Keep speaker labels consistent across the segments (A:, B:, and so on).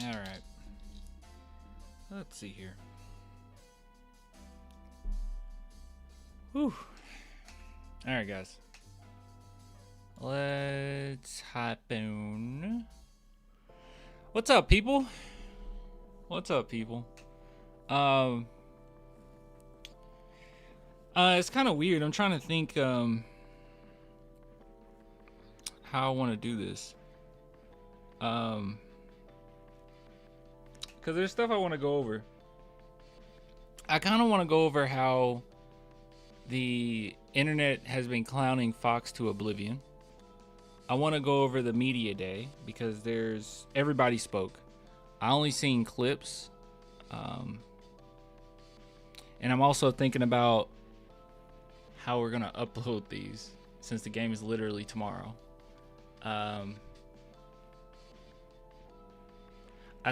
A: All right. Let's see here. Whew. All right, guys. Let's hop on. What's up, people? What's up, people? It's kind of weird. I'm trying to think how I want to do this. Because there's stuff I want to go over. I kind of want to go over how the internet has been clowning Fox to oblivion. I want to go over the media day because everybody spoke. I only seen clips. And I'm also thinking about how we're going to upload these since the game is literally tomorrow. I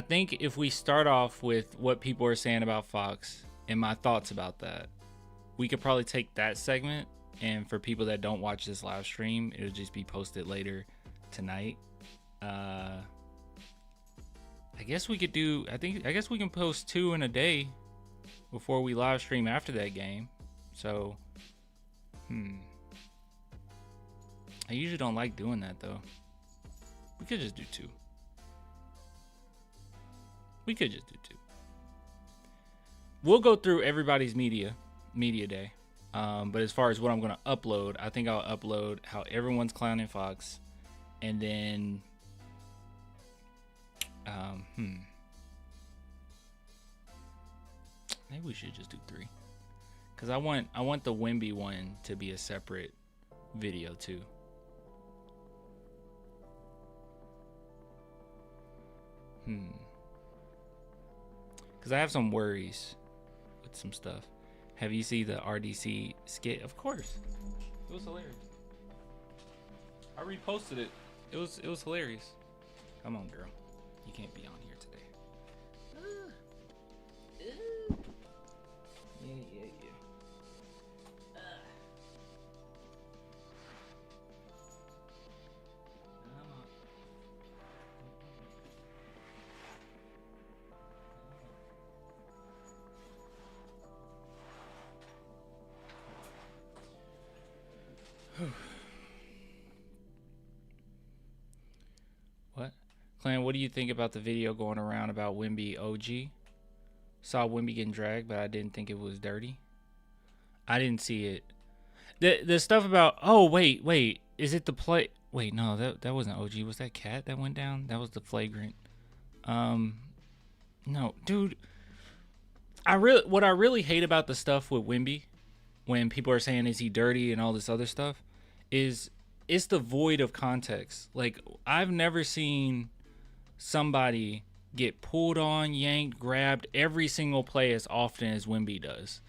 A: think if we start off with what people are saying about Fox and my thoughts about that, we could probably take that segment, and for people that don't watch this live stream, it'll just be posted later tonight. I guess we could do, I guess we can post 2 in a day before we live stream after that game. So, I usually don't like doing that though. We could just do 2. We could just do 2. We'll go through everybody's media day. But as far as what I'm going to upload, I think I'll upload how everyone's clowning Fox. And then, maybe we should just do 3. Because I want the Wemby one to be a separate video too. Because I have some worries with some stuff. Have you seen the RDC skit? Of course. It was hilarious. I reposted it. It was hilarious. Come on, girl. You can't be on here today. Yeah. What? Clan, what do you think about the video going around about Wemby OG? Saw Wemby getting dragged, but I didn't think it was dirty. I didn't see it. The stuff about, oh, wait. Is it the play? Wait, no, that wasn't OG. Was that Cat that went down? That was the flagrant. No, dude. What I really hate about the stuff with Wemby, when people are saying, is he dirty and all this other stuff, is it's the void of context. Like, I've never seen somebody get pulled on, yanked, grabbed every single play as often as Wemby does.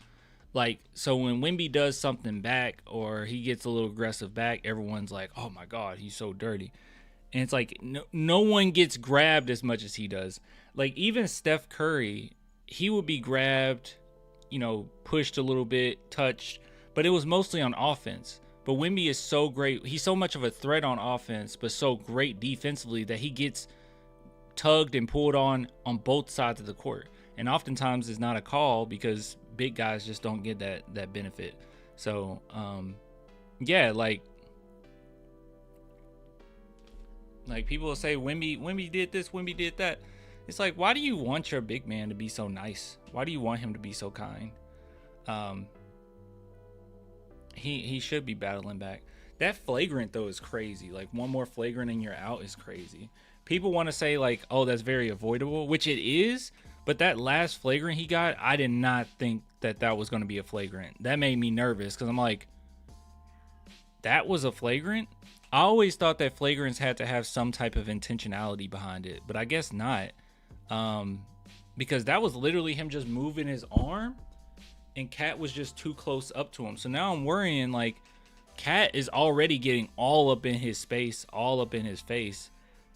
A: Like, so when Wemby does something back or he gets a little aggressive back, everyone's like, oh my God, he's so dirty. And it's like, no one gets grabbed as much as he does. Like, even Steph Curry, he would be grabbed, pushed a little bit, touched, but it was mostly on offense. But Wemby is so great. He's so much of a threat on offense, but so great defensively that he gets tugged and pulled on both sides of the court. And oftentimes it's not a call because big guys just don't get that benefit. So, yeah, like people will say Wemby did this, Wemby did that. It's like, why do you want your big man to be so nice? Why do you want him to be so kind? He should be battling back. That flagrant though is crazy. Like, one more flagrant and you're out is crazy. People want to say like, oh, that's very avoidable, which it is. But that last flagrant he got, I did not think that was going to be a flagrant. That made me nervous because I'm like, that was a flagrant? I always thought that flagrants had to have some type of intentionality behind it, but I guess not. Because that was literally him just moving his arm and Cat was just too close up to him. So now I'm worrying, like, Cat is already getting all up in his space, all up in his face.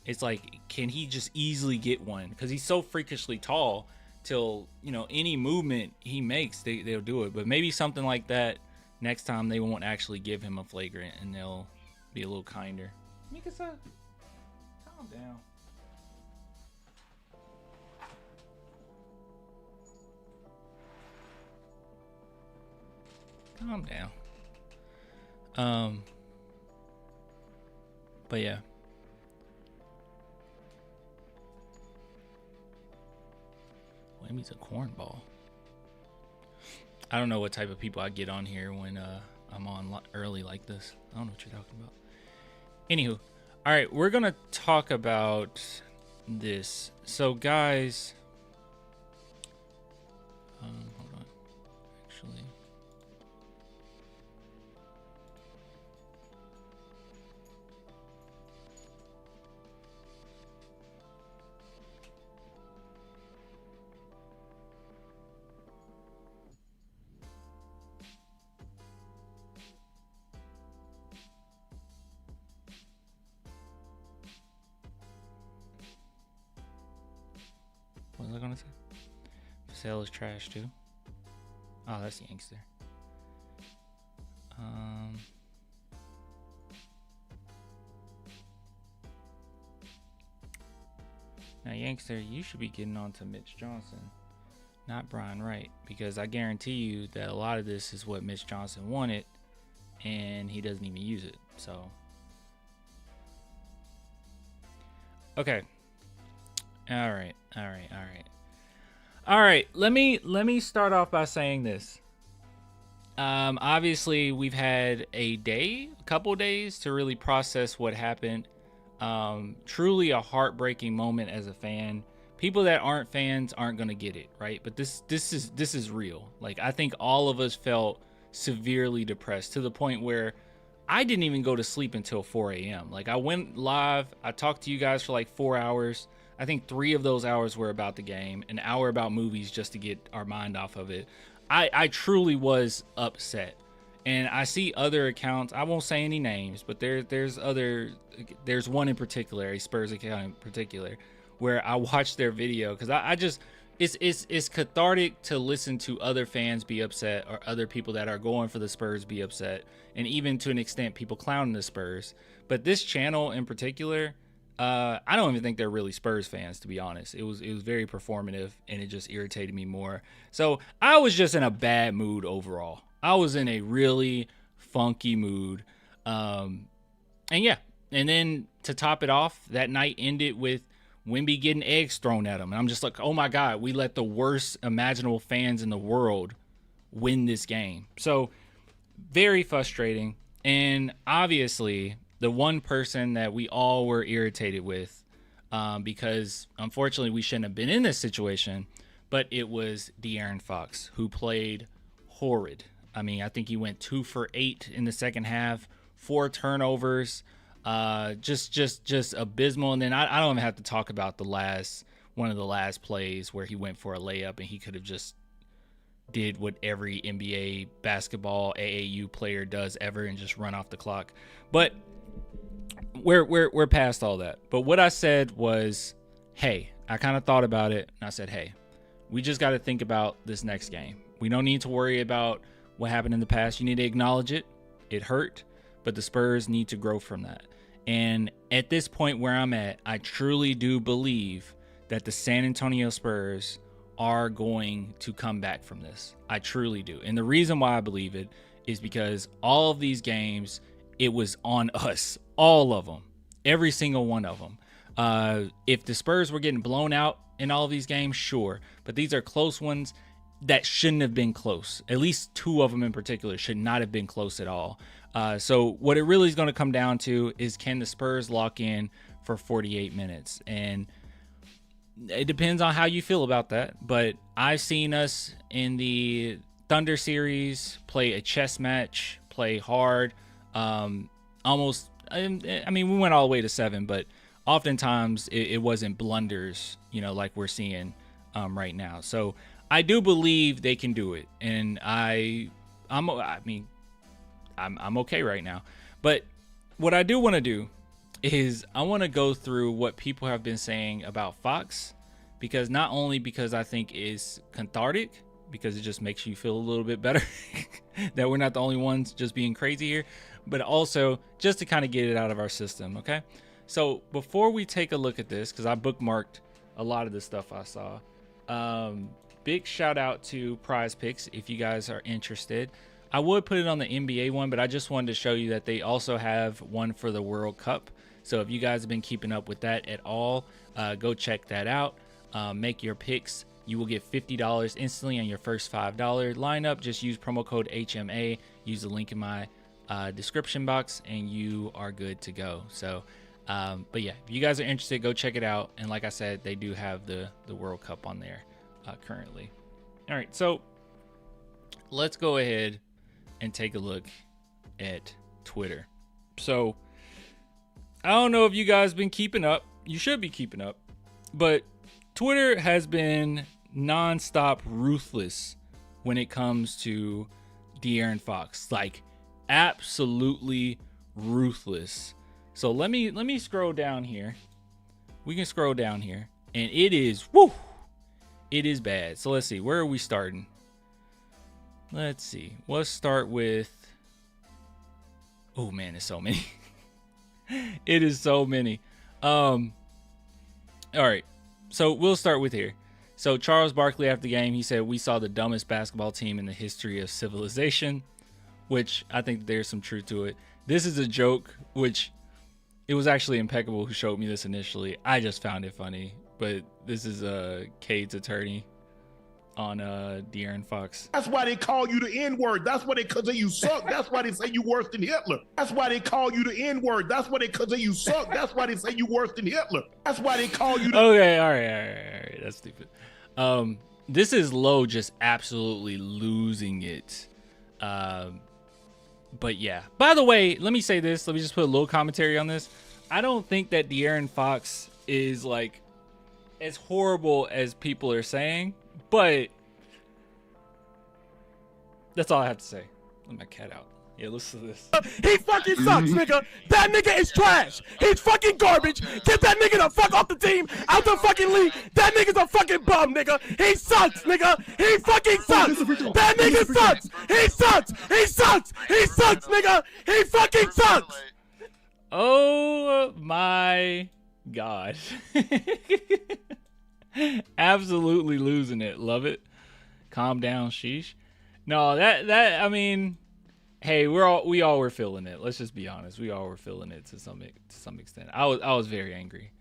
A: It's like, can he just easily get one? Because he's so freakishly tall till, any movement he makes, they'll do it. But maybe something like that, next time they won't actually give him a flagrant and they'll be a little kinder. Mikasa, calm down. Calm down. But yeah. Whamy's a cornball. I don't know what type of people I get on here when I'm on early like this. I don't know what you're talking about. Anywho, all right, we're gonna talk about this. So, guys, hold on. Actually, what was I gonna say? Sale is trash too. Oh, that's Yankster. Now, Yankster, you should be getting on to Mitch Johnson, not Brian Wright, because I guarantee you that a lot of this is what Mitch Johnson wanted, and he doesn't even use it. So, okay. All right. Let me start off by saying this. Obviously, we've had a couple days to really process what happened. Truly a heartbreaking moment as a fan. People that aren't fans aren't gonna get it, right? But this is real. Like, I think all of us felt severely depressed to the point where I didn't even go to sleep until 4 a.m. Like, I went live. I talked to you guys for like 4 hours. I think 3 of those hours were about the game, an hour about movies just to get our mind off of it. I truly was upset. And I see other accounts. I won't say any names, but there's one in particular, a Spurs account in particular, where I watched their video because I just it's cathartic to listen to other fans be upset or other people that are going for the Spurs be upset, and even to an extent people clowning the Spurs. But this channel in particular, I don't even think they're really Spurs fans, to be honest. It was very performative, and it just irritated me more. So I was just in a bad mood overall. I was in a really funky mood. And yeah, and then to top it off, that night ended with Wemby getting eggs thrown at him. And I'm just like, oh my God, we let the worst imaginable fans in the world win this game. So very frustrating. And obviously, the one person that we all were irritated with, because unfortunately we shouldn't have been in this situation, but it was De'Aaron Fox, who played horrid. I mean, I think he went 2 for 8 in the second half, 4 turnovers, just abysmal. And then I don't even have to talk about one of the last plays where he went for a layup and he could have just did what every NBA basketball AAU player does ever and just run off the clock. But we're past all that. But what I said was, hey, I kind of thought about it and I said, hey, we just got to think about this next game. We don't need to worry about what happened in the past. You need to acknowledge it. It hurt, but the Spurs need to grow from that. And at this point where I'm at, I truly do believe that the San Antonio Spurs are going to come back from this. I truly do. And the reason why I believe it is because all of these games, it was on us. All of them. Every single one of them. If the Spurs were getting blown out in all of these games, sure. But these are close ones that shouldn't have been close. At least 2 of them in particular should not have been close at all. So what it really is going to come down to is, can the Spurs lock in for 48 minutes? And it depends on how you feel about that. But I've seen us in the Thunder series play a chess match, play hard. Almost, I mean, we went all the way to 7, but oftentimes it wasn't blunders, like we're seeing right now. So I do believe they can do it, and I'm okay right now. But what I do want to do is I want to go through what people have been saying about Fox, because not only because I think it's cathartic, because it just makes you feel a little bit better that we're not the only ones just being crazy here, but also just to kind of get it out of our system. Okay. So before we take a look at this, because I bookmarked a lot of the stuff I saw, big shout out to Prize Picks if you guys are interested. I would put it on the NBA one, but I just wanted to show you that they also have one for the World Cup. So if you guys have been keeping up with that at all, go check that out. Make your picks. You will get $50 instantly on your first $5 lineup. Just use promo code HMA. Use the link in my description box, and you are good to go. So, but yeah, if you guys are interested, go check it out. And like I said, they do have the World Cup on there currently. All right, so let's go ahead and take a look at Twitter. So I don't know if you guys been keeping up. You should be keeping up, but Twitter has been nonstop ruthless when it comes to De'Aaron Fox, like absolutely ruthless. So let me scroll down here. We can scroll down here, and it is it is bad. So let's see, where are we starting? Let's see. Let's start with, oh man, there's so many. It is so many. All right, so we'll start with here. So Charles Barkley after the game, he said, "We saw the dumbest basketball team in the history of civilization," which I think there's some truth to it. This is a joke, which it was actually Impeccable who showed me this initially. I just found it funny, but this is Cade's attorney on De'Aaron Fox.
B: That's why they call you the N-word. That's why because you suck. That's why they say you worse than Hitler. That's why they call you the N-word. That's why because you suck. That's why they say you worse than Hitler. That's why they call you the...
A: Okay, all right. That's stupid. This is Low just absolutely losing it. But yeah. By the way, let me say this. Let me just put a little commentary on this. I don't think that De'Aaron Fox is like as horrible as people are saying, but that's all I have to say. Let my cat out. Yeah, listen to this.
C: He fucking sucks, nigga. That nigga is trash. He's fucking garbage. Get that nigga the fuck off the team, out the fucking league. That nigga's a fucking bum, nigga. He sucks, nigga. He fucking sucks. That nigga sucks. He sucks. He sucks. He sucks, nigga. He fucking sucks.
A: Oh my God. Absolutely losing it. Love it. Calm down, sheesh. No, that I mean, hey, we all were feeling it. Let's just be honest. We all were feeling it to some extent. I was very angry.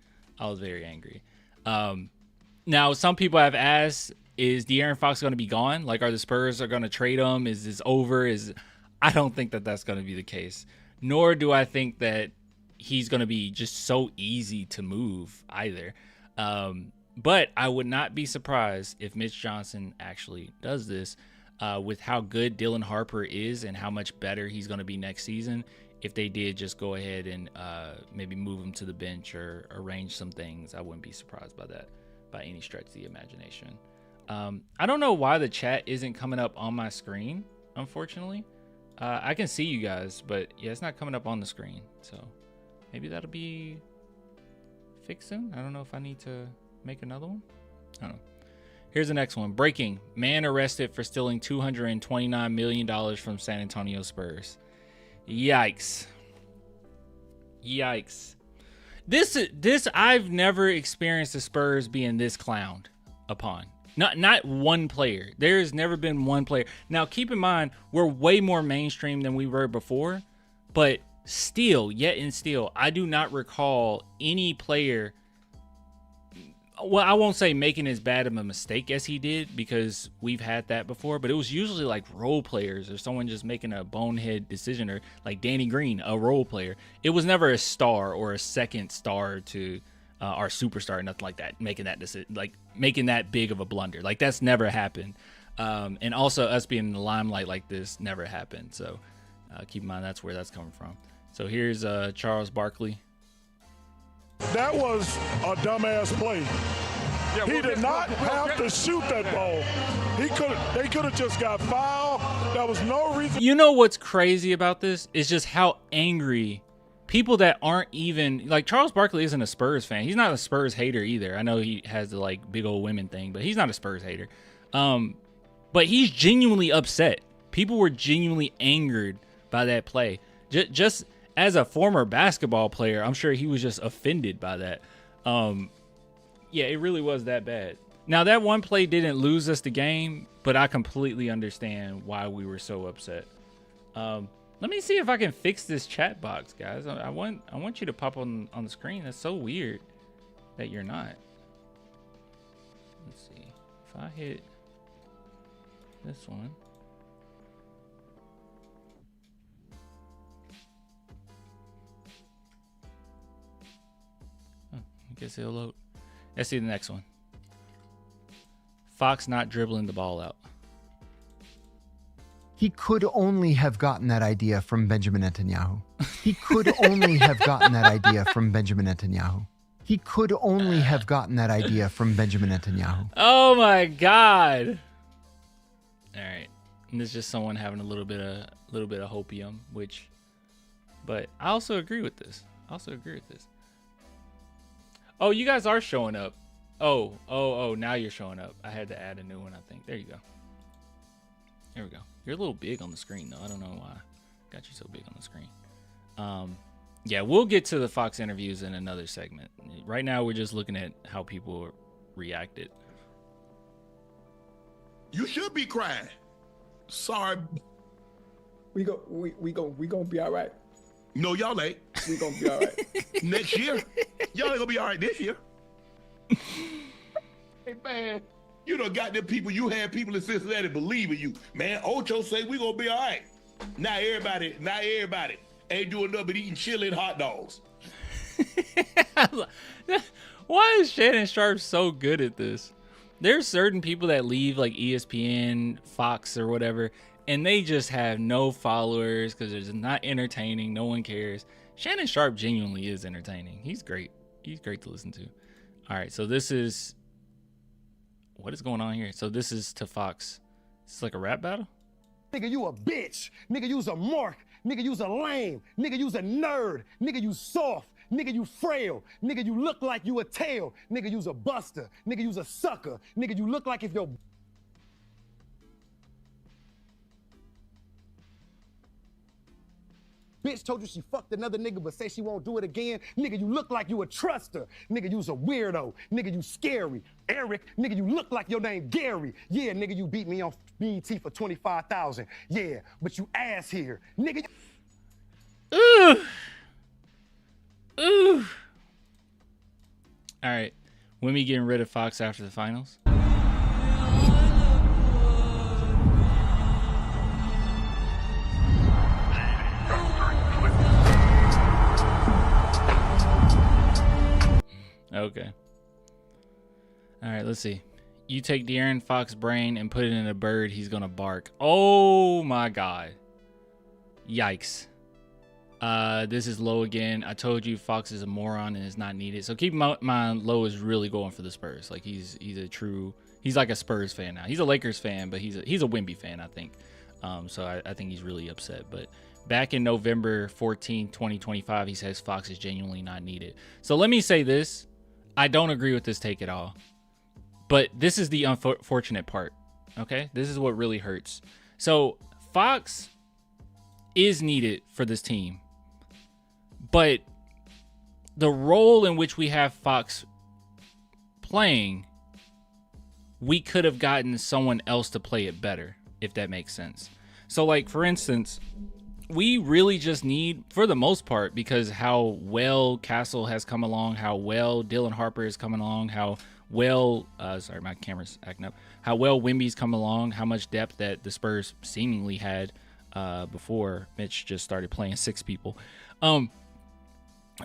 A: Now some people have asked, is De'Aaron Fox going to be gone? Like, are the Spurs going to trade him? Is this over? I don't think that that's going to be the case. Nor do I think that he's going to be just so easy to move either. But I would not be surprised if Mitch Johnson actually does this, with how good Dylan Harper is and how much better he's going to be next season. If they did just go ahead and maybe move him to the bench or arrange some things, I wouldn't be surprised by that by any stretch of the imagination. I don't know why the chat isn't coming up on my screen, unfortunately. I can see you guys, but yeah, it's not coming up on the screen. So maybe that'll be fixed soon. I don't know if I need to make another one. I don't know. Here's the next one. Breaking. Man arrested for stealing $229 million from San Antonio Spurs. Yikes. This I've never experienced the Spurs being this clowned upon. Not one player. There's never been one player. Now, keep in mind, we're way more mainstream than we were before, but still, I do not recall any player. Well, I won't say making as bad of a mistake as he did, because we've had that before, but it was usually like role players or someone just making a bonehead decision, or like Danny Green, a role player. It was never a star or a second star to our superstar, nothing like that, making that decision, like making that big of a blunder. Like, that's never happened. And also us being in the limelight like this never happened. So keep in mind, that's where that's coming from. So here's Charles Barkley.
D: That was a dumbass play. Yeah, he did not have to shoot that ball. They could have just got fouled. There was no reason.
A: You know what's crazy about this is just how angry people that aren't even like Charles Barkley isn't a Spurs fan. He's not a Spurs hater either. I know he has the like big old women thing, but he's not a Spurs hater. But he's genuinely upset. People were genuinely angered by that play. Just as a former basketball player, I'm sure he was just offended by that. Yeah, it really was that bad. Now, that one play didn't lose us the game, but I completely understand why we were so upset. Let me see if I can fix this chat box, guys. I want you to pop on the screen. That's so weird that you're not. Let's see. If I hit this one. Oh, I guess it'll load. Let's see the next one. Fox not dribbling the ball out.
E: He could only have gotten that idea from Benjamin Netanyahu. He could only have gotten that idea from Benjamin Netanyahu. He could only have gotten that idea from Benjamin Netanyahu.
A: Oh my God. All right. And this is just someone having a little bit of hopium, but I also agree with this. Oh, you guys are showing up. Oh, now you're showing up. I had to add a new one, I think. There you go. There we go. You're a little big on the screen, though. I don't know why I got you so big on the screen. Yeah, we'll get to the Fox interviews in another segment. Right now, we're just looking at how people reacted.
B: You should be crying. Sorry.
C: We gonna be all right.
B: No, y'all ain't.
C: We gonna be all right.
B: Next year. Y'all ain't gonna be all right this year. Hey, man. You done got them people, you had people in Cincinnati believe in you. Man, Ocho say we gonna be all right. Now everybody ain't doing nothing but eating chili and hot dogs.
A: Why is Shannon Sharp so good at this? There's certain people that leave like ESPN, Fox, or whatever, and they just have no followers because it's not entertaining. No one cares. Shannon Sharp genuinely is entertaining. He's great. He's great to listen to. All right, so this is... What is going on here? So this is to Fox. It's like a rap battle?
C: Nigga, you a bitch. Nigga, you's a mark. Nigga, you's a lame. Nigga, you's a nerd. Nigga, you soft. Nigga, you frail. Nigga, you look like you a tail. Nigga, you's a buster. Nigga, you's a sucker. Nigga, you look like if your bitch told you she fucked another nigga but say she won't do it again. Nigga, you look like you a truster. Nigga, you's a weirdo. Nigga, you scary. Eric, nigga, you look like your name Gary. Yeah, nigga, you beat me on BET for $25,000. Yeah, but you ass here. Nigga.
A: Ooh. Ooh. All right. When we getting rid of Fox after the finals? Okay. All right, let's see. You take De'Aaron Fox's brain and put it in a bird, he's going to bark. Oh, my God. Yikes. This is Low again. I told you Fox is a moron and is not needed. So keep in mind, Low is really going for the Spurs. Like, he's like a Spurs fan now. He's a Lakers fan, but he's a Wemby fan, I think. So I think he's really upset. But back in November 14, 2025, he says Fox is genuinely not needed. So let me say this. I don't agree with this take at all. But this is the unfortunate part, okay? This is what really hurts. So Fox is needed for this team. But the role in which we have Fox playing, we could have gotten someone else to play it better, if that makes sense. So, like, for instance, we really just need, for the most part, because how well Castle has come along, how well Dylan Harper is coming along, how well, sorry, my camera's acting up, how well Wemby's come along, how much depth that the Spurs seemingly had before Mitch just started playing six people.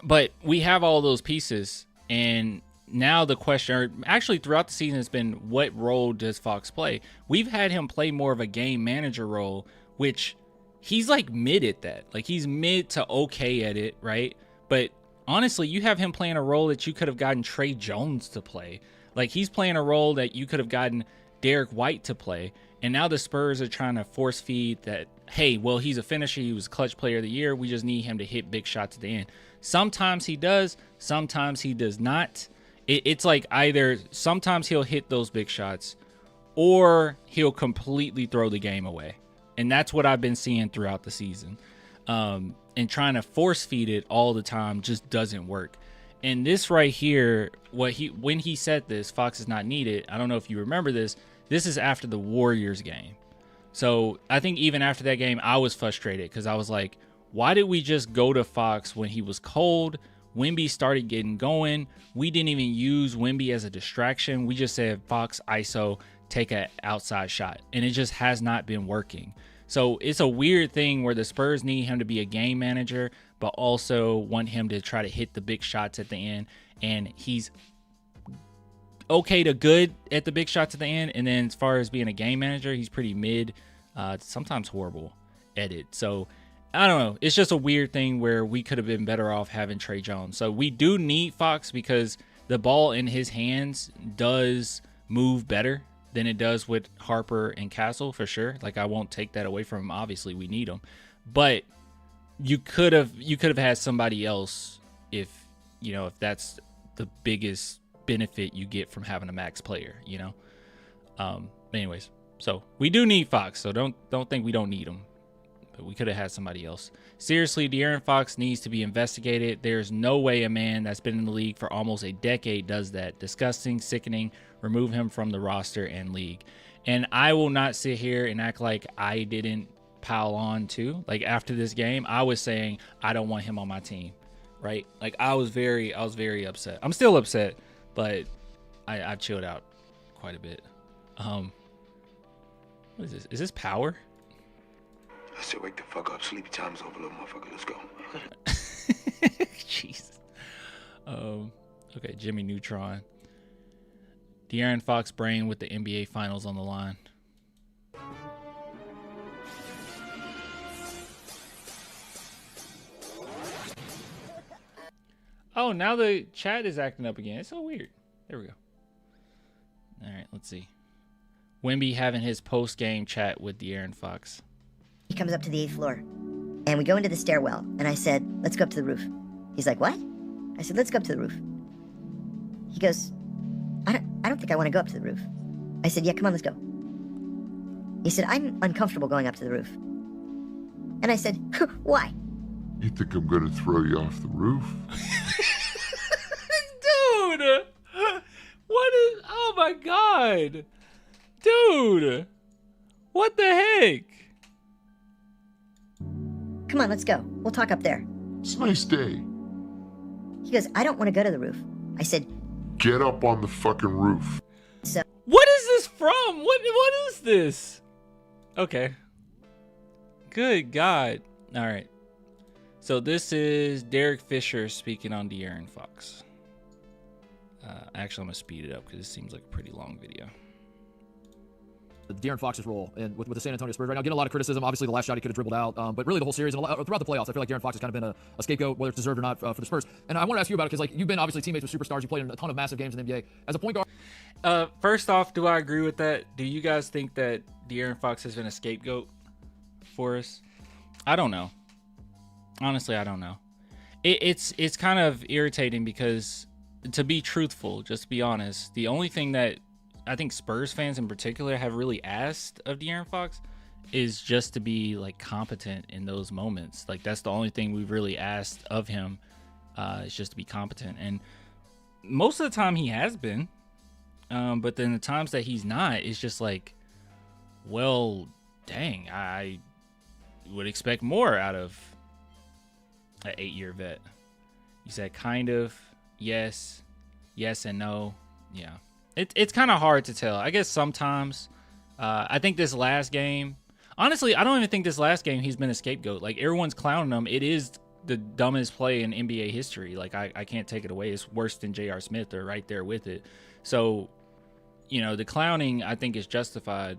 A: But we have all those pieces, and now the question, or actually throughout the season, has been what role does Fox play? We've had him play more of a game manager role, which he's like mid at that. Like, he's mid to okay at it, right? But honestly, you have him playing a role that you could have gotten Trey Jones to play. Like, he's playing a role that you could have gotten Derek White to play. And now the Spurs are trying to force feed that, hey, well, he's a finisher. He was clutch player of the year. We just need him to hit big shots at the end. Sometimes he does. Sometimes he does not. It's like either sometimes he'll hit those big shots or he'll completely throw the game away. And that's what I've been seeing throughout the season. And trying to force feed it all the time just doesn't work. And this right here, when he said this, Fox is not needed. I don't know if you remember this. This is after the Warriors game. So I think even after that game, I was frustrated because I was like, why did we just go to Fox when he was cold? Wemby started getting going. We didn't even use Wemby as a distraction. We just said, Fox, ISO, take an outside shot. And it just has not been working. So it's a weird thing where the Spurs need him to be a game manager, but also want him to try to hit the big shots at the end. And he's okay to good at the big shots at the end. And then as far as being a game manager, he's pretty mid, sometimes horrible at it. So I don't know. It's just a weird thing where we could have been better off having Trey Jones. So we do need Fox because the ball in his hands does move better than it does with Harper and Castle for sure. Like, I won't take that away from him. Obviously, we need him. But you could have had somebody else if that's the biggest benefit you get from having a max player, But anyways, so we do need Fox. So don't think we don't need him. But we could have had somebody else. Seriously, De'Aaron Fox needs to be investigated. There's no way a man that's been in the league for almost a decade does that. Disgusting, sickening. Remove him from the roster and league. And I will not sit here and act like I didn't pile on too. Like, after this game, I was saying I don't want him on my team, right? Like, I was very upset. I'm still upset, but I chilled out quite a bit. What is this? Is this power?
F: I said, wake the fuck up. Sleepy time's over, little motherfucker. Let's go.
A: Jesus. Okay, Jimmy Neutron. De'Aaron Fox brain with the NBA Finals on the line. Oh, now the chat is acting up again. It's so weird. There we go. All right, let's see. Wemby having his post-game chat with De'Aaron Fox.
G: He comes up to the 8th floor, and we go into the stairwell, and I said, let's go up to the roof. He's like, what? I said, let's go up to the roof. He goes, I don't think I want to go up to the roof. I said, yeah, come on, let's go. He said, I'm uncomfortable going up to the roof. And I said, why?
H: You think I'm gonna throw you off the roof?
A: Dude! What is... Oh my god! Dude! What the heck?
G: Come on, let's go. We'll talk up there.
H: It's a nice day.
G: He goes, I don't want to go to the roof. I said,
H: Get up on the fucking roof.
G: so...
A: What is this from? What is this? Okay. Good God. All right. So this is Derek Fisher speaking on De'Aaron Fox. Actually, I'm going to speed it up because it seems like a pretty long video.
I: De'Aaron Fox's role and with the San Antonio Spurs right now, getting a lot of criticism. Obviously, the last shot he could have dribbled out, but really the whole series and throughout the playoffs, I feel like De'Aaron Fox has kind of been a scapegoat, whether it's deserved or not, for the Spurs. And I want to ask you about it because, like, you've been obviously teammates with superstars. You played in a ton of massive games in the NBA as a point guard.
A: First off, do I agree with that? Do you guys think that De'Aaron Fox has been a scapegoat for us? I don't know. Honestly, I don't know. It's kind of irritating because, to be truthful, just to be honest, the only thing that I think Spurs fans in particular have really asked of De'Aaron Fox is just to be like competent in those moments. Like, that's the only thing we've really asked of him, is just to be competent. And most of the time he has been, but then the times that he's not, it's just like, well, dang, I would expect more out of an 8-year vet. You said kind of, yes and no. Yeah. It's kind of hard to tell. I guess sometimes. I think this last game, honestly, I don't even think this last game he's been a scapegoat. Like, everyone's clowning him. It is the dumbest play in NBA history. Like, I can't take it away. It's worse than J.R. Smith. They're right there with it. So, the clowning, I think, is justified.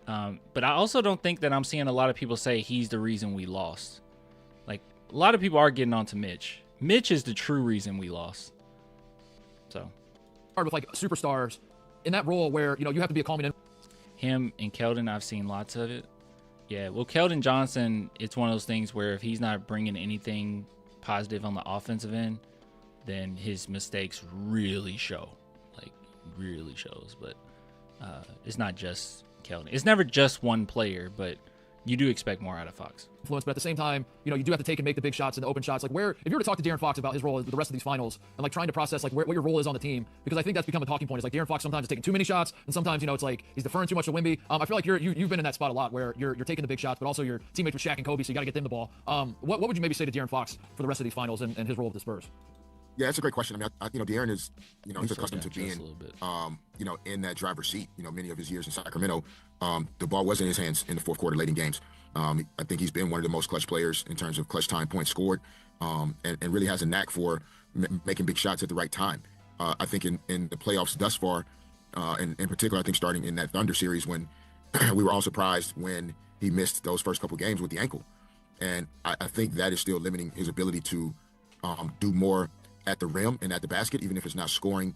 A: But I also don't think that I'm seeing a lot of people say he's the reason we lost. Like, a lot of people are getting on to Mitch. Mitch is the true reason we lost. So,
I: with like superstars in that role where you have to be a calming.
A: Him and Keldon, I've seen lots of it. Yeah, well, Keldon Johnson, it's one of those things where if he's not bringing anything positive on the offensive end, then his mistakes really show. Like, really shows. But it's not just Keldon. It's never just one player, but you do expect more out of Fox.
I: Influence, but at the same time, you know, you do have to take and make the big shots and the open shots. Like, where, if you were to talk to De'Aaron Fox about his role with the rest of these finals and like trying to process like what your role is on the team, because I think that's become a talking point. Is like De'Aaron Fox sometimes is taking too many shots, and sometimes, you know, it's like he's deferring too much to Wemby. I feel like you've been in that spot a lot where you're taking the big shots, but also your teammates with Shaq and Kobe, so you got to get them the ball. What would you maybe say to De'Aaron Fox for the rest of these finals and his role with the Spurs?
J: Yeah, that's a great question. I mean, you know, De'Aaron is, you know, he's accustomed to being, you know, in that driver's seat. You know, many of his years in Sacramento, the ball was in his hands in the fourth quarter late in games. I think he's been one of the most clutch players in terms of clutch time points scored, and really has a knack for making big shots at the right time. I think in the playoffs thus far, and in particular, I think starting in that Thunder series when we were all surprised when he missed those first couple games with the ankle. And I think that is still limiting his ability to do more at the rim and at the basket, even if it's not scoring,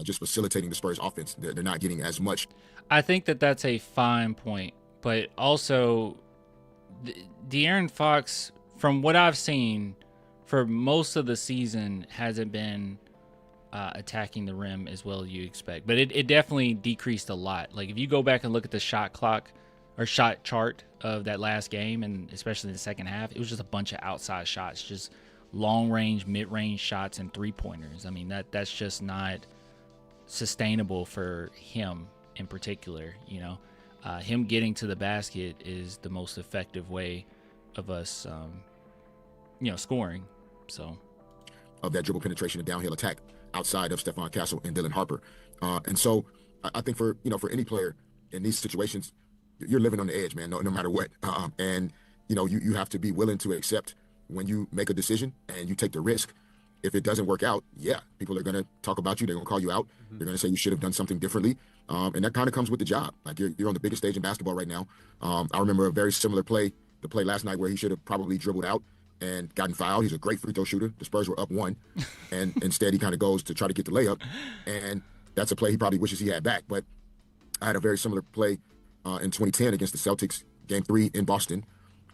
J: just facilitating the Spurs offense. They're not getting as much.
A: I think that's a fine point, but also De'Aaron Fox, from what I've seen for most of the season, hasn't been attacking the rim as well as you expect. But it definitely decreased a lot. Like if you go back and look at the shot clock or shot chart of that last game, and especially in the second half, it was just a bunch of outside shots, just long range, mid range shots and 3-pointers. I mean, that's just not sustainable for him in particular. You know, him getting to the basket is the most effective way of us, you know, scoring. So,
J: of that dribble penetration and downhill attack outside of Stephon Castle and Dylan Harper, and so I think for any player in these situations, you're living on the edge, man. No matter what, and you know you have to be willing to accept when you make a decision and you take the risk. If it doesn't work out, yeah, people are going to talk about you. They're going to call you out. They're going to say you should have done something differently. And that kind of comes with the job. Like you're on the biggest stage in basketball right now. I remember a very similar play, the play last night where he should have probably dribbled out and gotten fouled. He's a great free throw shooter. The Spurs were up 1, and instead he kind of goes to try to get the layup. And that's a play he probably wishes he had back. But I had a very similar play in 2010 against the Celtics, game 3 in Boston,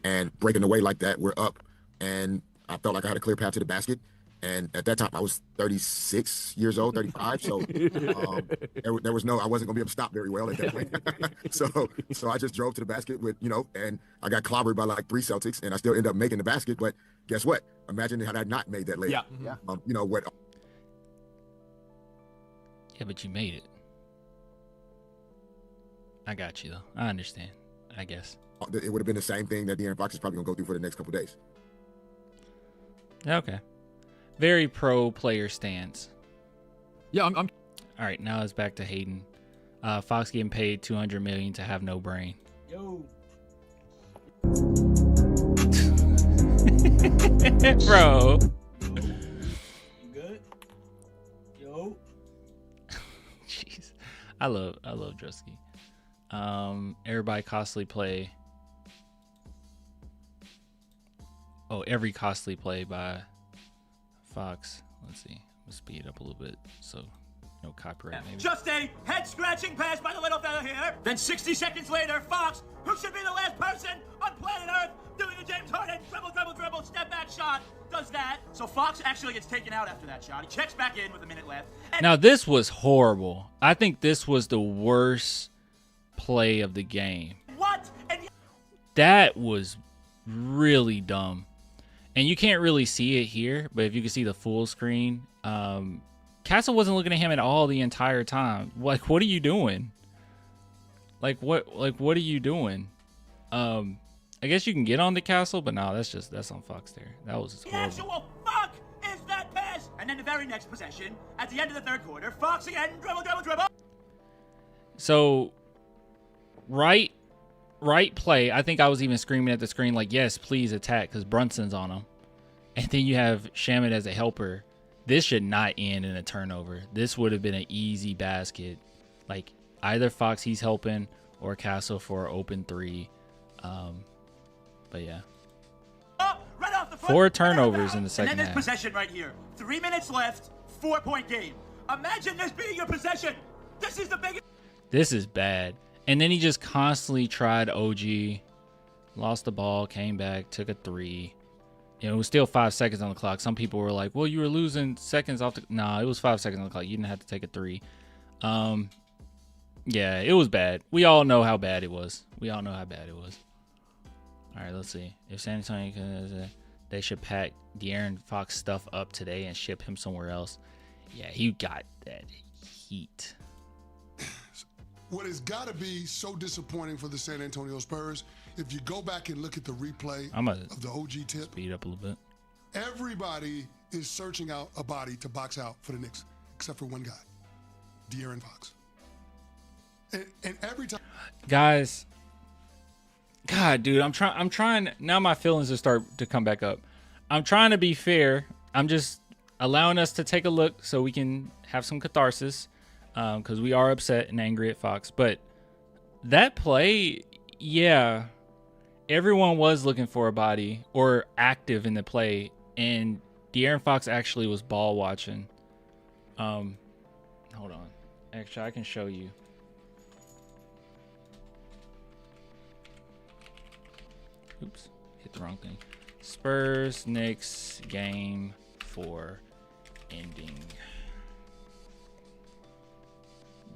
J: and breaking away like that, we're up. And I felt like I had a clear path to the basket. And at that time, I was 36 years old, 35. So there was I wasn't going to be able to stop very well at that point. so I just drove to the basket with, you know, and I got clobbered by like 3 Celtics, and I still ended up making the basket. But guess what? Imagine had I not made that layup.
C: Yeah.
J: You know what?
A: Yeah, but you made it. I got you, though. I understand, I guess.
J: It would have been the same thing that De'Aaron Fox is probably going to go through for the next couple of days.
A: Okay. Very pro player stance.
I: Yeah, I'm
A: All right, now it's back to Hayden. Fox getting paid $200 million to have no brain.
C: Yo.
A: Bro.
C: You good? Yo.
A: Jeez. I love Drusky. Everybody costly play. Oh, every costly play by Fox. Let's see. Let's speed it up a little bit so no copyright maybe.
K: Just a head-scratching pass by the little fella here. Then 60 seconds later, Fox, who should be the last person on planet Earth doing the James Harden dribble, step back shot, does that. So Fox actually gets taken out after that shot. He checks back in with a minute left.
A: Now, this was horrible. I think this was the worst play of the game.
K: What?
A: That was really dumb. And you can't really see it here, but if you can see the full screen, Castle wasn't looking at him at all the entire time. Like, what are you doing? Like, what are you doing? I guess you can get on the Castle, but no, that's on Fox there. That was
K: the actual fuck is that pass? And then the very next possession, at the end of the third quarter, Fox again, dribble.
A: So, right play. I think I was even screaming at the screen like, yes, please attack, because Brunson's on him. And then you have Shamet as a helper. This should not end in a turnover. This would have been an easy basket. Like, either Fox, he's helping, or Castle for an open 3. But yeah.
K: Right off the
A: 4 turnovers in the second
K: and then
A: half.
K: this possession right here. 3 minutes left, 4-point game. Imagine this being your possession. This is the biggest.
A: This is bad. And then he just constantly tried OG, lost the ball, came back, took a 3. You know, it was still 5 seconds on the clock. Some people were like, well, you were losing seconds off the... Nah, it was 5 seconds on the clock. You didn't have to take a 3. Yeah, it was bad. We all know how bad it was. All right, let's see. If San Antonio, they should pack De'Aaron Fox stuff up today and ship him somewhere else. Yeah, he got that heat.
L: What has got to be so disappointing for the San Antonio Spurs, if you go back and look at the replay of the OG tip,
A: speed up a little bit.
L: Everybody is searching out a body to box out for the Knicks, except for one guy, De'Aaron Fox. And every time,
A: guys, God, dude, I'm trying. Now my feelings are start to come back up. I'm trying to be fair. I'm just allowing us to take a look so we can have some catharsis, because we are upset and angry at Fox. But that play, yeah, everyone was looking for a body or active in the play, and De'Aaron Fox actually was ball watching. Hold on. Actually, I can show you. Oops, hit the wrong thing. Spurs Knicks game 4 ending.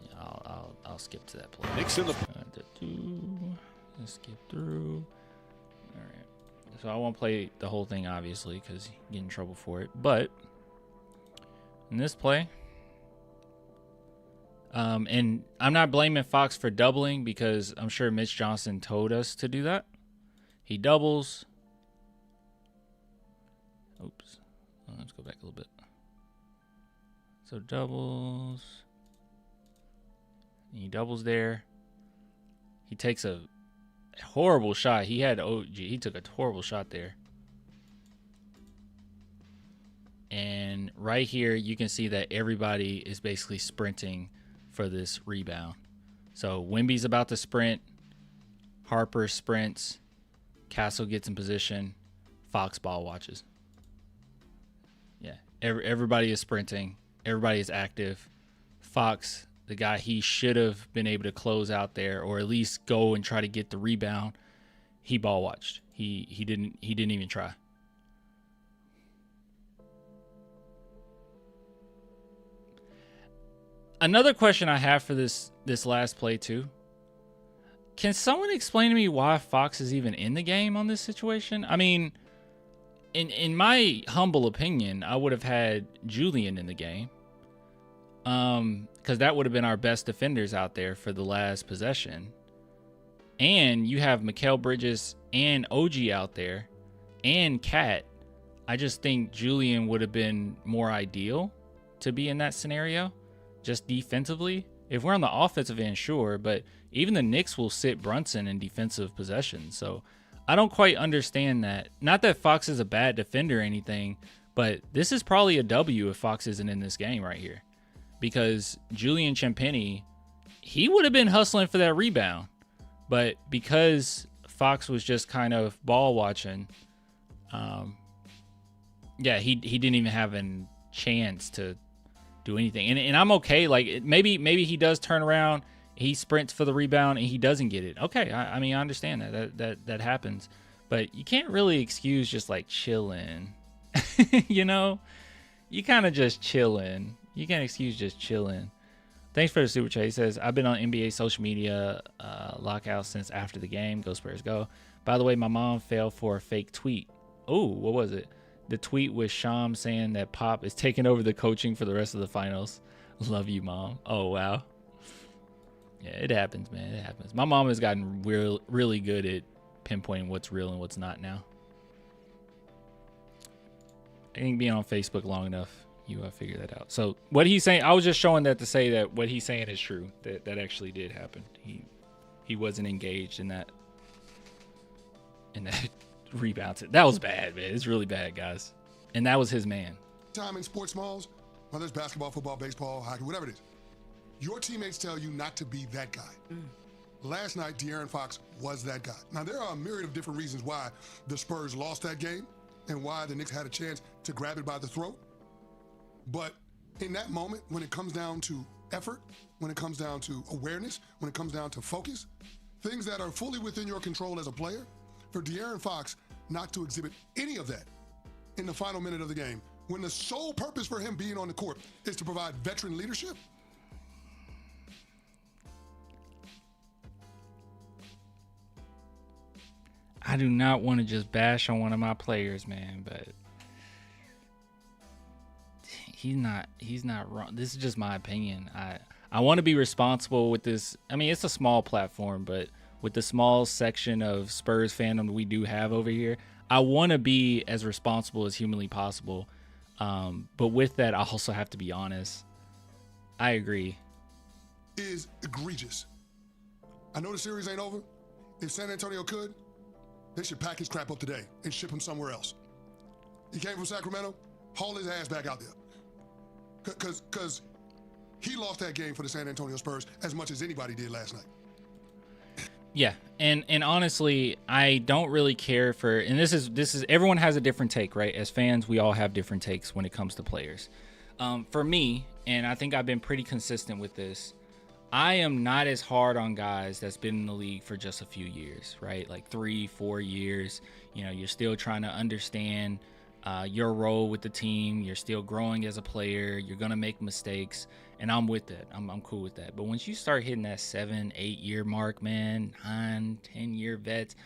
A: Yeah, I'll skip to that play.
M: Knicks in the
A: Let's skip through. All right. So I won't play the whole thing, obviously, because you get in trouble for it. But in this play, and I'm not blaming Fox for doubling, because I'm sure Mitch Johnson told us to do that. He doubles. Oops. Let's go back a little bit. So doubles. He doubles there. He takes a horrible shot. He took a horrible shot there. And right here, you can see that everybody is basically sprinting for this rebound. So Wemby's about to sprint. Harper sprints. Castle gets in position. Fox ball watches. Yeah, everybody is sprinting. Everybody is active. Fox, the guy he should have been able to close out there, or at least go and try to get the rebound, he ball watched. He didn't even try. Another question I have for this last play too. Can someone explain to me why Fox is even in the game on this situation? I mean, in my humble opinion, I would have had Julian in the game. Because that would have been our best defenders out there for the last possession. And you have Mikal Bridges and OG out there and Cat. I just think Julian would have been more ideal to be in that scenario, just defensively. If we're on the offensive end, sure, but even the Knicks will sit Brunson in defensive possession. So I don't quite understand that. Not that Fox is a bad defender or anything, but this is probably a W if Fox isn't in this game right here. Because Julian Champagnie, he would have been hustling for that rebound. But because Fox was just kind of ball watching, yeah, he didn't even have a chance to do anything. And I'm okay. Like, maybe he does turn around, he sprints for the rebound, and he doesn't get it. Okay, I mean, I understand that happens. But you can't really excuse just, like, chilling. You know? You kind of just chilling. You can't excuse just chilling. Thanks for the super chat. He says, I've been on NBA social media lockout since after the game. Go Spurs, go. By the way, my mom fell for a fake tweet. Oh, what was it? The tweet was Sham saying that Pop is taking over the coaching for the rest of the finals. Love you, Mom. Oh, wow. Yeah, it happens, man. It happens. My mom has gotten really good at pinpointing what's real and what's not now. I think being on Facebook long enough, you figure that out. So what he's saying, I was just showing that to say that what he's saying is true. That actually did happen. He wasn't engaged in that rebound. That was bad, man. It's really bad, guys. And that was his man.
L: Time in sports malls, whether it's basketball, football, baseball, hockey, whatever it is, your teammates tell you not to be that guy. Last night, De'Aaron Fox was that guy. Now, there are a myriad of different reasons why the Spurs lost that game and why the Knicks had a chance to grab it by the throat. But in that moment, when it comes down to effort, when it comes down to awareness, when it comes down to focus, things that are fully within your control as a player, for De'Aaron Fox not to exhibit any of that in the final minute of the game, when the sole purpose for him being on the court is to provide veteran leadership.
A: I do not want to just bash on one of my players, man, but he's not wrong. This is just my opinion. I want to be responsible with this. I mean, it's a small platform, but with the small section of Spurs fandom we do have over here, I want to be as responsible as humanly possible. But with that, I also have to be honest. I agree.
L: Is egregious. I know the series ain't over. If San Antonio could, they should pack his crap up today and ship him somewhere else. He came from Sacramento, haul his ass back out there. Because he lost that game for the San Antonio Spurs as much as anybody did last night.
A: Yeah, and honestly, I don't really care for, and this is everyone has a different take, right? As fans, we all have different takes when it comes to players. For me, and I think I've been pretty consistent with this, I am not as hard on guys that's been in the league for just a few years, right? Like 3-4 years. You know, you're still trying to understand your role with the team. You're still growing as a player. You're gonna make mistakes, and I'm with that. I'm cool with that. But once you start hitting that 7-8 year mark, man, 9-10 year vets,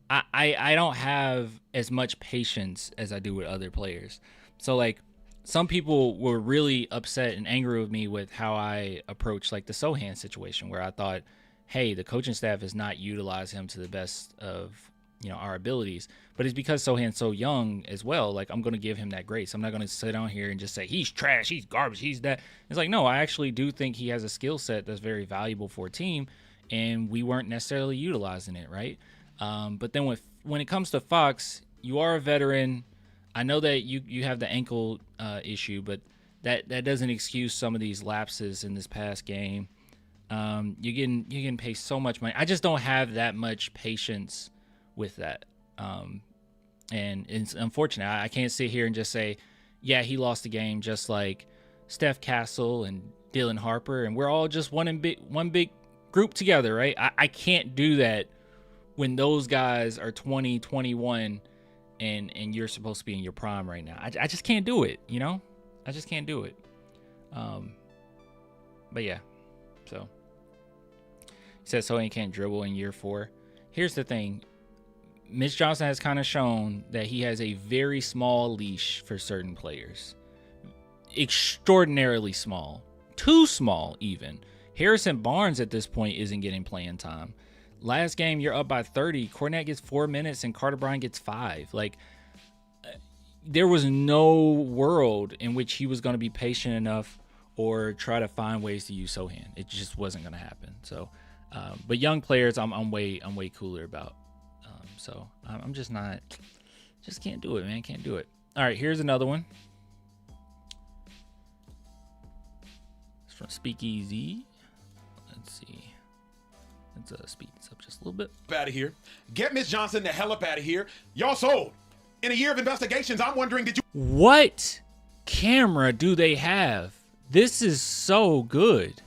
A: I don't have as much patience as I do with other players. So like, some people were really upset and angry with me with how I approached like the Sohan situation, where I thought, hey, the coaching staff has not utilized him to the best of, you know, our abilities. But it's because Sohan's so young as well. Like, I'm going to give him that grace. I'm not going to sit on here and just say he's trash, he's garbage, he's that. It's like, no, I actually do think he has a skill set that's very valuable for a team, and we weren't necessarily utilizing it, right? But then when it comes to Fox, you are a veteran. I know that you have the ankle issue, but that doesn't excuse some of these lapses in this past game. You're getting paid so much money. I just don't have that much patience with that. And it's unfortunate. I can't sit here and just say, yeah, he lost the game just like Steph Castle and Dylan Harper, and we're all just one big group together, right? I can't do that when those guys are 20, 21, and you're supposed to be in your prime right now. I just can't do it, you know? I just can't do it. But yeah, so he says so he can't dribble in year 4. Here's the thing. Mitch Johnson has kind of shown that he has a very small leash for certain players. Extraordinarily small. Too small, even. Harrison Barnes at this point isn't getting playing time. Last game, you're up by 30. Cornette gets 4 minutes and Carter Bryant gets 5. Like, there was no world in which he was going to be patient enough or try to find ways to use Sohan. It just wasn't going to happen. So, but young players, I'm way cooler about. So I'm just can't do it, man. Can't do it. All right, here's another one. It's from Speakeasy. Let's see. Let's speed this up just a little bit.
M: Out of here. Get Miss Johnson the hell up out of here. Y'all sold. In a year of investigations, I'm wondering, did you...
A: What camera do they have? This is so good.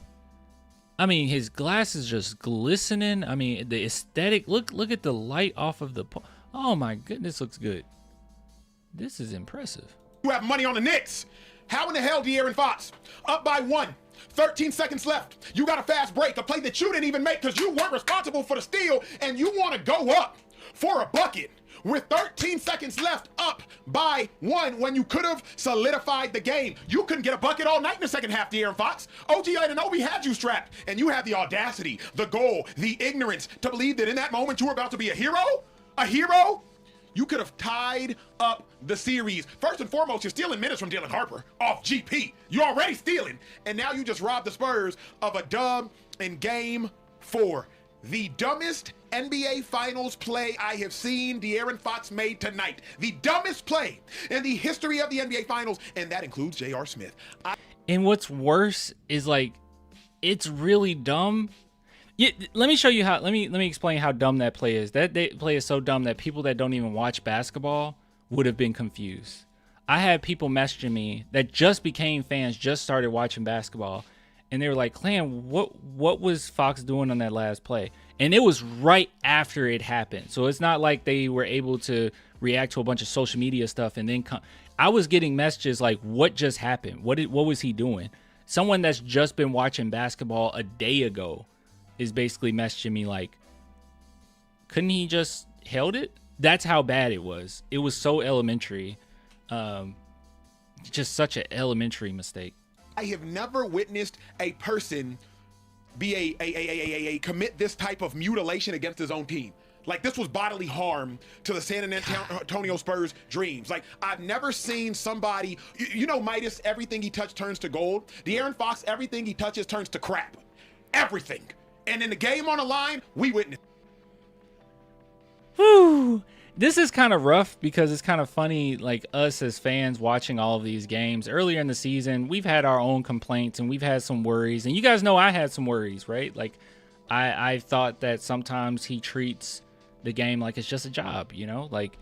A: I mean, his glasses just glistening. I mean, the aesthetic. Look at the light off of the... Oh, my goodness, looks good. This is impressive.
M: You have money on the Knicks. How in the hell, De'Aaron Fox? Up by 1. 13 seconds left. You got a fast break, a play that you didn't even make because you weren't responsible for the steal, and you want to go up for a bucket with 13 seconds left, up by 1 when you could have solidified the game. You couldn't get a bucket all night in the second half, De'Aaron Fox. OG Anunoby had you strapped, and you had the audacity, the goal, the ignorance to believe that in that moment you were about to be a hero? A hero? You could have tied up the series. First and foremost, you're stealing minutes from Dylan Harper off GP. You're already stealing. And now you just robbed the Spurs of a dub in game 4. The dumbest NBA Finals play I have seen De'Aaron Fox made tonight. The dumbest play in the history of the NBA Finals, and that includes J.R. Smith.
A: And what's worse is, like, it's really dumb. Yeah, let me show you how. Let me explain how dumb that play is. That play is so dumb that people that don't even watch basketball would have been confused. I had people messaging me that just became fans, just started watching basketball, and they were like, "Clan, what was Fox doing on that last play?" And it was right after it happened, so it's not like they were able to react to a bunch of social media stuff and then come. I was getting messages like, "What just happened? What was he doing?" Someone that's just been watching basketball a day ago is basically messaging me like, couldn't he just held it? That's how bad it was. It was so elementary. Just such an elementary mistake.
M: I have never witnessed a person be a commit this type of mutilation against his own team. Like, this was bodily harm to the San Antonio Spurs dreams. Like, I've never seen somebody, you know, Midas, everything he touched turns to gold. De'Aaron Fox, everything he touches turns to crap. Everything. And in the game on the line, we witnessed.
A: Whew. This is kind of rough because it's kind of funny, like us as fans watching all of these games. Earlier in the season, we've had our own complaints and we've had some worries. And you guys know I had some worries, right? Like, I thought that sometimes he treats the game like it's just a job, you know? Like,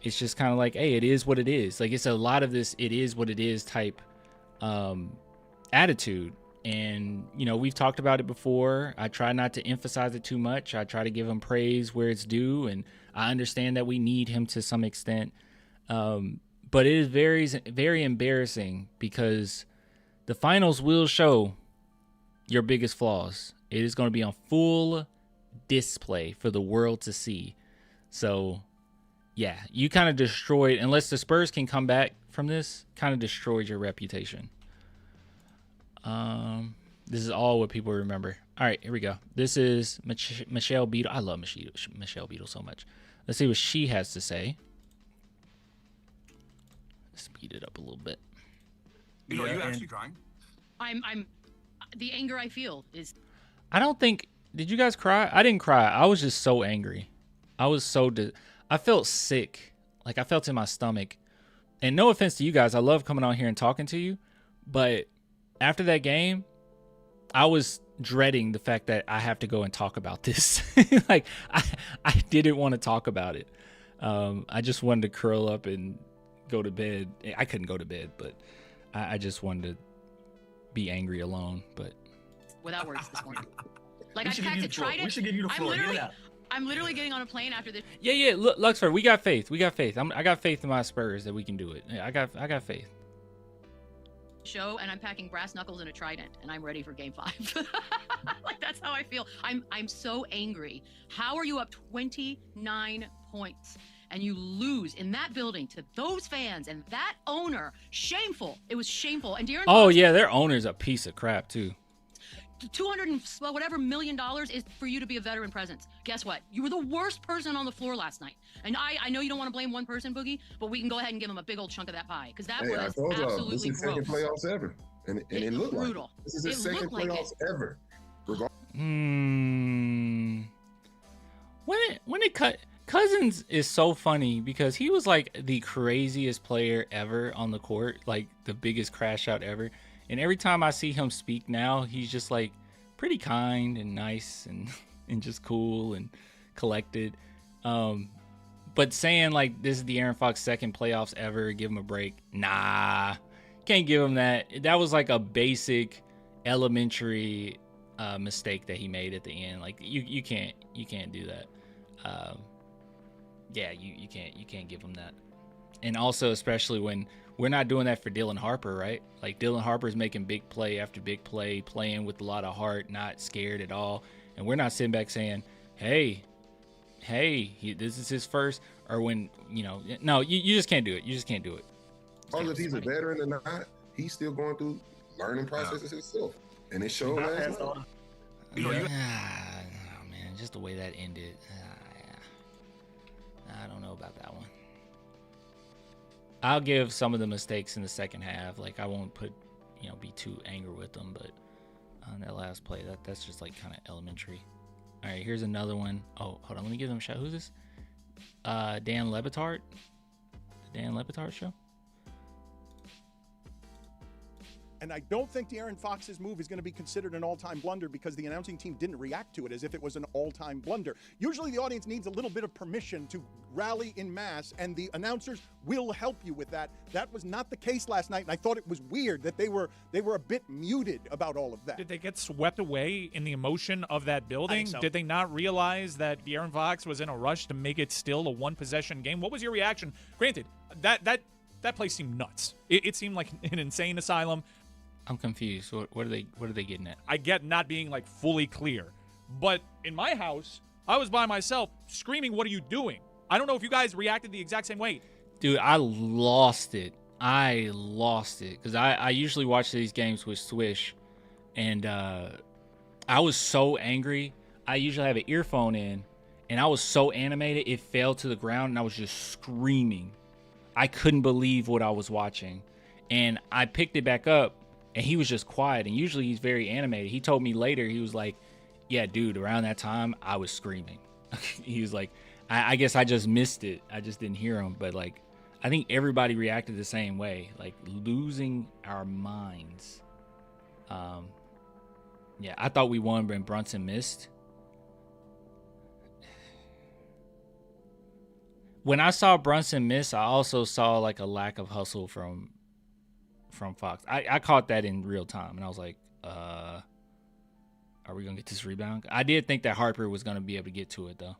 A: it's just kind of like, hey, it is what it is. Like, it's a lot of this it is what it is type attitude. And, you know, we've talked about it before. I try not to emphasize it too much. I try to give him praise where it's due. And I understand that we need him to some extent. But it is very, very embarrassing because the finals will show your biggest flaws. It is going to be on full display for the world to see. So, yeah, you kind of destroyed, unless the Spurs can come back from this, kind of destroyed your reputation. This is all what people remember. All right, here we go. This is Michelle Beadle. I love Michelle Beadle so much. Let's see what she has to say. Speed it up a little bit.
N: You know, you actually crying?
O: I'm the anger I feel is.
A: I don't think. Did you guys cry? I didn't cry. I was just so angry. I was so. I felt sick. Like, I felt in my stomach. And no offense to you guys. I love coming on here and talking to you. But after that game, I was dreading the fact that I have to go and talk about this. Like, I didn't want to talk about it. I just wanted to curl up and go to bed. I couldn't go to bed, but I just wanted to be angry alone. But
O: without words this morning. Like, I packed it, tried it.
N: We should give you the floor.
O: I'm literally getting on a plane after this.
A: Yeah. Look, Luxford, we got faith. I got faith in my Spurs that we can do it. Yeah, I got faith.
O: Show, and I'm packing brass knuckles and a trident, and I'm ready for Game 5. Like, that's how I feel. I'm so angry. How are you up 29 points and you lose in that building to those fans and that owner? Shameful. It was shameful. And De'Aaron
A: Oh
O: Fox,
A: yeah, their owner's a piece of crap too.
O: $200 million is for you to be a veteran presence. Guess what? You were the worst person on the floor last night. And I know you don't want to blame one person, Boogie, but we can go ahead and give him a big old chunk of that pie, because that was absolutely
J: this is
O: gross.
J: second playoffs ever, and it looked
O: brutal.
J: Like this is his second playoffs ever.
A: When it cut, Cousins is so funny because he was like the craziest player ever on the court, like the biggest crash out ever. And every time I see him speak now, he's just like pretty kind and nice and just cool and collected. But saying like this is the De'Aaron Fox second playoffs ever, give him a break. Nah, can't give him that. That was like a basic elementary mistake that he made at the end. Like you can't do that. Yeah, you can't give him that. And also, especially when we're not doing that for Dylan Harper, right? Like, Dylan Harper's making big play after big play, playing with a lot of heart, not scared at all. And we're not sitting back saying, hey, this is his first. Or when, no, you just can't do it. You just can't do it.
J: As if he's a veteran or not, he's still going through learning processes himself. And it showed last night.
A: Man, just the way that ended. I don't know about that one. I'll give some of the mistakes in the second half. Like, I won't be too angry with them, but on that last play, that's just like kind of elementary. All right, here's another one. Oh, hold on, let me give them a shout. Who's this? Dan Le Batard. The Dan Le Batard show.
P: And I don't think De'Aaron Fox's move is going to be considered an all-time blunder because the announcing team didn't react to it as if it was an all-time blunder. Usually the audience needs a little bit of permission to rally in mass, and the announcers will help you with that. That was not the case last night, and I thought it was weird that they were a bit muted about all of that.
Q: Did they get swept away in the emotion of that building?
P: So.
Q: Did they not realize that De'Aaron Fox was in a rush to make it still a one-possession game? What was your reaction? Granted, that place seemed nuts. It seemed like an insane asylum.
A: I'm confused. What are they getting at?
Q: I get not being like fully clear, but in my house, I was by myself screaming, "What are you doing?" I don't know if you guys reacted the exact same way.
A: Dude, I lost it. Because I usually watch these games with Swish, and I was so angry. I usually have an earphone in, and I was so animated, it fell to the ground, and I was just screaming. I couldn't believe what I was watching. And I picked it back up, and he was just quiet, and usually he's very animated. He told me later, he was like, yeah, dude, around that time, I was screaming. He was like, I guess I just missed it. I just didn't hear him, but like, I think everybody reacted the same way, like losing our minds. Yeah, I thought we won when Brunson missed. When I saw Brunson miss, I also saw like a lack of hustle from Fox. I caught that in real time, and I was like, are we gonna get this rebound? I did think that Harper was gonna be able to get to it though.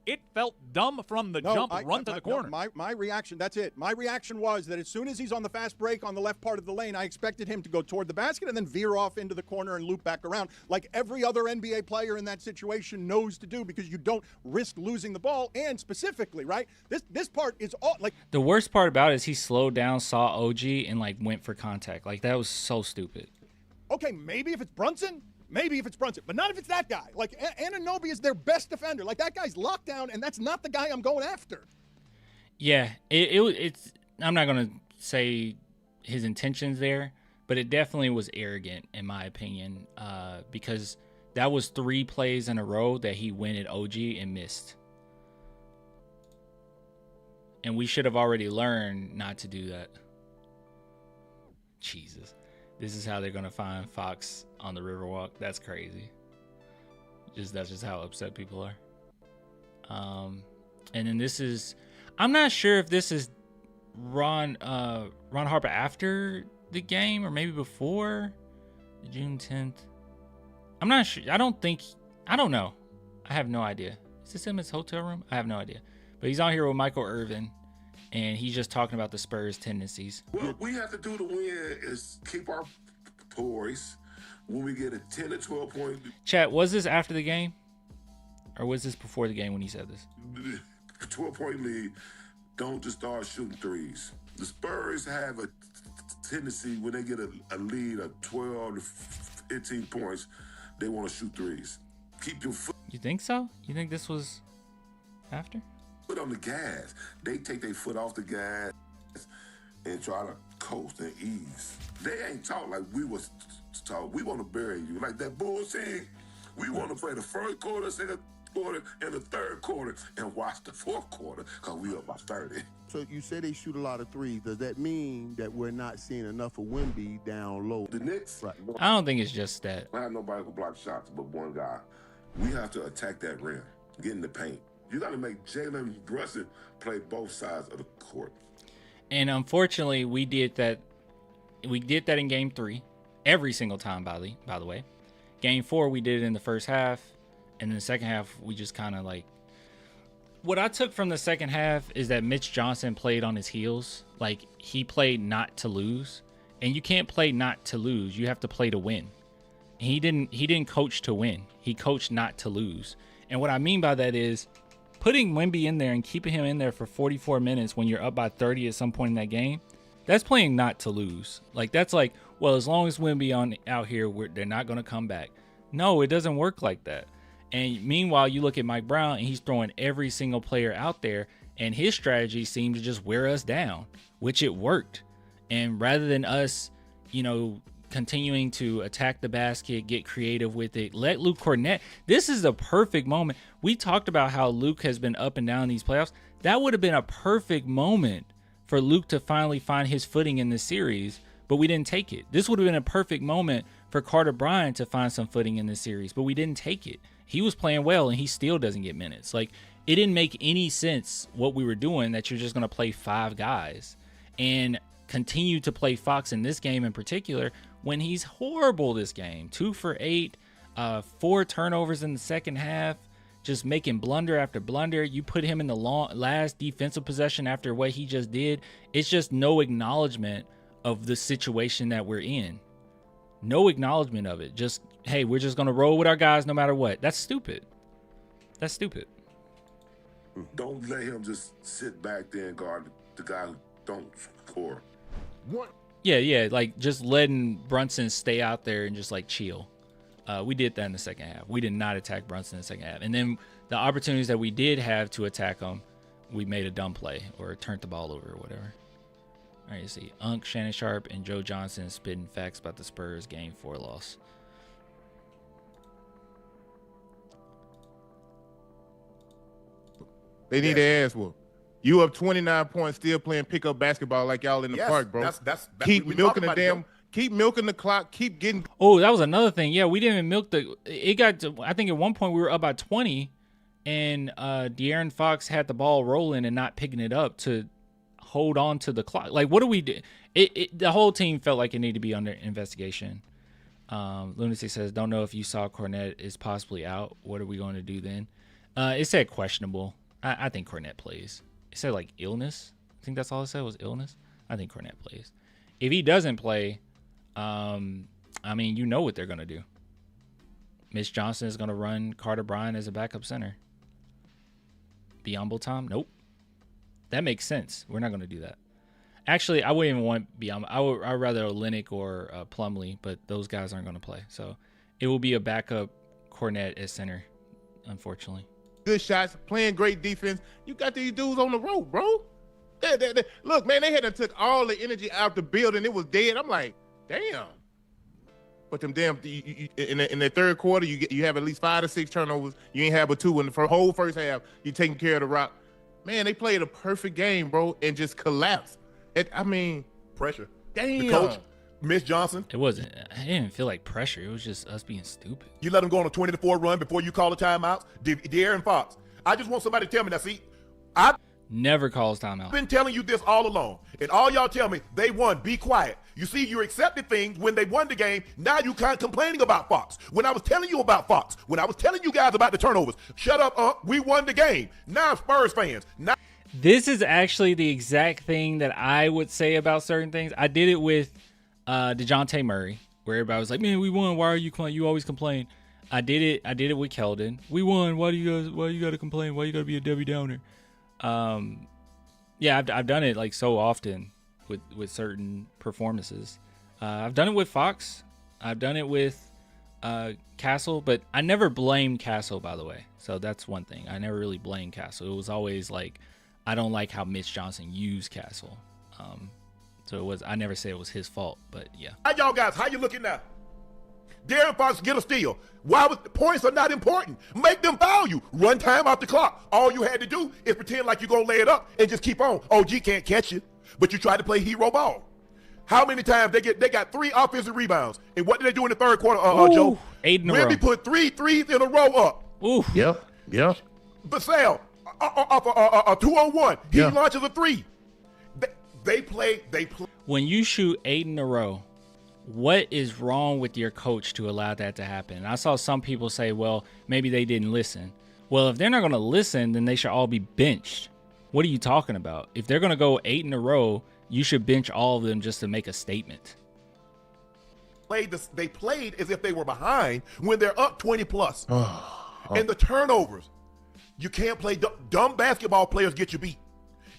Q: It felt dumb from the jump, run to the corner.
P: No, my reaction, that's it. My reaction was that as soon as he's on the fast break on the left part of the lane, I expected him to go toward the basket and then veer off into the corner and loop back around like every other NBA player in that situation knows to do, because you don't risk losing the ball. And specifically, right, this part is all like...
A: The worst part about it is he slowed down, saw OG, and like went for contact. Like, that was so stupid.
P: Okay, maybe if it's Brunson... Maybe if it's Brunson, but not if it's that guy. Like, Anunoby is their best defender. Like, that guy's locked down, and that's not the guy I'm going after.
A: Yeah, it's. I'm not gonna say his intentions there, but it definitely was arrogant in my opinion, because that was 3 plays in a row that he went at OG and missed, and we should have already learned not to do that. Jesus. This is how they're gonna find Fox on the Riverwalk. That's crazy. That's just how upset people are. And then this is, I'm not sure if this is Ron Harper after the game or maybe before June 10th. I'm not sure. I don't know. I have no idea. Is this him in his hotel room? I have no idea. But he's on here with Michael Irvin, and he's just talking about the Spurs' tendencies.
H: What we have to do to win is keep our poise. When we get a 10 to 12 point...
A: Chat, was this after the game? Or was this before the game when he said this?
H: 12-point lead, don't just start shooting threes. The Spurs have a tendency when they get a lead of 12 to 15 points, they want to shoot threes. Keep your foot...
A: You think so? You think this was after?
H: Foot on the gas. They take their foot off the gas and try to coast and ease. They ain't talk like we was talk. We want to bury you. Like that bullshit. We want to play the first quarter, second quarter, and the third quarter, and watch the fourth quarter, because we up by 30.
R: So you say they shoot a lot of threes. Does that mean that we're not seeing enough of Wemby down low?
H: The Knicks?
R: Right.
A: I don't think it's just that.
H: I have nobody who block shots but one guy. We have to attack that rim, get in the paint. You got to make Jalen Brunson play both sides of the court.
A: And unfortunately, we did that. We did that in Game 3, every single time. By the way, Game 4 we did it in the first half, and in the second half we just kind of like. What I took from the second half is that Mitch Johnson played on his heels. Like, he played not to lose, and you can't play not to lose. You have to play to win. He didn't coach to win. He coached not to lose. And what I mean by that is putting Wemby in there and keeping him in there for 44 minutes when you're up by 30 at some point in that game, that's playing not to lose. Like, that's like, well, as long as Wemby out here, they're not going to come back. No, it doesn't work like that. And meanwhile, you look at Mike Brown, and he's throwing every single player out there, and his strategy seemed to just wear us down, which it worked. And rather than us, continuing to attack the basket, get creative with it, let Luke Kornet. This is the perfect moment. We talked about how Luke has been up and down these playoffs. That would have been a perfect moment for Luke to finally find his footing in this series, but we didn't take it. This would have been a perfect moment for Carter Bryant to find some footing in this series, but we didn't take it. He was playing well, and he still doesn't get minutes. Like, it didn't make any sense what we were doing, that you're just going to play 5 guys and continue to play Fox in this game in particular when he's horrible this game. 2 for 8, 4 turnovers in the second half, just making blunder after blunder. You put him in the last defensive possession after what he just did. It's just no acknowledgement of the situation that we're in. No acknowledgement of it. Just, hey, we're just going to roll with our guys no matter what. That's stupid. That's stupid.
H: Don't let him just sit back there and guard the guy who don't score.
A: Yeah, like just letting Brunson stay out there and just like chill. We did that in the second half. We did not attack Brunson in the second half. And then the opportunities that we did have to attack him, we made a dumb play or turned the ball over or whatever. All right, you see Unk, Shannon Sharp, and Joe Johnson spitting facts about the Spurs Game 4 loss.
S: They need their ass whooped. You up 29 points, still playing pickup basketball like y'all in the park, bro.
T: That's
S: keep milking the damn. Keep milking the clock. Keep getting.
A: Oh, that was another thing. Yeah, we didn't milk the. It got to, I think at one point we were up by 20, and De'Aaron Fox had the ball rolling and not picking it up to hold on to the clock. Like, what do we do? The whole team felt like it needed to be under investigation. Lunacy says, "Don't know if you saw Cornette is possibly out. What are we going to do then?" It said questionable. I think Cornette plays. It said like illness. I think that's all it said was illness. I think Cornette plays. If he doesn't play, I mean, you know what they're going to do. Mitch Johnson is going to run Carter Bryant as a backup center. Biyombo Tom? Nope. That makes sense. We're not going to do that. Actually, I wouldn't even want Biyombo. I'd rather Olynyk or Plumlee, but those guys aren't going to play. So it will be a backup Cornette as center, unfortunately.
S: Good shots, playing great defense. You got these dudes on the road, bro. Look, man, they had to took all the energy out the building. It was dead. I'm like, damn. But them damn, in the third quarter, you have at least 5 to 6 turnovers. You ain't have but 2 in the whole first half. You taking care of the rock. Man, they played a perfect game, bro, and just collapsed.
T: Pressure.
S: Damn.
T: The coach, Mitch Johnson.
A: It wasn't. I didn't feel like pressure. It was just us being stupid.
T: You let them go on a 20-4 run before you call a timeout. De'Aaron Fox. I just want somebody to tell me that. See, I
A: never calls timeout.
T: I've been telling you this all along, and all y'all tell me they won. Be quiet. You see, you accepted things when they won the game. Now you kind of complaining about Fox. When I was telling you about Fox, when I was telling you guys about the turnovers, shut up, we won the game. Now Spurs fans. Now
A: this is actually the exact thing that I would say about certain things. I did it with DeJounte Murray, where everybody was like, "Man, we won. Why are you complaining? You always complain." I did it with Keldon. We won. Why you gotta complain? Why you gotta be a Debbie Downer? Yeah, I've done it like so often with certain performances. I've done it with Fox. I've done it with Castle, but I never blamed Castle, by the way. So that's one thing. I never really blamed Castle. It was always like, I don't like how Mitch Johnson used Castle. So I never say it was his fault, but yeah.
T: How y'all guys, how you looking now? De'Aaron Fox get a steal. Why was the points are not important? Make them foul you. Run time off the clock. All you had to do is pretend like you're going to lay it up and just keep on. OG can't catch you, but you try to play hero ball. How many times they got 3 offensive rebounds? And what did they do in the third quarter, Joe?
A: 8 in a row.
T: Wimby put 3 threes in a row up.
A: Ooh.
S: Yep.
T: Basale, a 2-on-1. He launches a 3. They play.
A: When you shoot 8 in a row, what is wrong with your coach to allow that to happen? And I saw some people say, well, maybe they didn't listen. Well, if they're not going to listen, then they should all be benched. What are you talking about? If they're going to go 8 in a row, you should bench all of them just to make a statement.
T: They played as if they were behind when they're up 20 plus. And the turnovers. You can't play. Dumb basketball players get you beat.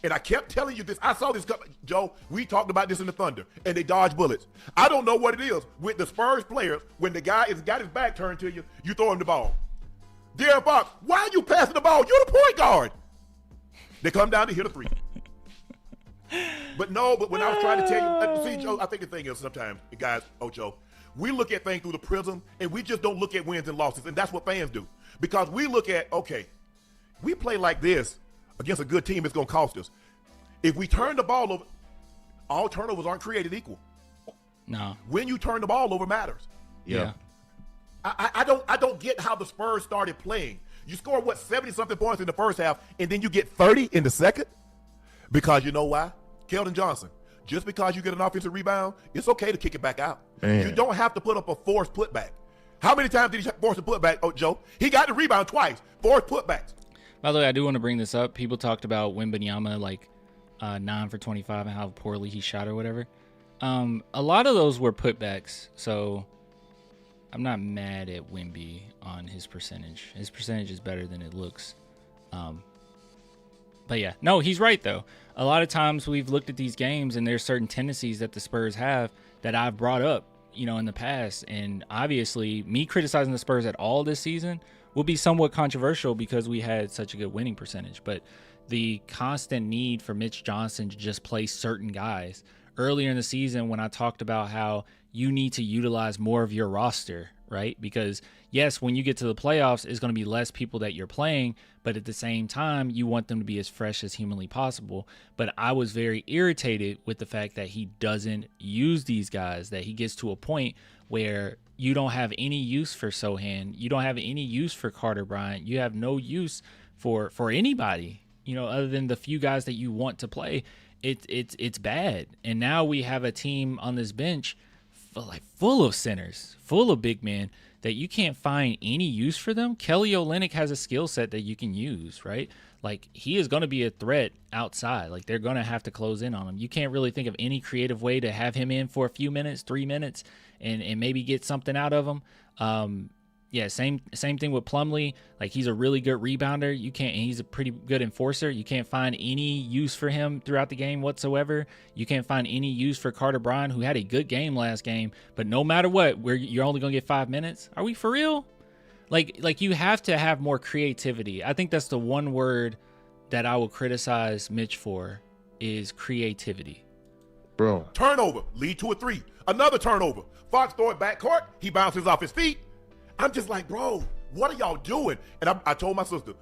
T: And I kept telling you this. I saw this, Joe. We talked about this in the Thunder, and they dodge bullets. I don't know what it is with the Spurs players. When the guy has got his back turned to you, you throw him the ball. De'Aaron Fox, why are you passing the ball? You're the point guard. They come down to hit a 3. But when I was trying to tell you, see, Joe, I think the thing is sometimes, guys, Joe, we look at things through the prism, and we just don't look at wins and losses, and that's what fans do. Because we look at, okay, we play like this against a good team, it's going to cost us. If we turn the ball over, all turnovers aren't created equal.
A: No.
T: When you turn the ball over matters.
A: Yeah.
T: I don't get how the Spurs started playing. You score, 70-something points in the first half, and then you get 30 in the second? Because you know why? Keldon Johnson, just because you get an offensive rebound, it's okay to kick it back out. Man. You don't have to put up a forced putback. How many times did he force a putback, Joe? He got the rebound twice, forced putbacks.
A: By the way, I do want to bring this up. People talked about Wembanyama, like 9 for 25 and how poorly he shot or whatever. A lot of those were putbacks, so I'm not mad at Wemby on his percentage. His percentage is better than it looks. But yeah, no, he's right though. A lot of times we've looked at these games and there's certain tendencies that the Spurs have that I've brought up, in the past. And obviously me criticizing the Spurs at all this season will be somewhat controversial because we had such a good winning percentage. But the constant need for Mitch Johnson to just play certain guys earlier in the season, when I talked about how you need to utilize more of your roster, right? Because yes, when you get to the playoffs, it's going to be less people that you're playing, but at the same time, you want them to be as fresh as humanly possible. But I was very irritated with the fact that he doesn't use these guys, that he gets to a point where you don't have any use for Sohan, you don't have any use for Carter Bryant, you have no use for anybody, other than the few guys that you want to play. It's bad. And now we have a team on this bench full of centers, full of big men that you can't find any use for them. Kelly Olynyk has a skill set that you can use, right? Like, he is going to be a threat outside. Like, they're going to have to close in on him. You can't really think of any creative way to have him in for a few minutes, 3 minutes, and maybe get something out of him. Yeah, same thing with Plumlee. Like, he's a really good rebounder. And he's a pretty good enforcer. You can't find any use for him throughout the game whatsoever. You can't find any use for Carter Bryant, who had a good game last game, but no matter what, you're only going to get 5 minutes. Are we for real? Like you have to have more creativity. I think that's the one word that I will criticize Mitch for, is creativity.
T: Bro. Turnover, lead to a 3. Another turnover. Fox throw it back court. He bounces off his feet. I'm just like, bro, what are y'all doing? And I told my sister,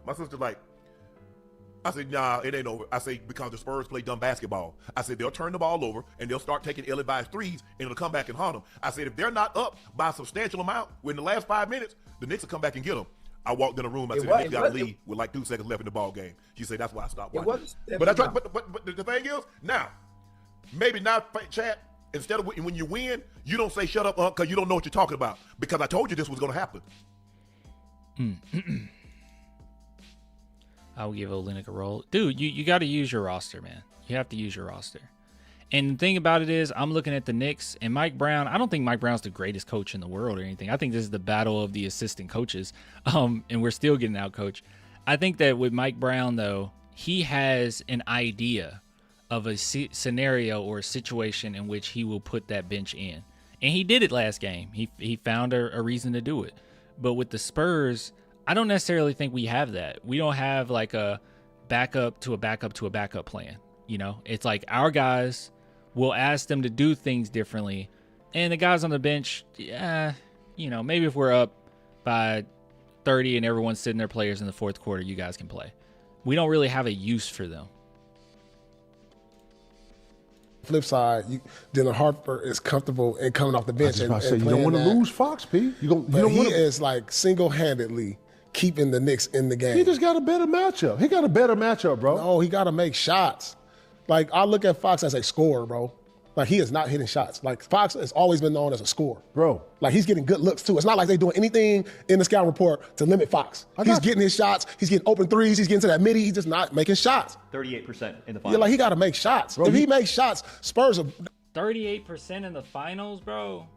T: I said, nah, it ain't over. I say, because the Spurs play dumb basketball. I said, they'll turn the ball over and they'll start taking ill-advised threes and it'll come back and haunt them. I said, if they're not up by a substantial amount within the last 5 minutes, the Knicks will come back and get them. I walked in the room. I said, the Knicks got a lead with like 2 seconds left in the ball game. She said, that's why I stopped watching. But the thing is, now, maybe not, Chad, instead of when you win, you don't say shut up, because you don't know what you're talking about. Because I told you this was going to happen.
A: I will give Olynyk a roll. Dude, you got to use your roster, man. You have to use your roster. And the thing about it is, I'm looking at the Knicks and Mike Brown. I don't think Mike Brown's the greatest coach in the world or anything. I think this is the battle of the assistant coaches, and we're still getting out coached. I think that with Mike Brown, though, he has an idea of a scenario or a situation in which he will put that bench in. And he did it last game. He found a reason to do it. But with the Spurs, I don't necessarily think we have that. We don't have like a backup to a backup to a backup plan. It's like our guys will ask them to do things differently. And the guys on the bench, maybe if we're up by 30 and everyone's sitting their players in the fourth quarter, you guys can play. We don't really have a use for them.
U: Flip side, Dylan Harper is comfortable in coming off the bench.
V: You don't want to lose Fox, P. He
U: is like single-handedly keeping the Knicks in the game.
V: He just got a better matchup. He got a better matchup, bro.
U: No, he got to make shots. Like, I look at Fox as a scorer, bro. Like, he is not hitting shots. Like, Fox has always been known as a scorer.
V: Bro.
U: Like, he's getting good looks, too. It's not like they're doing anything in the scouting report to limit Fox. He's getting his shots. He's getting open threes. He's getting to that midi. He's just not making shots.
W: 38% in the finals.
U: Yeah, like, he got to make shots. Bro, if he makes shots, Spurs are...
A: 38% in the finals, bro?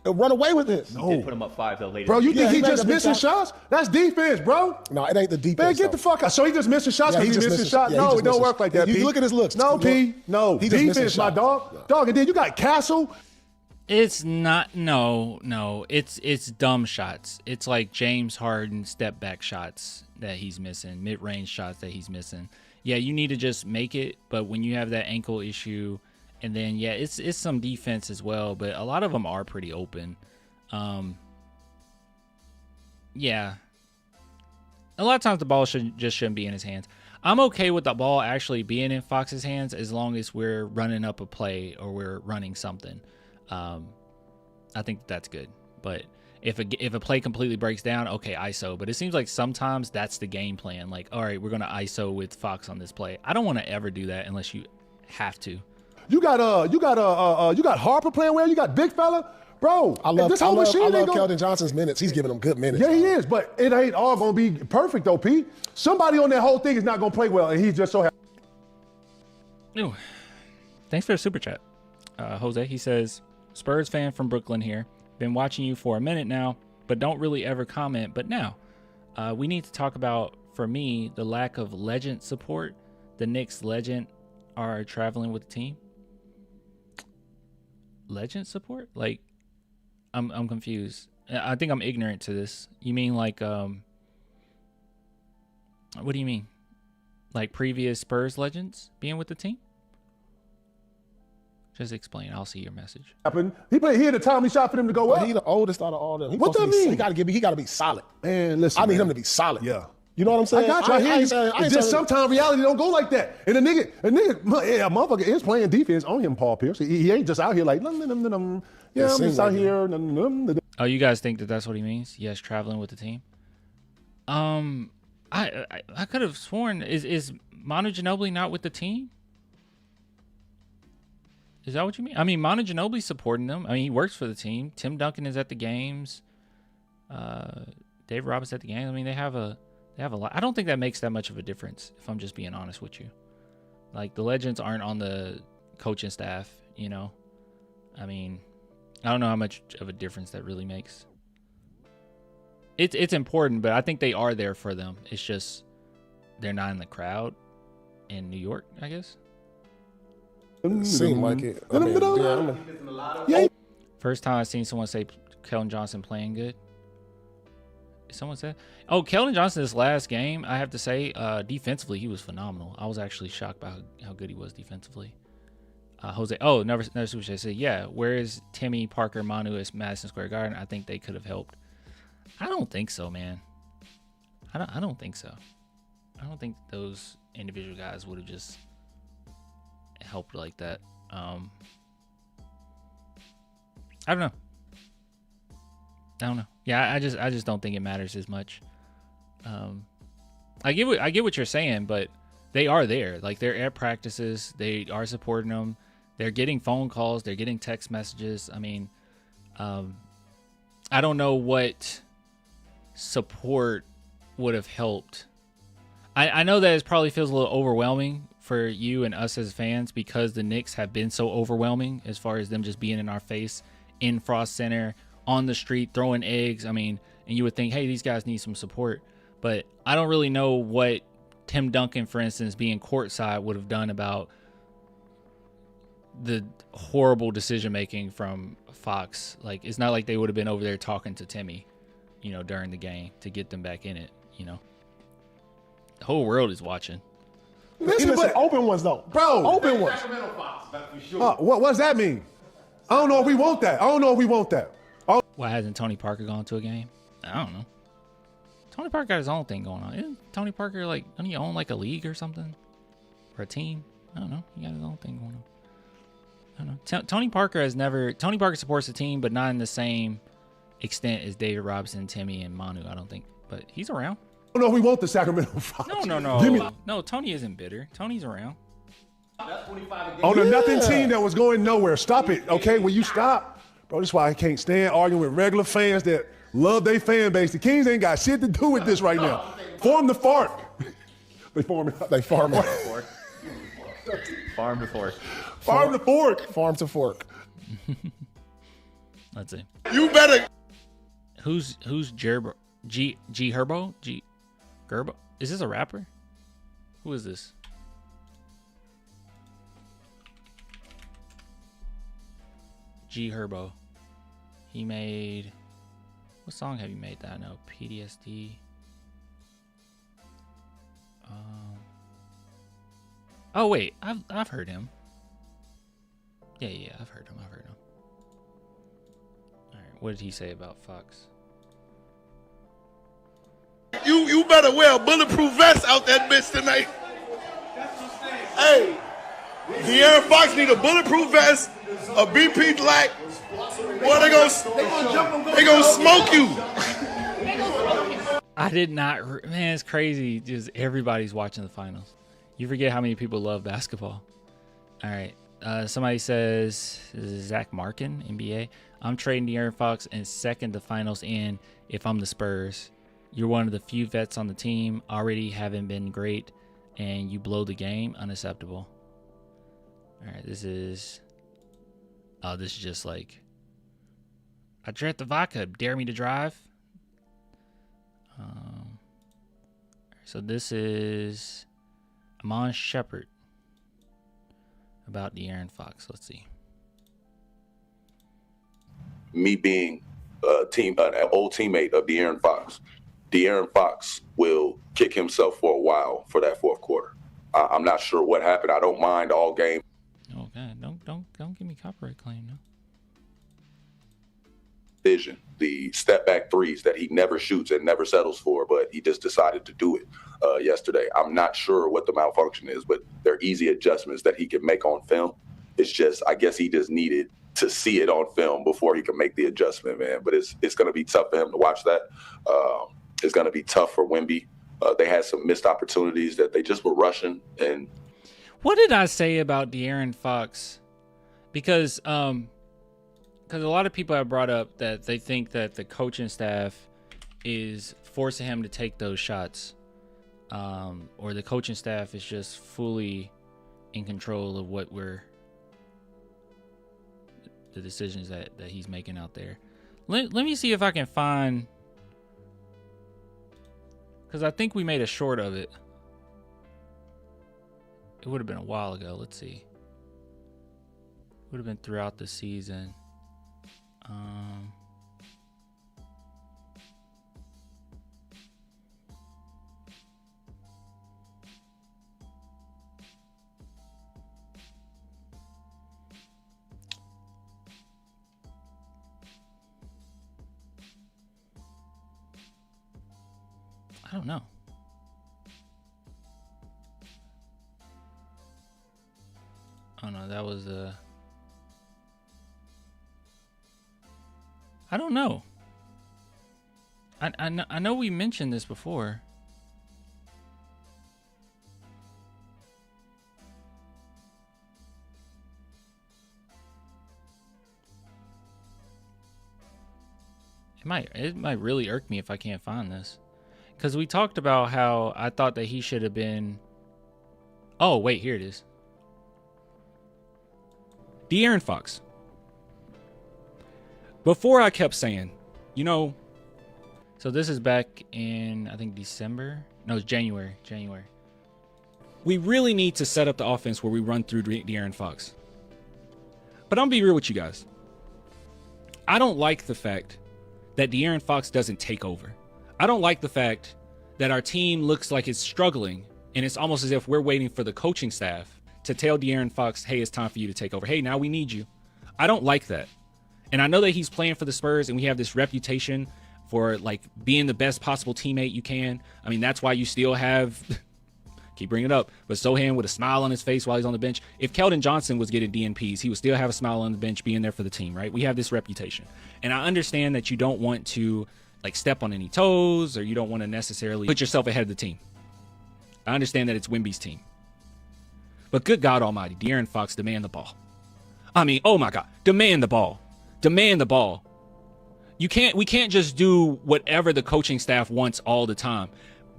U: They'll run away with this.
W: He did put him up 5, though, later.
V: Bro, you think he just missing shots? That's defense, bro.
U: No, it ain't the defense.
V: Man, get the fuck out. So he just missing shots because he missing shots? No, it don't work like that, P.
U: You look at his looks.
V: No, P. No. Defense, my dog.
U: Yeah.
V: Dog, and then you got Castle.
A: It's not, no. It's dumb shots. It's like James Harden step back shots that he's missing, mid-range shots that he's missing. Yeah, you need to just make it, but when you have that ankle issue, and then, yeah, it's some defense as well, but a lot of them are pretty open. Yeah. A lot of times the ball shouldn't be in his hands. I'm okay with the ball actually being in Fox's hands as long as we're running up a play or we're running something. I think that's good. But if a play completely breaks down, okay, ISO. But it seems like sometimes that's the game plan. Like, all right, we're going to ISO with Fox on this play. I don't want to ever do that unless you have to.
V: You got Harper playing well. You got big fella, bro.
U: I love Keldon Johnson's minutes. He's giving them good minutes.
V: Yeah, he is. But it ain't all gonna be perfect though, Pete. Somebody on that whole thing is not gonna play well, and he's just so happy.
A: Ooh. Thanks for the super chat, Jose. He says, Spurs fan from Brooklyn here. Been watching you for a minute now, but don't really ever comment. But now, we need to talk about for me, the lack of legend support, the Knicks legend are traveling with the team. Legend support? Like, I'm confused. I think I'm ignorant to this. You mean like, what do you mean? Like previous Spurs legends being with the team? Just explain. I'll see your message.
V: He had a timely shot for them to go up.
U: He the oldest out of all them.
V: What that mean?
U: He got to be solid.
V: Man, listen.
U: I need him to be solid.
V: Yeah.
U: You know what I'm saying?
V: I got you. I hear you. It's just sometimes reality don't go like that. And a motherfucker is playing defense on him, Paul Pierce. He ain't just out here like, yeah, I'm just out here.
A: Oh, you guys think that that's what he means? Yes, traveling with the team. I could have sworn is Manu Ginobili not with the team? Is that what you mean? I mean, Manu Ginobili's supporting them. I mean, he works for the team. Tim Duncan is at the games. Dave Roberts at the games. I mean, they have a lot. I don't think that makes that much of a difference, if I'm just being honest with you. Like, the legends aren't on the coaching staff, you know? I mean, I don't know how much of a difference that really makes. It's important, but I think they are there for them. It's just they're not in the crowd in New York, I guess.
U: Seem like it.
A: First time I seen someone say Keldon Johnson playing good. Someone said, "Oh, Keldon Johnson this last game, I have to say, defensively he was phenomenal. I was actually shocked by how good he was defensively." Jose, never switch. I said, "Yeah, where is Timmy, Parker, Manu at Madison Square Garden? I think they could have helped." I don't think so, man. I don't think so. I don't think those individual guys would have just helped like that. I don't know. Yeah, I just don't think it matters as much. I get what you're saying, but they are there. Like, they're at practices, they are supporting them. They're getting phone calls, they're getting text messages. I mean, I don't know what support would have helped. I know that it probably feels a little overwhelming for you and us as fans because the Knicks have been so overwhelming as far as them just being in our face in Frost Center, on the street, throwing eggs. I mean, and you would think, hey, these guys need some support. But I don't really know what Tim Duncan, for instance, being courtside would have done about the horrible decision-making from Fox. Like, it's not like they would have been over there talking to Timmy, you know, during the game to get them back in it, you know. The whole world is watching.
U: Listen, but open ones, though.
V: Bro.
U: Open ones.
V: What does that mean? I don't know if we want that.
A: Why hasn't Tony Parker gone to a game? I don't know. Tony Parker got his own thing going on. Isn't Tony Parker, like, doesn't he own like a league or something? Or a team? I don't know. He got his own thing going on. I don't know. Tony Parker supports the team, but not in the same extent as David Robinson, Timmy, and Manu, I don't think. But he's around.
V: I don't know if we want the Sacramento Fox.
A: No. No, Tony isn't bitter. Tony's around.
V: On a nothing team that was going nowhere. Stop it, okay? Will you stop? Bro, this is why I can't stand arguing with regular fans that love their fan base. The Kings ain't got shit to do with this right now. Form the fart. They farm it.
W: Farm to fork.
V: Farm to fork.
U: Farm to fork.
A: Let's see.
T: You better.
A: Who's Gerbo? G Herbo? G Gerbo? Is this a rapper? Who is this? G Herbo. He made. What song have you made that I know? PTSD. Oh wait, I've heard him. Yeah, I've heard him. All right, what did he say about Fox?
T: You better wear a bulletproof vest out that bitch tonight. Hey, De'Aaron Fox need a bulletproof vest, a BP black. Boy, they gonna smoke you.
A: I did not. Man, it's crazy. Just everybody's watching the finals. You forget how many people love basketball. All right. Somebody says, Zach Markin, NBA. I'm trading De'Aaron Fox and second the finals in if I'm the Spurs. You're one of the few vets on the team, already haven't been great, and you blow the game. Unacceptable. All right, this is just like, I drank the vodka. Dare me to drive? So this is Amon Shepard about De'Aaron Fox. Let's see.
B: Me being an old teammate of De'Aaron Fox will kick himself for a while for that fourth quarter. I'm not sure what happened. I don't mind all game.
A: Okay, don't give me copyright claim, no.
B: Vision, the step back threes that he never shoots and never settles for, but he just decided to do it yesterday. I'm not sure what the malfunction is, but they're easy adjustments that he can make on film. It's just, I guess he just needed to see it on film before he can make the adjustment, man. But it's going to be tough for him to watch that. It's going to be tough for Wemby. They had some missed opportunities that they just were rushing. And
A: what did I say about De'Aaron Fox? Because a lot of people have brought up that they think that the coaching staff is forcing him to take those shots, or the coaching staff is just fully in control of the decisions that he's making out there. Let me see if I can find, because I think we made a short of it. It would have been a while ago. Let's see. It would have been throughout the season. I don't know. Oh no, that was I don't know. I know we mentioned this before. It might really irk me if I can't find this. Because we talked about how I thought that he should have been... Oh, wait, here it is. De'Aaron Fox. Before I kept saying, so this is back in, I think, December. No, it's January. We really need to set up the offense where we run through De'Aaron Fox. But I'm going to be real with you guys. I don't like the fact that De'Aaron Fox doesn't take over. I don't like the fact that our team looks like it's struggling, and it's almost as if we're waiting for the coaching staff to tell De'Aaron Fox, hey, it's time for you to take over. Hey, now we need you. I don't like that. And I know that he's playing for the Spurs, and we have this reputation for being the best possible teammate you can. I mean, that's why you still have, keep bringing it up, but Sohan with a smile on his face while he's on the bench. If Keldon Johnson was getting DNPs, he would still have a smile on the bench being there for the team, right? We have this reputation. And I understand that you don't want to step on any toes, or you don't want to necessarily put yourself ahead of the team. I understand that it's Wemby's team. But good God almighty, De'Aaron Fox, demand the ball. I mean, oh my God, demand the ball. Demand the ball. We can't just do whatever the coaching staff wants all the time.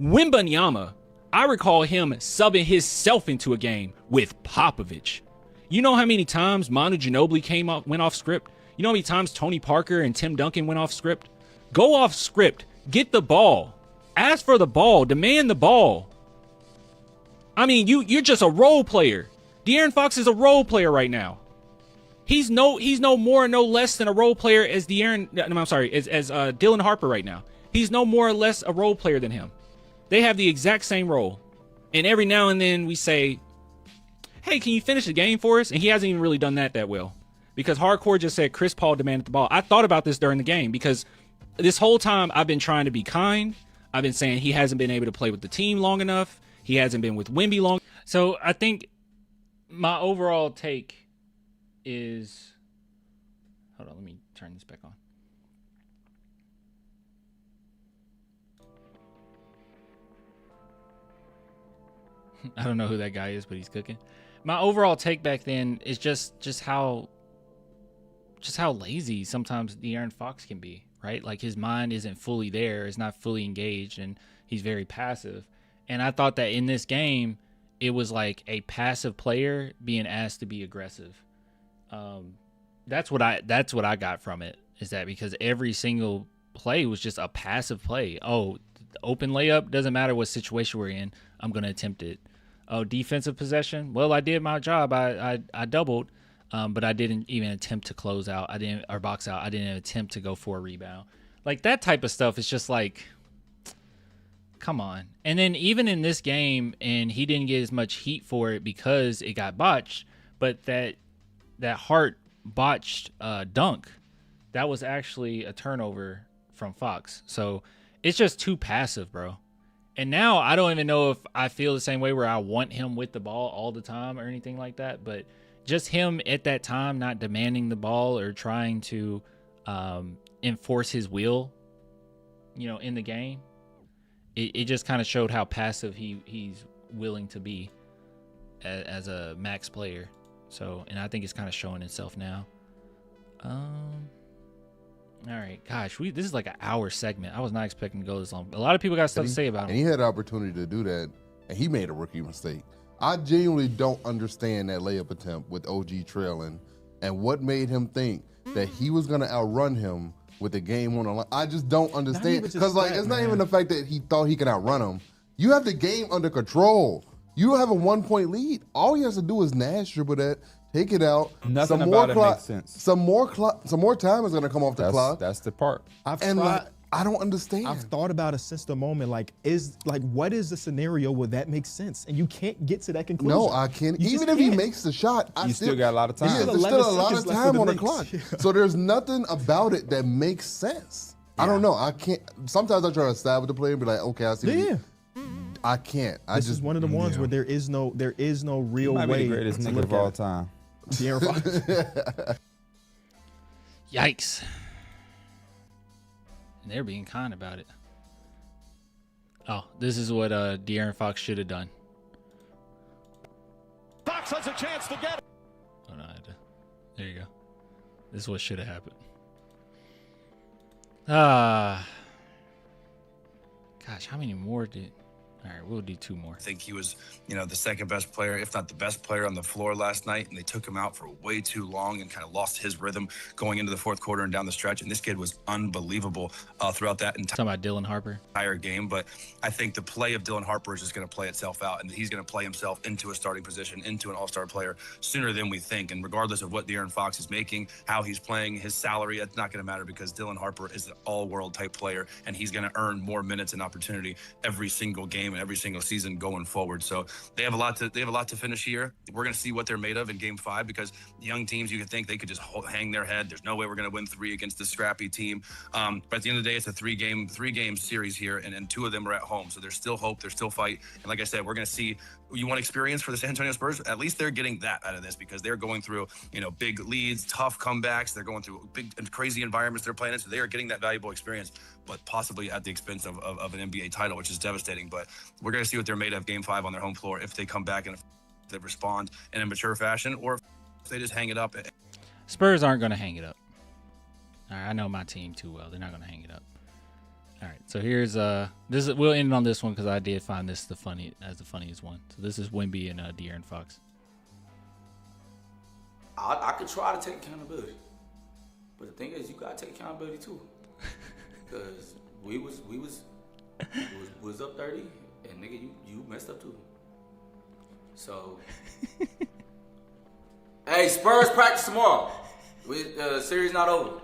A: Wembanyama, I recall him subbing himself into a game with Popovich. You know how many times Manu Ginobili went off script? You know how many times Tony Parker and Tim Duncan went off script? Go off script. Get the ball. Ask for the ball. Demand the ball. I mean, you're just a role player. De'Aaron Fox is a role player right now. He's no more, no less than a role player as Dylan Harper right now. He's no more or less a role player than him. They have the exact same role. And every now and then we say, hey, can you finish the game for us? And he hasn't even really done that well. Because Hardcore just said Chris Paul demanded the ball. I thought about this during the game because this whole time I've been trying to be kind. I've been saying he hasn't been able to play with the team long enough. He hasn't been with Wemby long. So I think my overall take is, hold on, let me turn this back on. I don't know who that guy is, but he's cooking. My overall take back then is just how lazy sometimes De'Aaron Fox can be, right? Like his mind isn't fully there, it's not fully engaged, and he's very passive. And I thought that in this game, it was like a passive player being asked to be aggressive. That's what I got from it, is that because every single play was just a passive play. Oh, the open layup, doesn't matter what situation we're in, I'm going to attempt it. Oh, defensive possession. Well, I did my job. I doubled, but I didn't even attempt to close out. Or box out. I didn't attempt to go for a rebound. Like that type of stuff is just like, come on. And then even in this game, and he didn't get as much heat for it because it got botched, but that Hart botched dunk, that was actually a turnover from Fox. So it's just too passive, bro. And now I don't even know if I feel the same way where I want him with the ball all the time or anything like that. But just him at that time not demanding the ball or trying to enforce his will, in the game, it just kind of showed how passive he's willing to be as a max player. So, and I think it's kind of showing itself now. All right, gosh, this is like an hour segment. I was not expecting to go this long. A lot of people got stuff to say about him.
D: And he had the opportunity to do that, and he made a rookie mistake. I genuinely don't understand that layup attempt with OG trailing and what made him think that he was going to outrun him with the game on the line. I just don't understand. Because, it's not even the fact that he thought he could outrun him. You have the game under control. You have a 1-point lead. All he has to do is Nash dribble that, take it out.
E: Nothing about it makes sense.
D: Some more time is going to come off the clock.
E: That's the part.
D: I don't understand.
F: I've thought about it since the moment. What is the scenario where that makes sense? And you can't get to that conclusion.
D: No, I can't. Even if he makes the shot,
E: you still got a lot of time.
D: There's still a lot of time on the clock. So there's nothing about it that makes sense. Yeah. I don't know. I can't. Sometimes I try to side with the player and be like, okay, I see. Yeah. I can't.
F: This is one of the ones where there is no real
E: way.
F: Be
E: the greatest nigga of all time.
F: De'Aaron Fox.
A: Yikes. And they're being kind about it. Oh, this is what De'Aaron Fox should have done.
C: Fox has a chance to get it.
A: Oh, no, there you go. This is what should have happened. Gosh, how many more did... All right, we'll do 2 more.
X: I think he was, the second best player, if not the best player on the floor last night, and they took him out for way too long and kind of lost his rhythm going into the fourth quarter and down the stretch. And this kid was unbelievable throughout that
A: Talking about Dylan Harper.
X: Entire game. But I think the play of Dylan Harper is just going to play itself out, and he's going to play himself into a starting position, into an all-star player sooner than we think. And regardless of what De'Aaron Fox is making, how he's playing, his salary, that's not going to matter because Dylan Harper is an all-world type player, and he's going to earn more minutes and opportunity every single game and every single season going forward. So they have a lot to finish here. We're going to see what they're made of in game 5 because young teams, you could think they could just hang their head. There's no way we're going to win 3 against this scrappy team. But at the end of the day, it's a three game series here, and 2 of them are at home. So there's still hope. There's still fight. And like I said, we're going to see. You want experience for the San Antonio Spurs? At least they're getting that out of this because they're going through, big leads, tough comebacks. They're going through big and crazy environments they're playing in. So they are getting that valuable experience, but possibly at the expense of an NBA title, which is devastating. But we're going to see what they're made of game 5 on their home floor if they come back and if they respond in a mature fashion or if they just hang it up.
A: Spurs aren't going to hang it up. All right, I know my team too well. They're not going to hang it up. All right, so here's we'll end on this one because I did find this the funniest one. So this is Wemby and De'Aaron Fox.
Y: I could try to take accountability, but the thing is, you gotta take accountability too, because we was up 30, and nigga, you messed up too. So, hey, Spurs practice tomorrow. Series not over.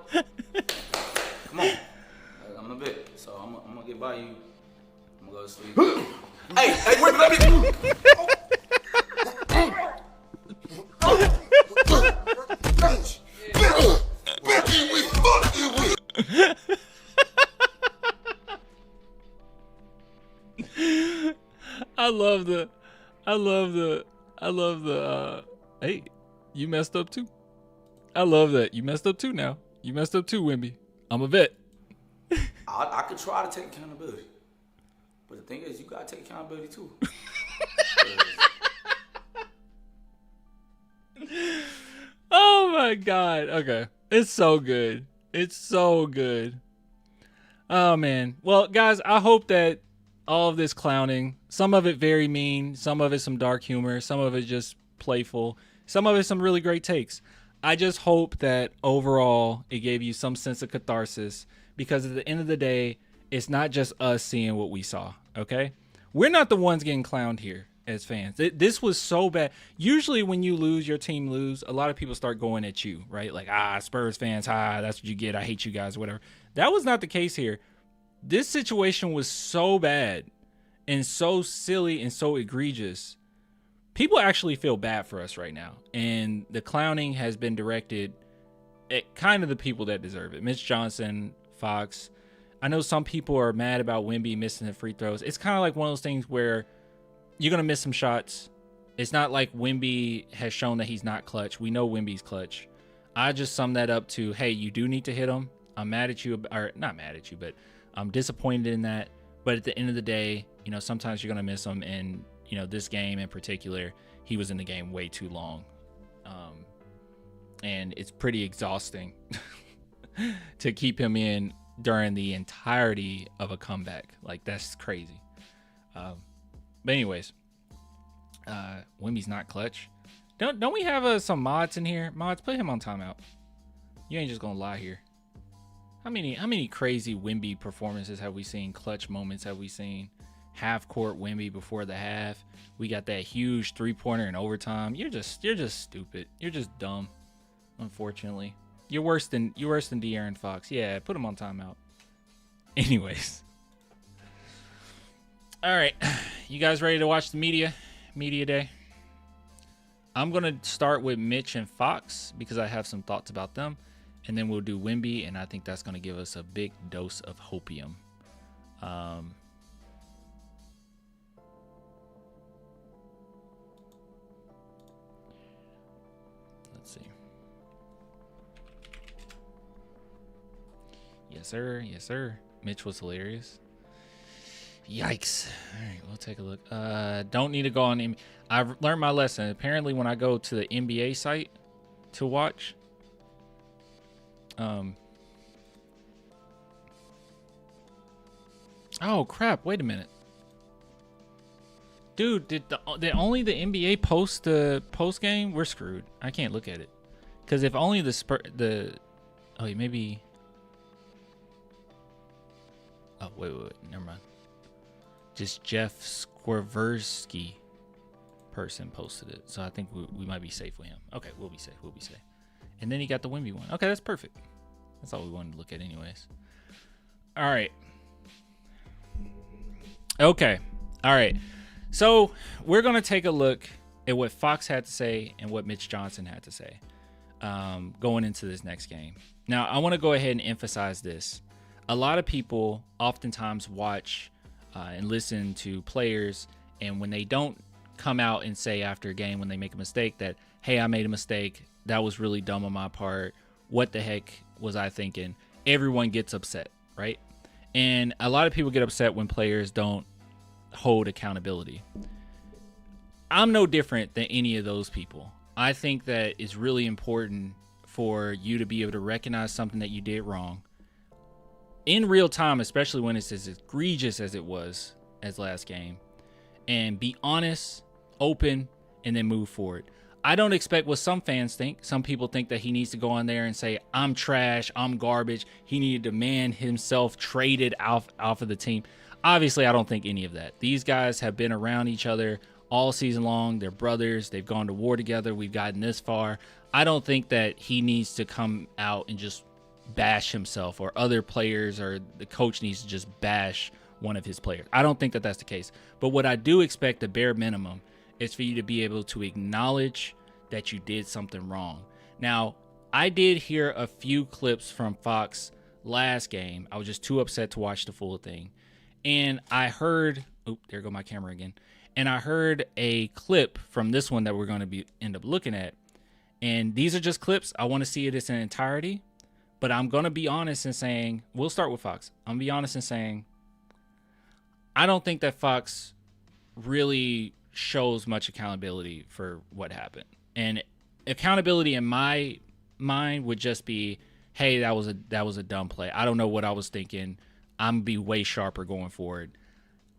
Y: Come on. I'm a bit, so I'm gonna get by you. I'm gonna go to sleep. hey, wait, let me.
A: I love the hey, you messed up too. I love that. You messed up too now. You messed up too, Wemby. I'm a vet.
Y: I could try to take accountability, but the thing is, you gotta take accountability too.
A: Oh my God. Okay. It's so good. It's so good. Oh man. Well, guys, I hope that all of this clowning, some of it very mean, some of it some dark humor, some of it just playful, some of it some really great takes. I just hope that overall it gave you some sense of catharsis, because at the end of the day, it's not just us seeing what we saw, okay? We're not the ones getting clowned here as fans. This was so bad. Usually when you lose, your team lose, a lot of people start going at you, right? Like, Spurs fans, that's what you get. I hate you guys, whatever. That was not the case here. This situation was so bad and so silly and so egregious. People actually feel bad for us right now. And the clowning has been directed at kind of the people that deserve it. Mitch Johnson, Fox. I know some people are mad about Wemby missing the free throws. It's kind of like one of those things where you're going to miss some shots. It's not like Wemby has shown that he's not clutch. We know Wemby's clutch. I just sum that up to, hey, you do need to hit him. I'm mad at you, or not mad at you, but I'm disappointed in that. But at the end of the day, sometimes you're going to miss him. And, this game in particular, he was in the game way too long. And it's pretty exhausting to keep him in during the entirety of a comeback. Like, that's crazy. But anyways, Wemby's not clutch. Don't we have some mods in here? Mods, put him on timeout. You ain't just gonna lie here. How many crazy Wemby performances have we seen? Clutch moments have we seen? Half court Wemby before the half. We got that huge 3-pointer in overtime. You're just stupid. You're just dumb. Unfortunately, you're worse than De'Aaron Fox. Yeah, put him on timeout. Anyways, all right, you guys ready to watch the media day? I'm gonna start with Mitch and Fox because I have some thoughts about them, and then we'll do Wemby, and I think that's gonna give us a big dose of hopium. Let's see. Yes, sir. Yes, sir. Mitch was hilarious. Yikes. All right, we'll take a look. Don't need to go on. I've learned my lesson. Apparently, when I go to the NBA site to watch, oh, crap. Wait a minute. Dude, did only the NBA post the post game? We're screwed. I can't look at it. Because if only oh, maybe. Oh, wait, never mind. Just Jeff Skwerversky person posted it. So I think we might be safe with him. Okay, we'll be safe. And then he got the Wemby one. Okay, that's perfect. That's all we wanted to look at anyways. All right. Okay. All right. So we're going to take a look at what Fox had to say and what Mitch Johnson had to say going into this next game. Now, I want to go ahead and emphasize this. A lot of people oftentimes watch and listen to players, and when they don't come out and say after a game when they make a mistake that, hey, I made a mistake, that was really dumb on my part, what the heck was I thinking, everyone gets upset, right? And a lot of people get upset when players don't hold accountability. I'm no different than any of those people. I think that it's really important for you to be able to recognize something that you did wrong in real time, especially when it's as egregious as it was as last game, and be honest, open, and then move forward. I don't expect what some fans think. Some people think that he needs to go on there and say, I'm trash, I'm garbage. He needed to demand himself traded off of the team. Obviously, I don't think any of that. These guys have been around each other all season long. They're brothers. They've gone to war together. We've gotten this far. I don't think that he needs to come out and just bash himself, or other players, or the coach needs to just bash one of his players. I don't think that that's the case. But what I do expect, the bare minimum, is for you to be able to acknowledge that you did something wrong. Now, I did hear a few clips from Fox last game. I was just too upset to watch the full thing. And I heard, there go my camera again. And I heard a clip from this one that we're going to end up looking at. And these are just clips. I want to see it in entirety. But I'm going to be honest in saying, we'll start with Fox. I'm going to be honest in saying, I don't think that Fox really shows much accountability for what happened. And accountability in my mind would just be, hey, that was a dumb play. I don't know what I was thinking. I'm going to be way sharper going forward.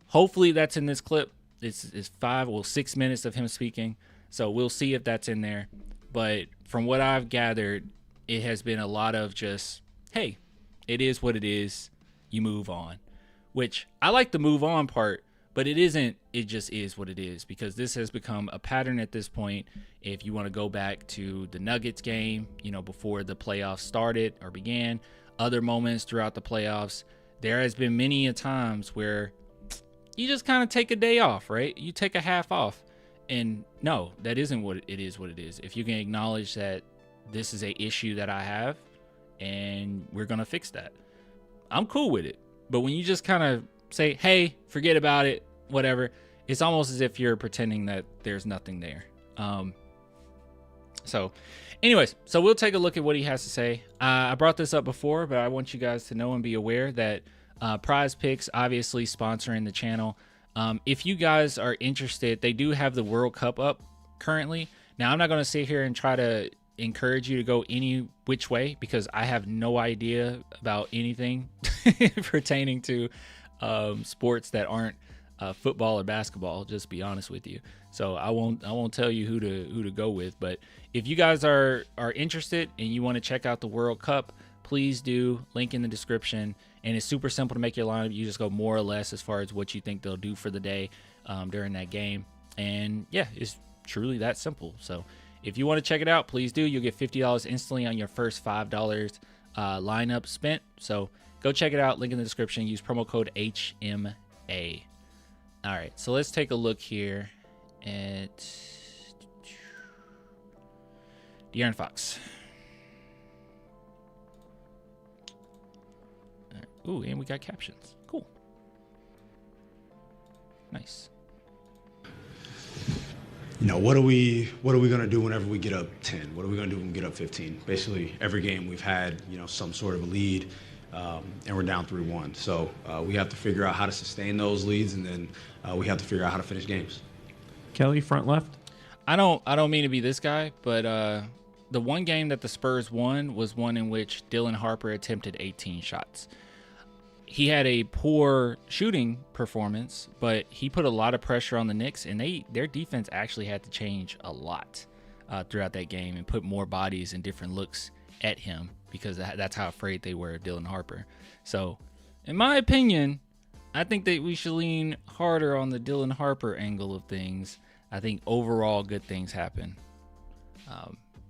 A: Hopefully that's in this clip. It's 6 minutes of him speaking. So we'll see if that's in there. But from what I've gathered, it has been a lot of just, hey, it is what it is. You move on. which I like the move on part, but it isn't. It just is what it is, because this has become a pattern at this point. If you want to go back to the Nuggets game, before the playoffs started or began, other moments throughout the playoffs, there has been many a times where you just kind of take a day off, right? You take a half off. And no, that isn't what it is. What it is. If you can acknowledge that this is a issue that I have and we're going to fix that, I'm cool with it. But when you just kind of say, hey, forget about it, whatever, it's almost as if you're pretending that there's nothing there. So anyways, so we'll take a look at what he has to say. I brought this up before, but I want you guys to know and be aware that Prize Picks obviously sponsoring the channel. If you guys are interested, they do have the World Cup up currently. Now, I'm not going to sit here and try to encourage you to go any which way, because I have no idea about anything pertaining to sports that aren't football or basketball, just be honest with you. So I won't tell you who to go with. But if you guys are interested and you want to check out the World Cup, please do. Link in the description. And it's super simple to make your lineup. You just go more or less as far as what you think they'll do for the day during that game. And yeah, it's truly that simple. So if you want to check it out, please do. You'll get $50 instantly on your first $5 lineup spent. So go check it out. Link in the description. Use promo code HMA. All right, so let's take a look here at De'Aaron Fox. Ooh, and we got captions. Cool. Nice.
G: What are we gonna do whenever we get up 10? What are we gonna do when we get up 15? Basically, every game we've had, some sort of a lead, and we're down 3-1. So we have to figure out how to sustain those leads, and then we have to figure out how to finish games.
I: Kelly, front left.
A: I don't mean to be this guy, but the one game that the Spurs won was one in which Dylan Harper attempted 18 shots. He had a poor shooting performance, but he put a lot of pressure on the Knicks, and their defense actually had to change a lot throughout that game and put more bodies and different looks at him, because that's how afraid they were of Dylan Harper. So, in my opinion, I think that we should lean harder on the Dylan Harper angle of things. I think overall good things happen.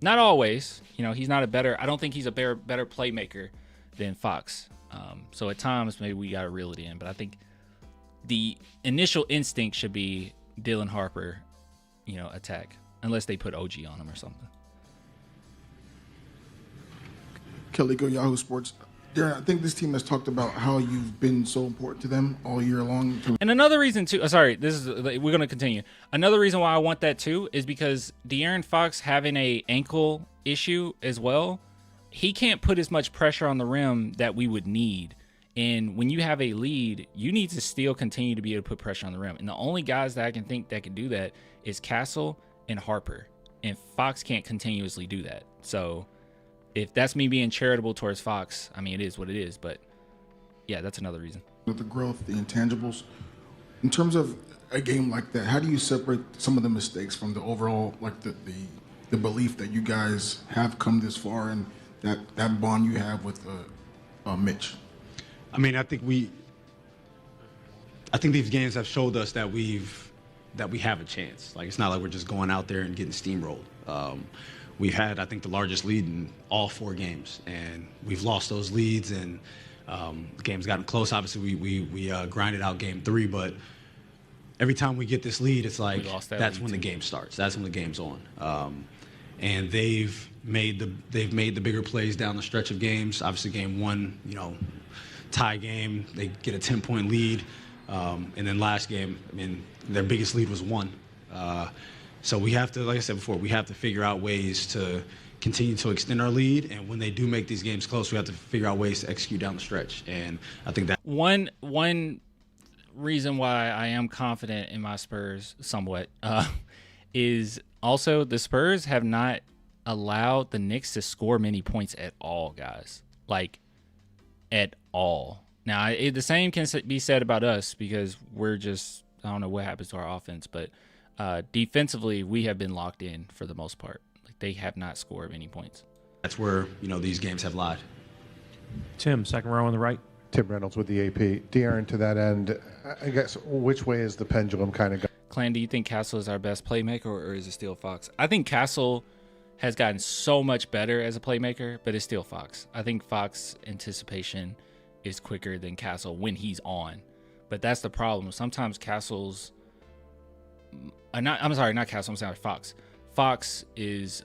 A: Not always. He's not I don't think he's a better playmaker than Fox. So at times maybe we got to reel it in, but I think the initial instinct should be Dylan Harper, attack, unless they put OG on him or something.
K: Kelly, go Yahoo Sports. Darren, I think this team has talked about how you've been so important to them all year long.
A: And another reason too, we're going to continue. Another reason why I want that too is because De'Aaron Fox having a ankle issue as well, he can't put as much pressure on the rim that we would need. And when you have a lead, you need to still continue to be able to put pressure on the rim. And the only guys that I can think that can do that is Castle and Harper. And Fox can't continuously do that. So if that's me being charitable towards Fox, I mean, it is what it is. But yeah, that's another reason.
K: With the growth, the intangibles, in terms of a game like that, how do you separate some of the mistakes from the overall, like the belief that you guys have come this far and that bond you have with Mitch?
G: I mean, I think these games have showed us that we have a chance. Like, it's not like we're just going out there and getting steamrolled. We've had, I think, the largest lead in all 4 games, and we've lost those leads, and the game's gotten close. Obviously, we grinded out game 3, but every time we get this lead, it's like that's when the game starts. That's when the game's on. And they've made the bigger plays down the stretch of games. Obviously, game 1, tie game, they get a 10-point lead, and then last game, I mean, their biggest lead was 1. So we have to, like I said before, we have to figure out ways to continue to extend our lead, and when they do make these games close, we have to figure out ways to execute down the stretch. And I think that
A: one reason why I am confident in my Spurs somewhat is also the Spurs have not allowed the Knicks to score many points at all, guys. Like, at all. Now, the same can be said about us, because we're just, I don't know what happens to our offense, but defensively, we have been locked in for the most part. Like, they have not scored many points.
G: that's where, these games have lied.
I: Tim, second row on the right.
J: Tim Reynolds with the AP. De'Aaron, to that end, I guess, which way is the pendulum kind of going?
A: Clan, do you think Castle is our best playmaker, or is it still Fox? I think Castle has gotten so much better as a playmaker, but it's still Fox. I think Fox anticipation is quicker than Castle when he's on. But that's the problem. Sometimes Castle's not Castle, I'm sorry, Fox. Fox is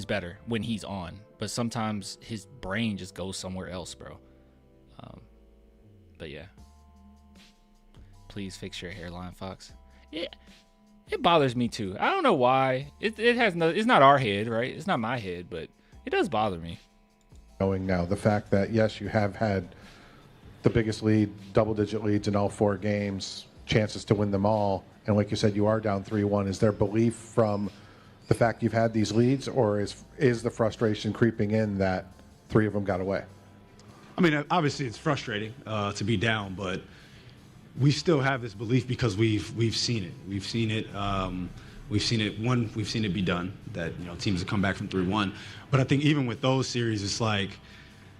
A: better when he's on, but sometimes his brain just goes somewhere else, bro. But yeah. Please fix your hairline, Fox. Yeah. It bothers me too. I don't know why. It's not our head, right? It's not my head, but it does bother me.
J: Knowing now the fact that yes, you have had the biggest lead, double-digit leads in all 4 games, chances to win them all, and like you said, you are down 3-1. Is there belief from the fact you've had these leads, or is the frustration creeping in that 3 of them got away?
G: I mean, obviously it's frustrating to be down, but we still have this belief because we've seen it. We've seen it. We've seen it be done. That teams have come back from 3-1. But I think even with those series, it's like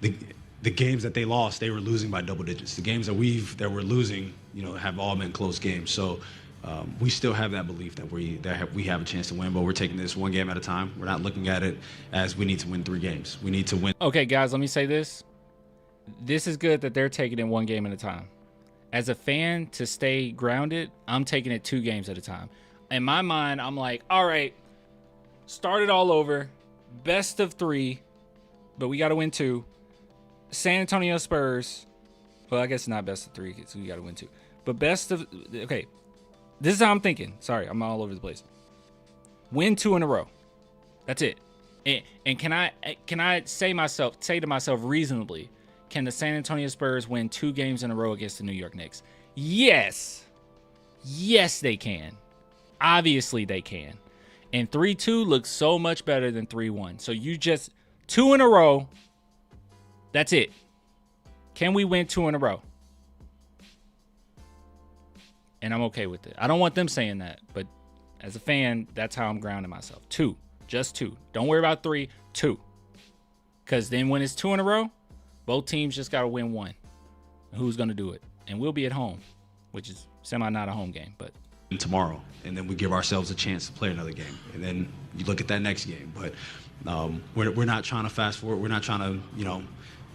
G: the games that they lost, they were losing by double digits. The games that we're losing, have all been close games. So we still have that belief that we have a chance to win. But we're taking this one game at a time. We're not looking at it as we need to win 3 games. We need to win.
A: Okay, guys, let me say this. This is good that they're taking it one game at a time. As a fan, to stay grounded, I'm taking it 2 games at a time. In my mind, I'm like, all right, start it all over. Best of 3, but we got to win 2. San Antonio Spurs. Well, I guess it's not best of 3 because we got to win 2. But okay, this is how I'm thinking. Sorry, I'm all over the place. Win 2 in a row. That's it. And can I say to myself reasonably, can the San Antonio Spurs win 2 games in a row against the New York Knicks? Yes. Yes, they can. Obviously, they can. And 3-2 looks so much better than 3-1. So you just 2 in a row. That's it. Can we win 2 in a row? And I'm okay with it. I don't want them saying that, but as a fan, that's how I'm grounding myself. 2. Just 2. Don't worry about 3. 2. Because then when it's 2 in a row, both teams just got to win 1. Who's going to do it? And we'll be at home, which is not a home game, but
G: tomorrow, and then we give ourselves a chance to play another game, and then you look at that next game. But we're not trying to fast forward. We're not trying to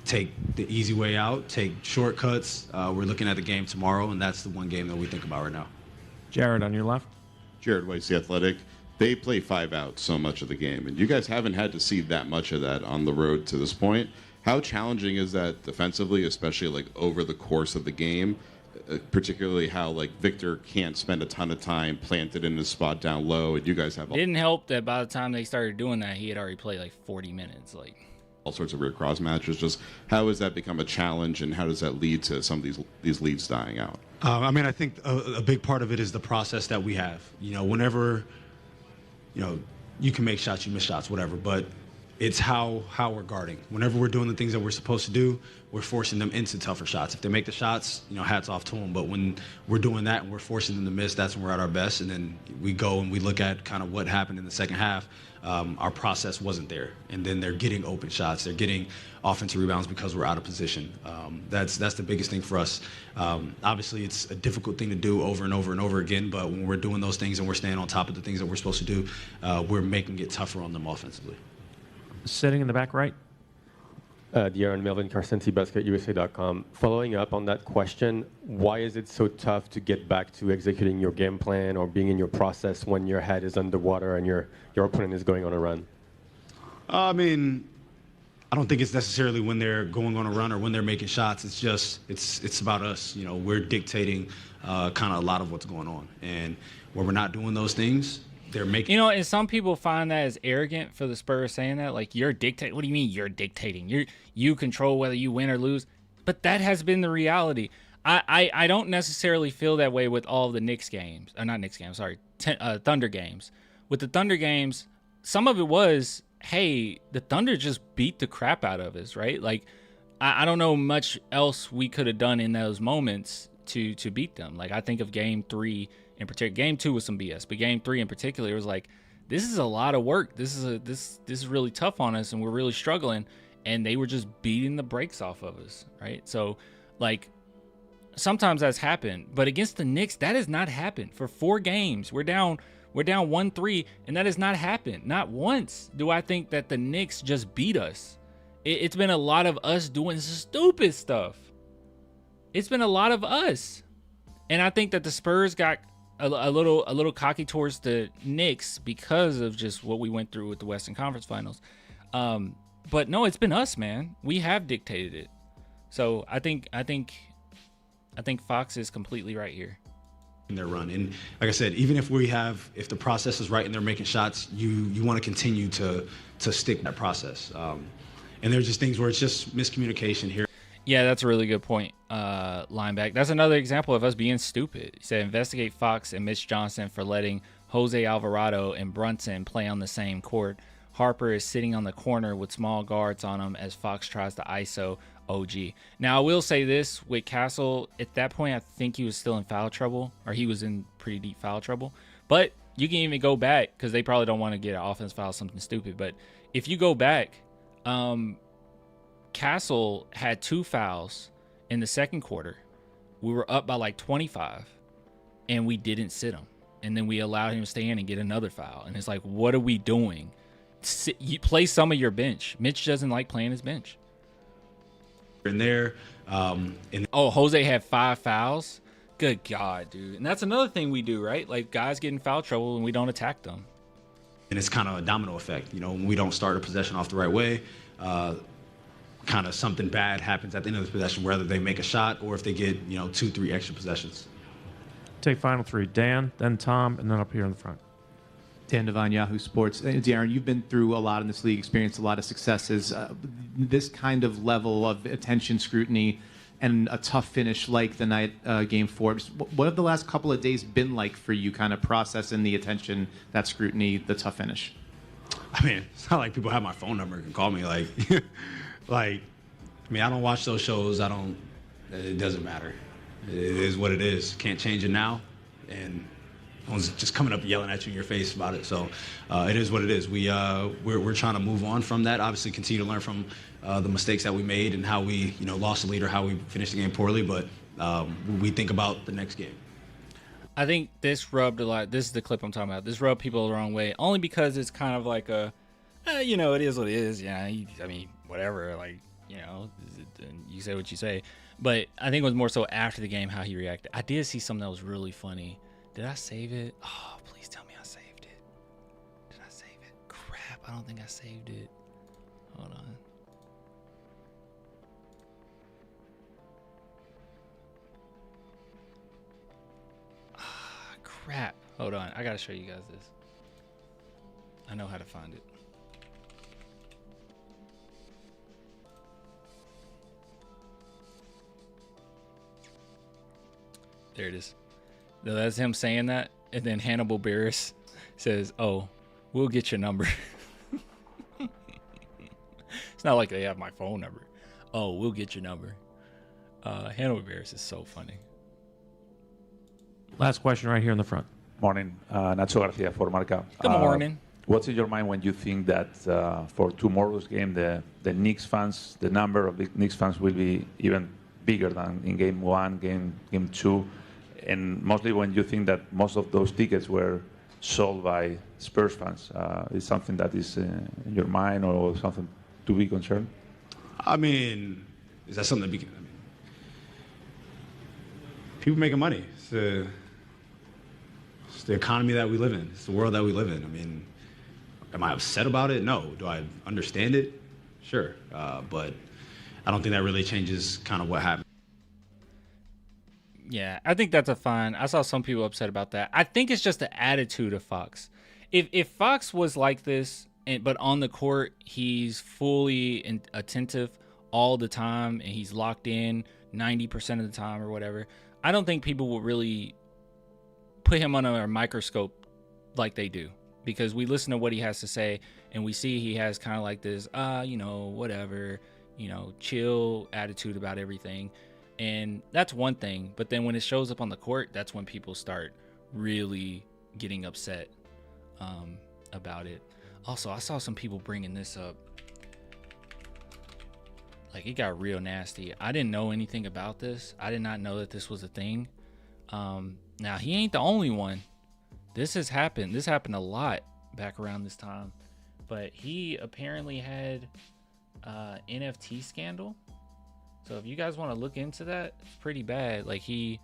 G: take the easy way out, take shortcuts. We're looking at the game tomorrow, and that's the one game that we think about right now.
I: Jared on your left.
L: Jared Weiss, The Athletic. They play 5 out so much of the game, and you guys haven't had to see that much of that on the road to this point. How challenging is that defensively, especially like over the course of the game, particularly how like Victor can't spend a ton of time planted in his spot down low, and you guys have
A: didn't help that by the time they started doing that, he had already played like 40 minutes. Like
L: all sorts of weird cross matches. Just how has that become a challenge, and how does that lead to some of these leads dying out?
G: I mean, I think a big part of it is the process that we have. Whenever you can make shots, you miss shots, whatever, but it's how we're guarding. Whenever we're doing the things that we're supposed to do, we're forcing them into tougher shots. If they make the shots, hats off to them. But when we're doing that and we're forcing them to miss, that's when we're at our best. And then we go and we look at kind of what happened in the second half. Our process wasn't there. And then they're getting open shots. They're getting offensive rebounds because we're out of position. That's the biggest thing for us. Obviously, it's a difficult thing to do over and over and over again. But when we're doing those things and we're staying on top of the things that we're supposed to do, we're making it tougher on them offensively.
I: Sitting in the back right.
M: De'Aaron Melvin Carcenti, BasketUSA.com. Following up on that question, why is it so tough to get back to executing your game plan or being in your process when your head is underwater and your opponent is going on a run?
G: I mean, I don't think it's necessarily when they're going on a run or when they're making shots. It's just it's about us. We're dictating kind of a lot of what's going on, and when we're not doing those things, they're making.
A: And some people find that as arrogant for the Spurs saying that, like, you're dictating. What do you mean you're dictating? You control whether you win or lose. But that has been the reality. I don't necessarily feel that way with all of the Knicks games. Or not Knicks games, sorry. Thunder games. With the Thunder games, some of it was, hey, the Thunder just beat the crap out of us, right? Like, I don't know much else we could have done in those moments to beat them. Like, I think of Game 3 in particular. Game 2 was some BS, but Game 3 in particular, it was like, this is a lot of work. This is really tough on us, and we're really struggling. and they were just beating the brakes off of us, right? So, like, sometimes that's happened, but against the Knicks, that has not happened. For 4 games, we're down 1-3, and that has not happened. Not once do I think that the Knicks just beat us. It's been a lot of us doing stupid stuff. It's been a lot of us. And I think that the Spurs got a little cocky towards the Knicks because of just what we went through with the Western Conference Finals. But no, it's been us, man. We have dictated it. So I think Fox is completely right here.
G: In their run, and like I said, even if the process is right and they're making shots, you want to continue to stick with that process. And there's just things where it's just miscommunication here.
A: Yeah, that's a really good point, Lineback. That's another example of us being stupid. He said, investigate Fox and Mitch Johnson for letting Jose Alvarado and Brunson play on the same court. Harper is sitting on the corner with small guards on him as Fox tries to ISO OG. Now, I will say this with Castle. At that point, I think he was still in foul trouble, or he was in pretty deep foul trouble. But you can even go back, because they probably don't want to get an offense foul, something stupid. But if you go back, Castle had 2 fouls in the second quarter. We were up by like 25, and we didn't sit him. And then we allowed him to stay in and get another foul. And it's like, what are we doing? You play some of your bench. Mitch doesn't like playing his bench.
G: In there,
A: Jose had 5 fouls. Good God, dude. And that's another thing we do, right? Like, guys get in foul trouble and we don't attack them.
G: And it's kind of a domino effect. You know, when we don't start a possession off the right way, kind of something bad happens at the end of the possession, whether they make a shot or if they get, 2-3 extra possessions.
I: Take final 3. Dan, then Tom, and then up here in the front.
N: Dan Devine, Yahoo Sports. Darren, you've been through a lot in this league, experienced a lot of successes. This kind of level of attention, scrutiny, and a tough finish like the night Game 4. What have the last couple of days been like for you, kind of processing the attention, that scrutiny, the tough finish?
G: I mean, it's not like people have my phone number and can call me. I don't watch those shows. It doesn't matter. It is what it is. Can't change it now. And no one's just coming up yelling at you in your face about it. So it is what it is. We're trying to move on from that. Obviously, continue to learn from the mistakes that we made and how we lost the lead or how we finished the game poorly. But we think about the next game.
A: I think this rubbed a lot. This is the clip I'm talking about. This rubbed people the wrong way, only because it's kind of like it is what it is. Yeah, I mean, whatever. You say what you say. But I think it was more so after the game how he reacted. I did see something that was really funny. Did I save it? Oh, please tell me I saved it. Did I save it? Crap, I don't think I saved it. Hold on. Crap. Hold on. I gotta show you guys this. I know how to find it. There it is. That's him saying that, and then Hannibal Buress says, "Oh, we'll get your number." It's not like they have my phone number. Oh, we'll get your number. Hannibal Buress is so funny.
I: Last question right here in the front.
O: Morning, Nacho Garcia for Marca.
A: Good morning.
O: What's in your mind when you think that for tomorrow's game, the Knicks fans, the number of the Knicks fans will be even bigger than in Game 1, Game 2? And mostly when you think that most of those tickets were sold by Spurs fans, is something that is in your mind or something to be concerned?
G: I mean, is that something that people making money? It's the economy that we live in. It's the world that we live in. I mean, am I upset about it? No. Do I understand it? Sure. But I don't think that really changes kind of what happened.
A: Yeah, I think that's a fine. I saw some people upset about that. I think it's just the attitude of Fox. If Fox was like this, but on the court he's fully attentive all the time and he's locked in 90% of the time or whatever, I don't think people will really put him under a microscope like they do, because we listen to what he has to say and we see he has kind of like this, whatever, chill attitude about everything. And that's one thing. But then when it shows up on the court, that's when people start really getting upset about it. Also, I saw some people bringing this up. like it got real nasty. I didn't know anything about this. I did not know that this was a thing. Now he ain't the only one. This has happened. This happened a lot back around this time, but he apparently had NFT scandal. So if you guys want to look into that, it's pretty bad. Like he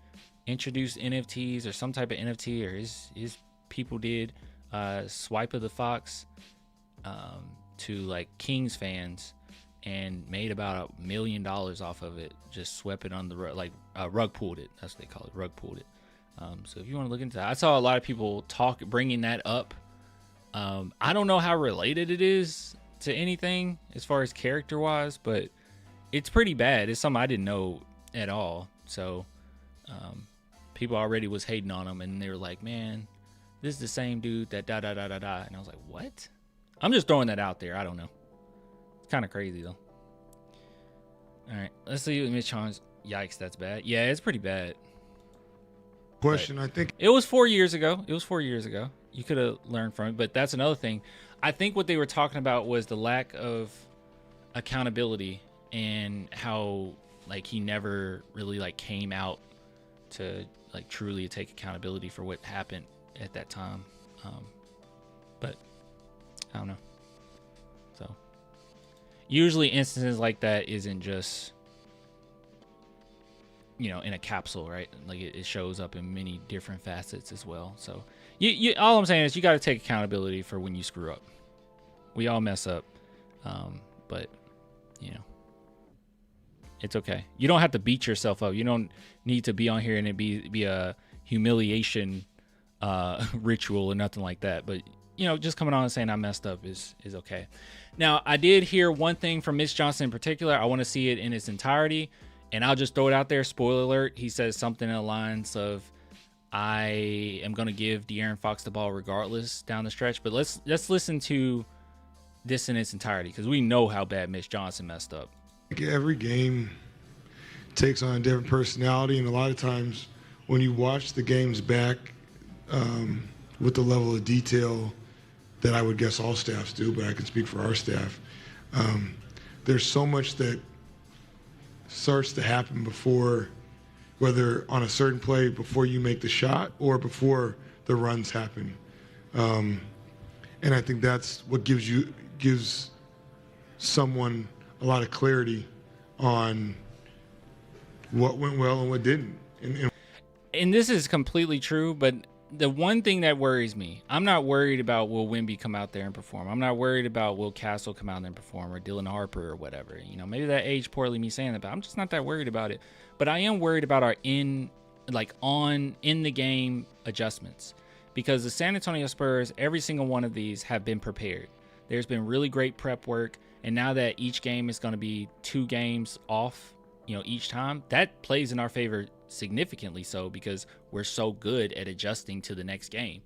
A: introduced NFTs or some type of NFT, or his people did Swipe of the Fox to like Kings fans and made about $1 million off of it. Just swept it on the rug, like rug pulled it. That's what they call it, rug pulled it. So if you want to look into that, I saw a lot of people bringing that up. I don't know how related it is to anything as far as character wise, but it's pretty bad. It's something I didn't know at all. So people already was hating on him, and they were like, man, this is the same dude that da da da da da. And I was like, what? I'm just throwing that out there. I don't know. It's kind of crazy though. All right, let's see what Mitch Hans. Yikes, that's bad. Yeah, it's pretty bad.
H: Question, I think
A: it was 4 years ago. You could have learned from it, but that's another thing. I think what they were talking about was the lack of accountability and how like he never really like came out to like truly take accountability for what happened at that time. But I don't know. So usually instances like that isn't just, you know, in a capsule, right? Like it shows up in many different facets as well. So you all I'm saying is you got to take accountability for when you screw up. We all mess up. But you know, it's okay. You don't have to beat yourself up. You don't need to be on here and it be a humiliation ritual or nothing like that. But you know, just coming on and saying I messed up is okay. Now, I did hear one thing from Mitch Johnson in particular. I want to see it in its entirety. And I'll just throw it out there. Spoiler alert. He says something in the lines of, I am going to give De'Aaron Fox the ball regardless down the stretch. But let's listen to this in its entirety, because we know how bad Mitch Johnson messed up.
H: Every game takes on a different personality. And a lot of times when you watch the games back with the level of detail that I would guess all staffs do, but I can speak for our staff, there's so much that starts to happen before, whether on a certain play before you make the shot or before the runs happen. And I think that's what gives someone a lot of clarity on what went well and what didn't.
A: And this is completely true, but the one thing that worries me, I'm not worried about will Wemby come out there and perform. I'm not worried about will Castle come out there and perform, or Dylan Harper or whatever. You know, maybe that aged poorly me saying that, but I'm just not that worried about it. But I am worried about our in the game adjustments, because the San Antonio Spurs, every single one of these have been prepared. There's been really great prep work, and now that each game is going to be 2 games off, you know, each time, that plays in our favor significantly so, because we're so good at adjusting to the next game.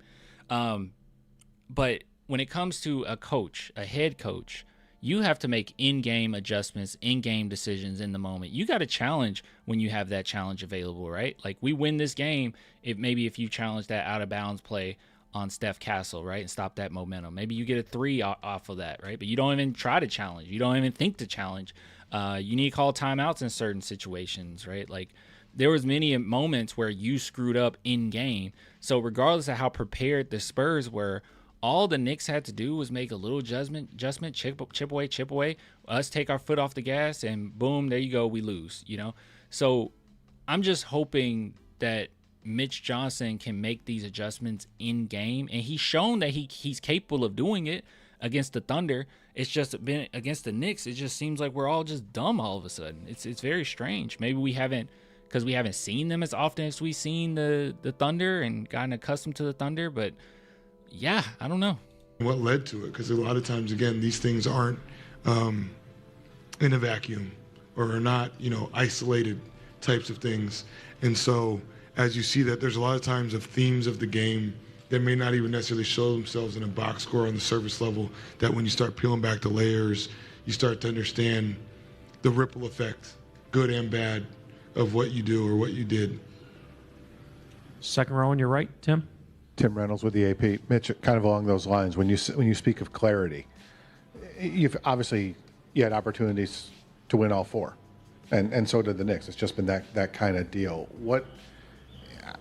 A: But when it comes to a coach, a head coach, you have to make in-game adjustments, in-game decisions in the moment. You got to challenge when you have that challenge available, right? Like we win this game if you challenge that out-of-bounds play on Steph Castle, right, and stop that momentum. Maybe you get a 3 off of that, right? But you don't even try to challenge. You don't even think to challenge. You need to call timeouts in certain situations, right? Like there was many moments where you screwed up in game. So regardless of how prepared the Spurs were, all the Knicks had to do was make a little adjustment, chip away, us take our foot off the gas, and boom, there you go, we lose, you know? So I'm just hoping that Mitch Johnson can make these adjustments in game, and he's shown that he's capable of doing it against the Thunder. It's just been against the Knicks, it just seems like we're all just dumb all of a sudden. It's very strange. Maybe we haven't, because we haven't seen them as often as we've seen the Thunder and gotten accustomed to the Thunder, but yeah, I don't know.
H: What led to it? Because a lot of times, again, these things aren't in a vacuum or are not, you know, isolated types of things. And so as you see that, there's a lot of times of themes of the game that may not even necessarily show themselves in a box score on the surface level, that when you start peeling back the layers, you start to understand the ripple effect, good and bad, of what you do or what you did.
I: Second row on your right, Tim.
J: Tim Reynolds with the AP. Mitch, kind of along those lines, when you speak of clarity, you've obviously you had opportunities to win all four, and so did the Knicks. It's just been that kind of deal.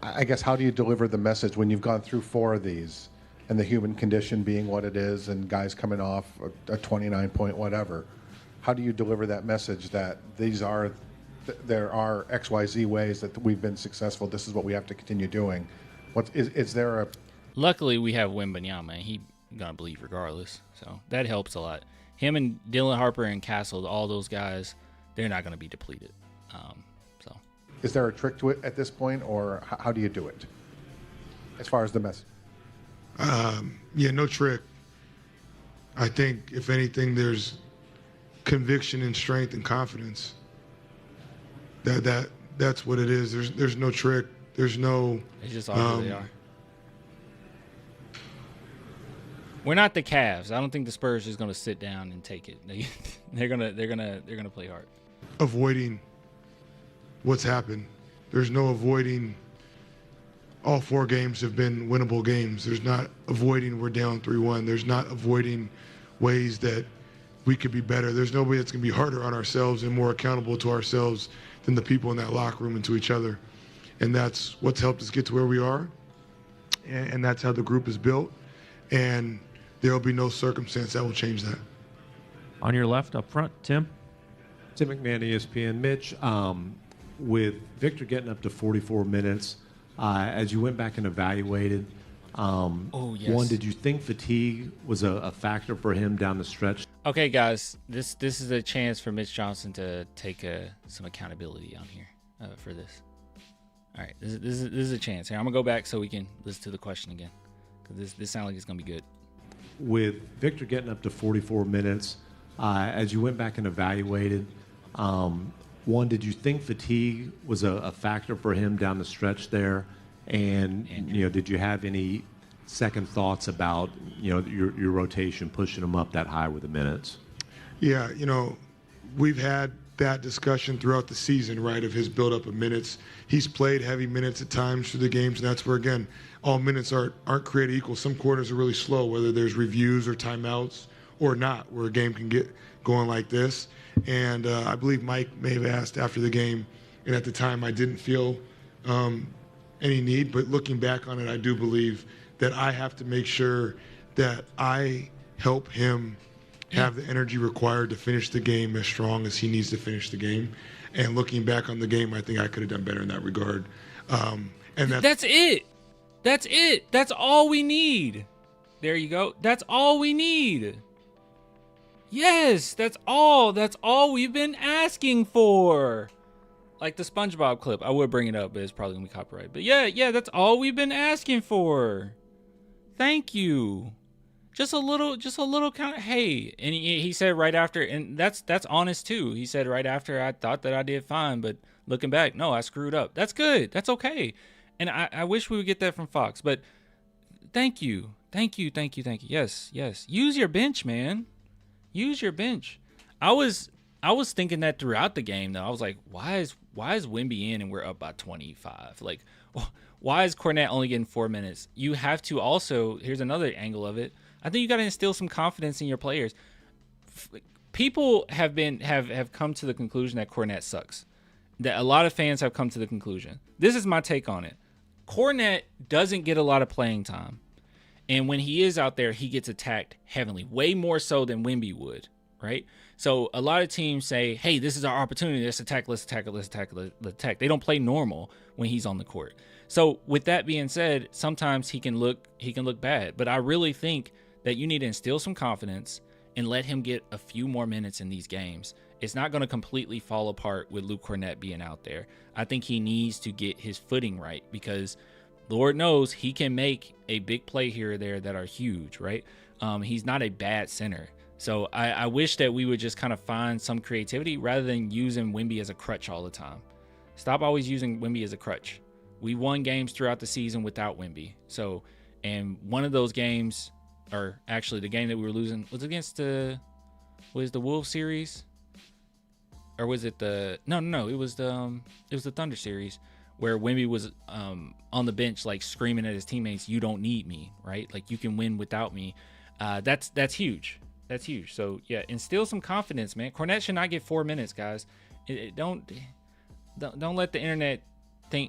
J: I guess, how do you deliver the message when you've gone through 4 of these, and the human condition being what it is, and guys coming off a 29-point whatever? How do you deliver that message that there are XYZ ways that we've been successful? This is what we have to continue doing. Is there a?
A: Luckily, we have Wembanyama, and he's gonna believe regardless, so that helps a lot. Him and Dylan Harper and Castle, all those guys, they're not gonna be depleted.
J: Is there a trick to it at this point, or how do you do it as far as the message?
H: Yeah, no trick. I think, if anything, there's conviction and strength and confidence. That's what it is. There's no trick. There's no.
A: They just are who they are. We're not the Cavs. I don't think the Spurs is going to sit down and take it. They're gonna play hard.
H: Avoiding what's happened. There's no avoiding. All 4 games have been winnable games. There's not avoiding we're down 3-1. There's not avoiding ways that we could be better. There's no way that's going to be harder on ourselves and more accountable to ourselves than the people in that locker room and to each other. And that's what's helped us get to where we are. And that's how the group is built. And there will be no circumstance that will change that.
I: On your left, up front, Tim.
P: Tim McMahon, ESPN. Mitch, with Victor getting up to 44 minutes, as you went back and evaluated, one, did you think fatigue was a factor for him down the stretch?
A: Okay, guys, this is a chance for Mitch Johnson to take some accountability on here for this. All right, this is a chance. Here, I'm gonna go back so we can listen to the question again, because this sounds like it's gonna be good.
P: With Victor getting up to 44 minutes, as you went back and evaluated, one, did you think fatigue was a factor for him down the stretch there? And did you have any second thoughts about your rotation pushing him up that high with the minutes?
H: Yeah, we've had that discussion throughout the season, right, of his buildup of minutes. He's played heavy minutes at times through the games, and that's where, again, all minutes aren't created equal. Some quarters are really slow, whether there's reviews or timeouts or not, where a game can get going like this. And I believe Mike may have asked after the game, and at the time I didn't feel any need, but looking back on it, I do believe that I have to make sure that I help him have the energy required to finish the game as strong as he needs to finish the game. And looking back on the game, I think I could have done better in that regard. And
A: that's it. That's it. That's all we need. There you go. That's all we need. Yes, that's all. That's all we've been asking for. Like the SpongeBob clip. I would bring it up, but it's probably going to be copyrighted. But yeah, that's all we've been asking for. Thank you. Just a little kind of, hey. And he said right after, and that's honest too. He said right after, I thought that I did fine, but looking back, no, I screwed up. That's good. That's okay. And I wish we would get that from Fox. But thank you. Yes. Use your bench, man. Use your bench. I was thinking that throughout the game, though. I was like, why is Wemby in and we're up by 25? Like, why is Kornet only getting 4 minutes? You have to also, here's another angle of it. I think you got to instill some confidence in your players. People have come to the conclusion that Kornet sucks. That a lot of fans have come to the conclusion. This is my take on it. Kornet doesn't get a lot of playing time. And when he is out there, he gets attacked heavily, way more so than Wemby would, right? So a lot of teams say, hey, this is our opportunity. Let's attack. They don't play normal when he's on the court. So with that being said, sometimes he can look bad. But I really think that you need to instill some confidence and let him get a few more minutes in these games. It's not going to completely fall apart with Luke Kornet being out there. I think he needs to get his footing right because Lord knows he can make a big play here or there that are huge, right? He's not a bad center. So I wish that we would just kind of find some creativity rather than using Wemby as a crutch all the time. Stop always using Wemby as a crutch. We won games throughout the season without Wemby. So, and one of those games, or actually the game that we were losing, was against the Wolves series? Or was it the it was the Thunder series where Wemby was on the bench like screaming at his teammates, "You don't need me," right? Like you can win without me. That's huge. That's huge. So yeah, instill some confidence, man. Cornette should not get 4 minutes, guys. Don't let the internet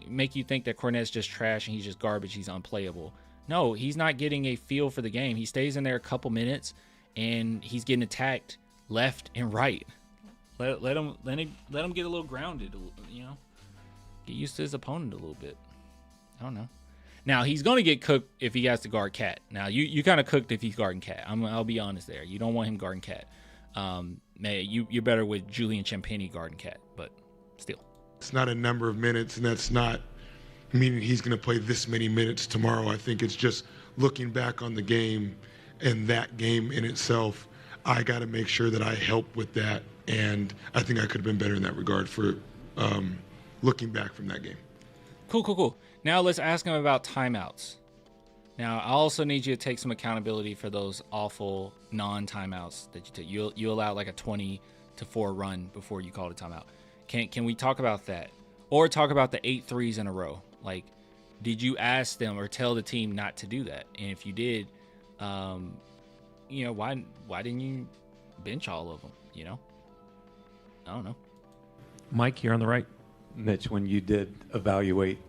A: make you think that Cornette's just trash and he's just garbage. He's unplayable. No, he's not getting a feel for the game. He stays in there a couple minutes and he's getting attacked left and right. Let him get a little grounded. You know, get used to his opponent a little bit. I don't know. Now, he's going to get cooked if he has to guard Cat. Now, you kind of cooked if he's guarding Cat. I'll be honest there. You don't want him guarding Cat. You're better with Julian Champagny guarding Cat, but still.
H: It's not a number of minutes, and that's not meaning he's going to play this many minutes tomorrow. I think it's just looking back on the game and that game in itself. I got to make sure that I help with that, and I think I could have been better in that regard for looking back from that game.
A: Cool. Now let's ask him about timeouts. Now, I also need you to take some accountability for those awful non-timeouts that you took. You allowed like a 20-4 run before you called a timeout. Can we talk about that? Or talk about the 8 threes in a row? Like, did you ask them or tell the team not to do that? And if you did, why didn't you bench all of them, you know? I don't know.
I: Mike, here on the right.
Q: Mitch, when you did evaluate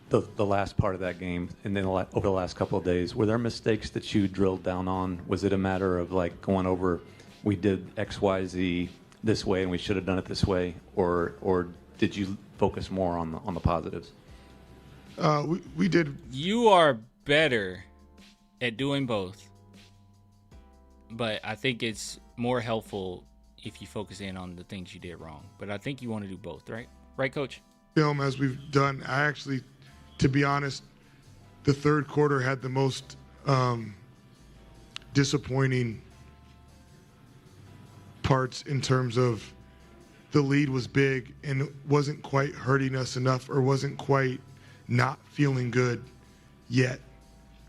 Q: the last part of that game and then over the last couple of days, were there mistakes that you drilled down on? Was it a matter of like going over, we did X, Y, Z this way and we should have done it this way, or did you focus more on the positives?
H: We did.
A: You are better at doing both, but I think it's more helpful if you focus in on the things you did wrong. But I think you want to do both, right? Right, Coach?
H: Film as we've done. I actually, to be honest, the third quarter had the most disappointing parts in terms of the lead was big and it wasn't quite hurting us enough, or wasn't quite not feeling good yet,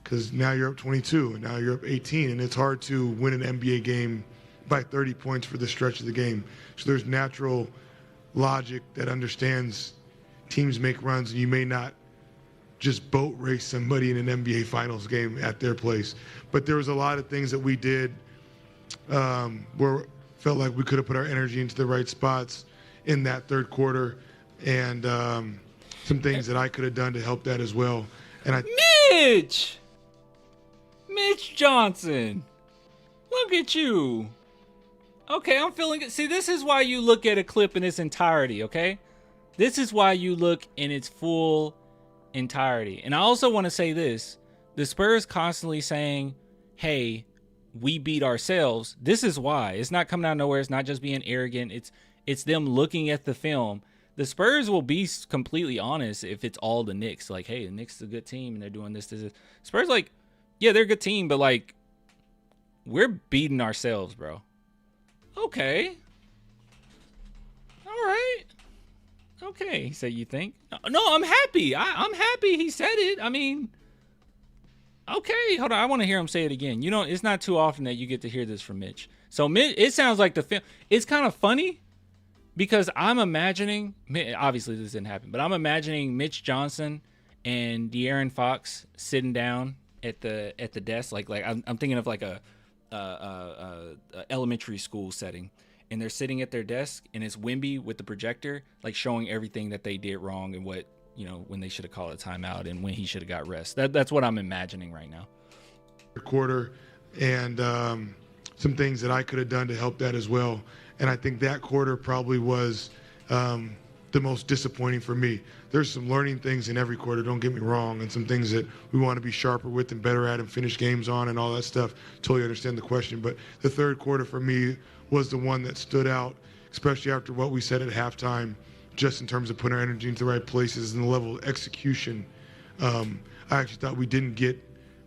H: because now you're up 22 and now you're up 18, and it's hard to win an NBA game by 30 points for the stretch of the game. So there's natural logic that understands teams make runs, and you may not just boat race somebody in an NBA Finals game at their place. But there was a lot of things that we did where felt like we could have put our energy into the right spots in that third quarter, and some things that I could have done to help that as well. And
A: Mitch Johnson, look at you. Okay, I'm feeling it. See, this is why you look at a clip in its entirety, okay? This is why you look in its full entirety. And I also want to say this. The Spurs constantly saying, hey, we beat ourselves. This is why. It's not coming out of nowhere. It's not just being arrogant. It's them looking at the film. The Spurs will be completely honest if it's all the Knicks. Like, hey, the Knicks is a good team and they're doing this. Spurs, like, yeah, they're a good team, but, like, we're beating ourselves, bro. Okay. All right. Okay, so you think? No, I'm happy. I'm happy he said it. I mean, okay, hold on. I want to hear him say it again. You know, it's not too often that you get to hear this from Mitch. So it sounds like the film. It's kind of funny because I'm imagining, obviously this didn't happen, but I'm imagining Mitch Johnson and De'Aaron Fox sitting down at the desk. Like I'm thinking of like a elementary school setting, and they're sitting at their desk, and it's Wemby with the projector, like showing everything that they did wrong and what, you know, when they should have called a timeout and when he should have got rest. That's what I'm imagining right now.
H: Quarter, and some things that I could have done to help that as well. And I think that quarter probably was the most disappointing for me. There's some learning things in every quarter, don't get me wrong, and some things that we want to be sharper with and better at and finish games on and all that stuff. Totally understand the question. But the third quarter for me was the one that stood out, especially after what we said at halftime, just in terms of putting our energy into the right places and the level of execution. I actually thought we didn't get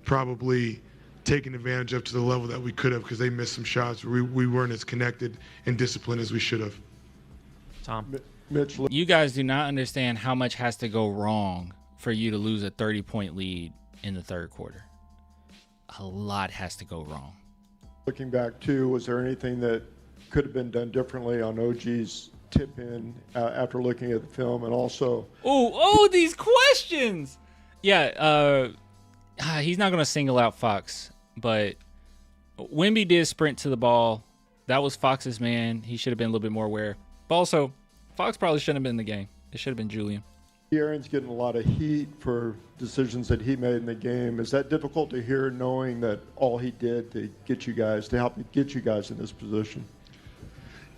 H: probably taken advantage of to the level that we could have, because they missed some shots. We weren't as connected and disciplined as we should have.
A: Tom. Mitch, you guys do not understand how much has to go wrong for you to lose a 30-point lead in the third quarter. A lot has to go wrong.
R: Looking back, too, was there anything that could have been done differently on OG's tip-in after looking at the film? And also...
A: Oh, these questions! Yeah, he's not going to single out Fox, but Wemby did sprint to the ball. That was Fox's man. He should have been a little bit more aware. But also, Fox probably shouldn't have been in the game. It should have been Julian.
R: De'Aaron's getting a lot of heat for decisions that he made in the game. Is that difficult to hear, knowing that all he did to help get you guys in this position?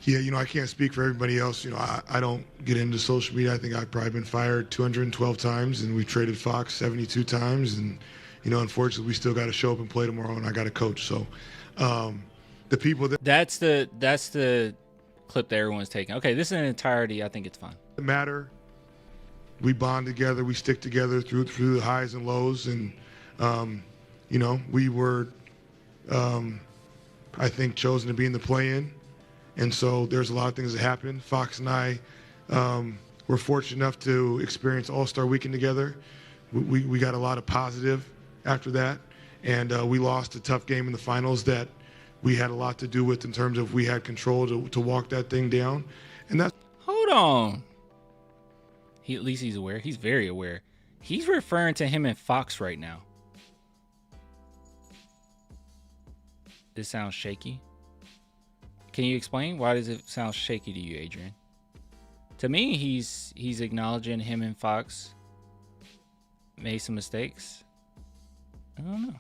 H: Yeah, I can't speak for everybody else. I don't get into social media. I think I've probably been fired 212 times, and we traded Fox 72 times. And, unfortunately, we still got to show up and play tomorrow, and I got to coach. So the people that...
A: That's the clip that everyone's taking. Okay, this is an entirety. I think it's fine.
H: Matter. We bond together. We stick together through the highs and lows. And, we were, I think, chosen to be in the play-in. And so there's a lot of things that happened. Fox and I were fortunate enough to experience All-Star Weekend together. We got a lot of positive after that. And we lost a tough game in the finals that we had a lot to do with in terms of we had control to walk that thing down. And that's...
A: Hold on. At least he's aware. He's very aware. He's referring to him and Fox right now. This sounds shaky. Can you explain? Why does it sound shaky to you, Adrian? To me, he's acknowledging him and Fox made some mistakes. I don't know.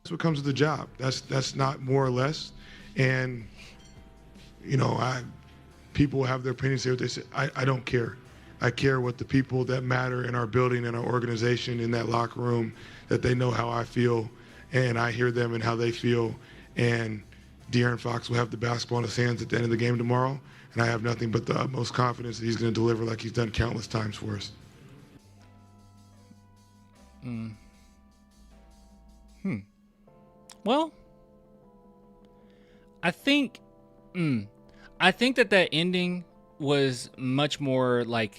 H: That's what comes with the job. That's not more or less. And, people have their opinions, say what they say. I don't care. I care what the people that matter in our building and our organization in that locker room, that they know how I feel, and I hear them and how they feel. And De'Aaron Fox will have the basketball in his hands at the end of the game tomorrow, and I have nothing but the utmost confidence that he's going to deliver like he's done countless times for us.
A: Well, I think that ending was much more like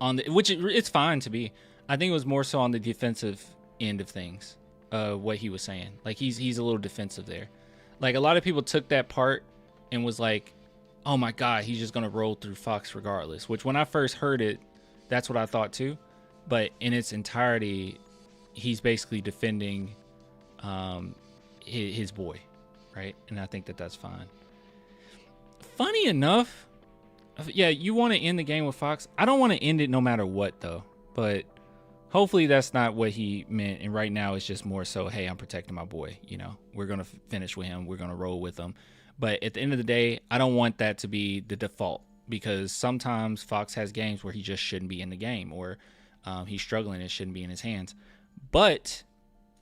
A: it's fine to be. I think it was more so on the defensive end of things, what he was saying. Like he's a little defensive there. Like a lot of people took that part and was like, oh my God, he's just going to roll through Fox regardless, which when I first heard it, that's what I thought too. But in its entirety, he's basically defending his boy, right? And I think that that's fine. Funny enough, yeah, you want to end the game with Fox. I don't want to end it no matter what, though. But hopefully that's not what he meant. And right now it's just more so, hey, I'm protecting my boy. We're going to finish with him. We're going to roll with him. But at the end of the day, I don't want that to be the default, because sometimes Fox has games where he just shouldn't be in the game, or he's struggling. It shouldn't be in his hands. But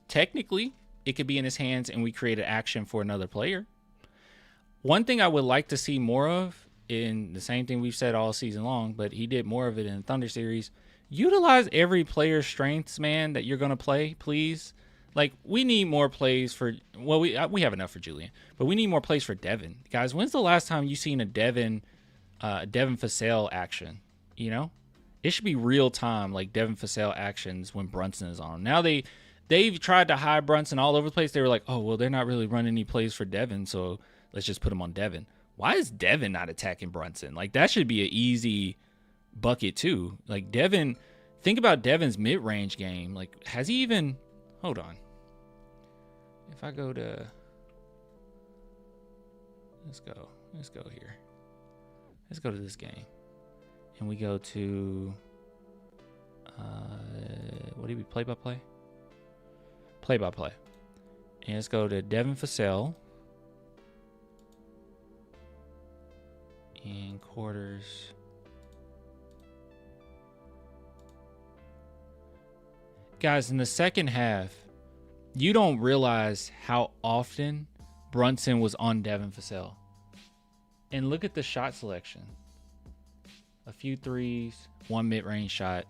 A: technically, it could be in his hands and we create an action for another player. One thing I would like to see more of, in the same thing we've said all season long, but he did more of it in the Thunder series, utilize every player's strengths, man, that you're going to play, please. Like, we need more plays for, well, we have enough for Julian, but we need more plays for Devin. Guys, when's the last time you seen a Devin Vassell action? It should be real time, like Devin Vassell actions when Brunson is on. Now they've tried to hide Brunson all over the place. They were like, oh, well, they're not really running any plays for Devin, so let's just put him on Devin. Why is Devin not attacking Brunson? Like, that should be an easy bucket too. Like, Devin, think about Devin's mid-range game. Like, has he even, hold on. If I go to, let's go here. Let's go to this game. And we go to, what did we, play-by-play? Play-by-play. And let's go to Devin Vassell. In quarters. Guys, in the second half, you don't realize how often Brunson was on Devin Vassell. And look at the shot selection. A few threes, one mid-range shot.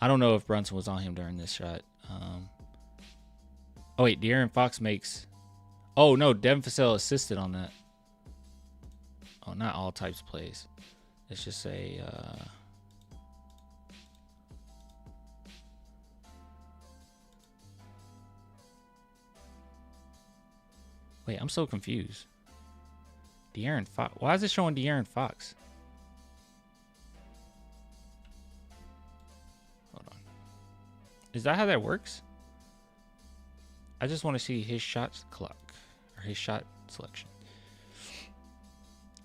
A: I don't know if Brunson was on him during this shot. Oh, wait, De'Aaron Fox makes... Oh, no, Devin Vassell assisted on that. Oh, not all types of plays. Let's just say... Wait, I'm so confused. De'Aaron Fox. Why is it showing De'Aaron Fox? Hold on. Is that how that works? I just want to see his shot clock or his shot selection.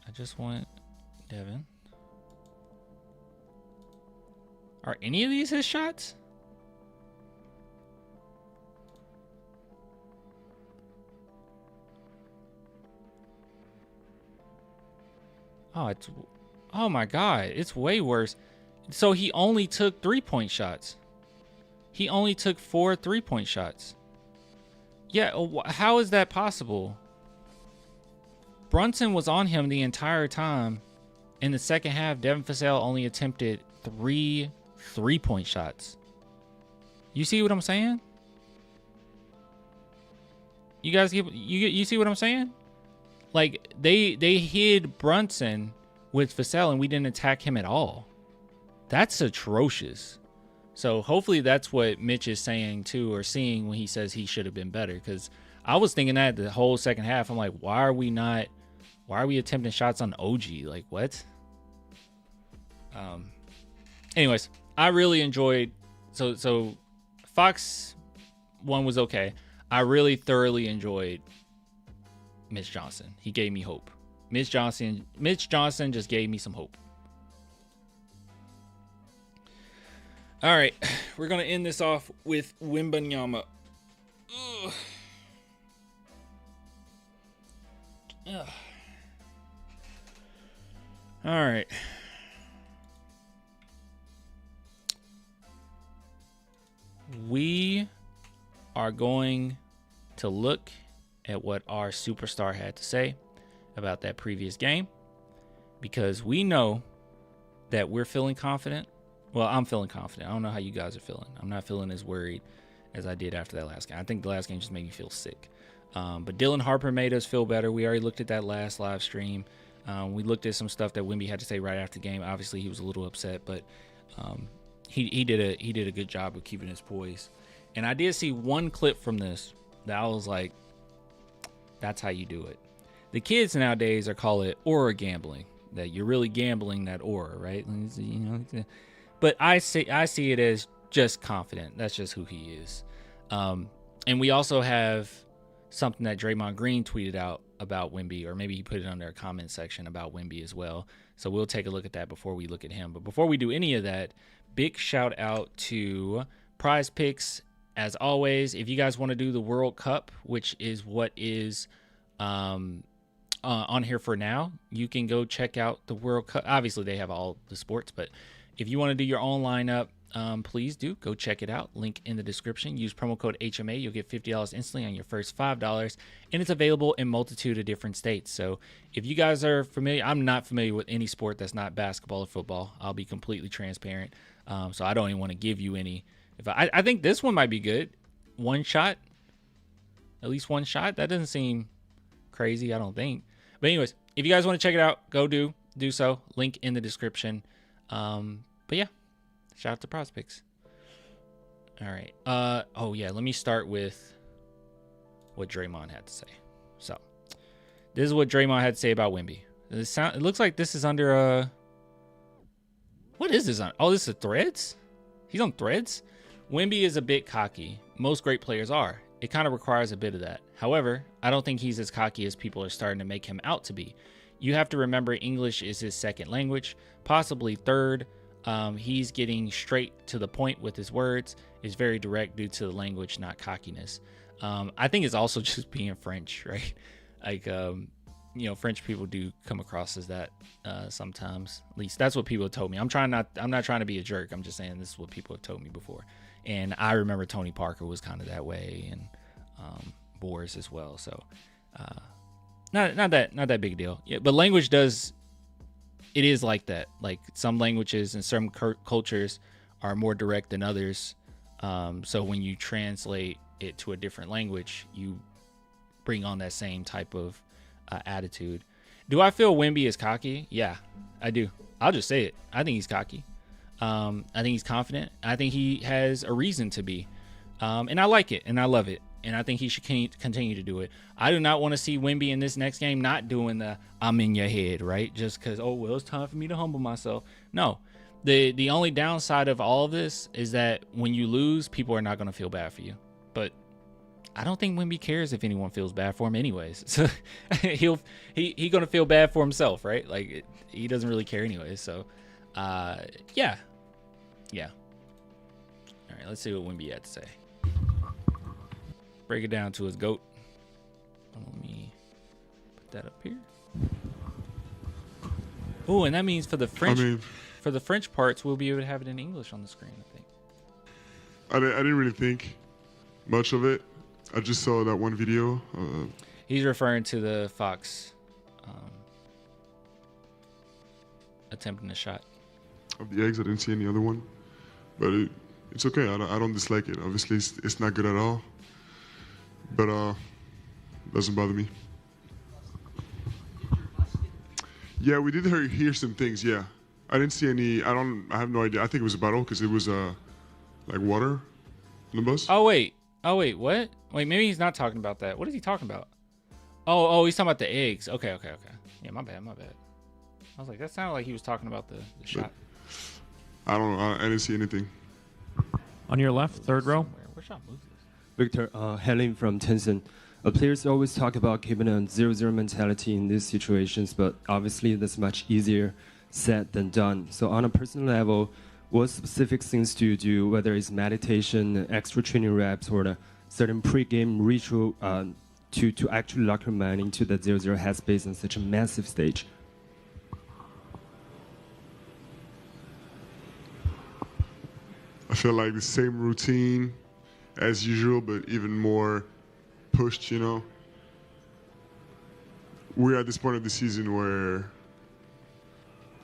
A: I just want Devin. Are any of these his shots? Oh my God, it's way worse. So he only took 3-point shots. He only took 4 3-point shots. Yeah, how is that possible? Brunson was on him the entire time. In the second half, Devin Vassell only attempted 3 3-point shots. You see what I'm saying? You guys you see what I'm saying? Like they hid Brunson with Vassell and we didn't attack him at all. That's atrocious. So hopefully that's what Mitch is saying too, or seeing when he says he should have been better. Because I was thinking that the whole second half. I'm like, why are we attempting shots on OG? Like what? Anyways, I really enjoyed. So Fox one was okay. I really thoroughly enjoyed Mitch Johnson. He gave me hope. Mitch Johnson just gave me some hope. All right, we're going to end this off with Wembanyama. Ugh. Ugh. All right. We are going to look at what our superstar had to say about that previous game, because we know that we're feeling confident. Well, I'm feeling confident. I don't know how you guys are feeling. I'm not feeling as worried as I did after that last game. I think the last game just made me feel sick. But Dylan Harper made us feel better. We already looked at that last live stream. We looked at some stuff that Wemby had to say right after the game. Obviously, he was a little upset, but he did a good job of keeping his poise. And I did see one clip from this that I was like, that's how you do it. The kids nowadays are call it aura gambling, that you're really gambling that aura, right? You know, but I see it as just confident. That's just who he is. And we also have something that Draymond Green tweeted out about Wemby, or maybe he put it under a comment section about Wemby as well. So we'll take a look at that before we look at him. But before we do any of that, big shout out to Prize Picks. As always, if you guys want to do the World Cup, which is what is on here for now, you can go check out the World Cup. Obviously, they have all the sports, but if you want to do your own lineup, please do go check it out. Link in the description. Use promo code HMA. You'll get $50 instantly on your first $5, and it's available in multitude of different states. So if you guys are familiar, I'm not familiar with any sport that's not basketball or football. I'll be completely transparent. So I don't even want to give you any. I think this one might be good. One shot, at least one shot. That doesn't seem crazy, I don't think. But anyways, if you guys want to check it out, go do so. Link in the description. But yeah, shout out to Prospects. All right. Oh yeah, let me start with what Draymond had to say. So this is what Draymond had to say about Wemby. It looks like this is under what is this on? Oh, this is Threads? He's on Threads? Wemby is a bit cocky. Most great players are. It kind of requires a bit of that. However, I don't think he's as cocky as people are starting to make him out to be. You have to remember English is his second language, possibly third. He's getting straight to the point with his words. Is very direct due to the language, not cockiness. I think it's also just being French, right? Like, French people do come across as that sometimes. At least that's what people have told me. I'm not trying to be a jerk. I'm just saying this is what people have told me before. And I remember Tony Parker was kind of that way, and Boris as well. So not that big a deal. Yeah, but language it is like that. Like some languages and some cultures are more direct than others. So when you translate it to a different language, you bring on that same type of attitude. Do I feel Wemby is cocky? Yeah, I do. I'll just say it. I think he's cocky. I think he's confident. I think he has a reason to be. And I like it and I love it. And I think he should continue to do it. I do not want to see Wemby in this next game not doing the I'm in your head, right? Just because, it's time for me to humble myself. No. The only downside of all of this is that when you lose, people are not going to feel bad for you. But I don't think Wemby cares if anyone feels bad for him anyways. So he gonna feel bad for himself, right? Like he doesn't really care anyways. So yeah. All right, let's see what Wemby had to say. Break it down to his GOAT. Let me put that up here. Oh, and that means for the French parts, we'll be able to have it in English on the screen, I think.
S: I didn't really think much of it. I just saw that one video.
A: He's referring to the Fox attempting a shot.
S: Of the eggs, I didn't see any other one. But it's okay. I don't dislike it. Obviously, it's not good at all. But doesn't bother me. Yeah, we did hear some things, yeah. I didn't see any, I have no idea. I think it was a bottle because it was like water on the bus.
A: Oh, wait, what? Wait, maybe he's not talking about that. What is he talking about? Oh, he's talking about the eggs. Okay. Yeah, my bad. I was like, that sounded like he was talking about the shot.
S: I don't know. I didn't see anything.
I: On your left, third row.
A: Where shot moves this?
T: Victor, Helen from Tencent. Players always talk about keeping a 0-0 mentality in these situations, but obviously that's much easier said than done. So on a personal level, what specific things do you do, whether it's meditation, extra training reps, or a certain pre-game ritual to actually lock your mind into the 0-0 headspace on such a massive stage?
S: I feel like the same routine as usual, but even more pushed, you know. We're at this point of the season where,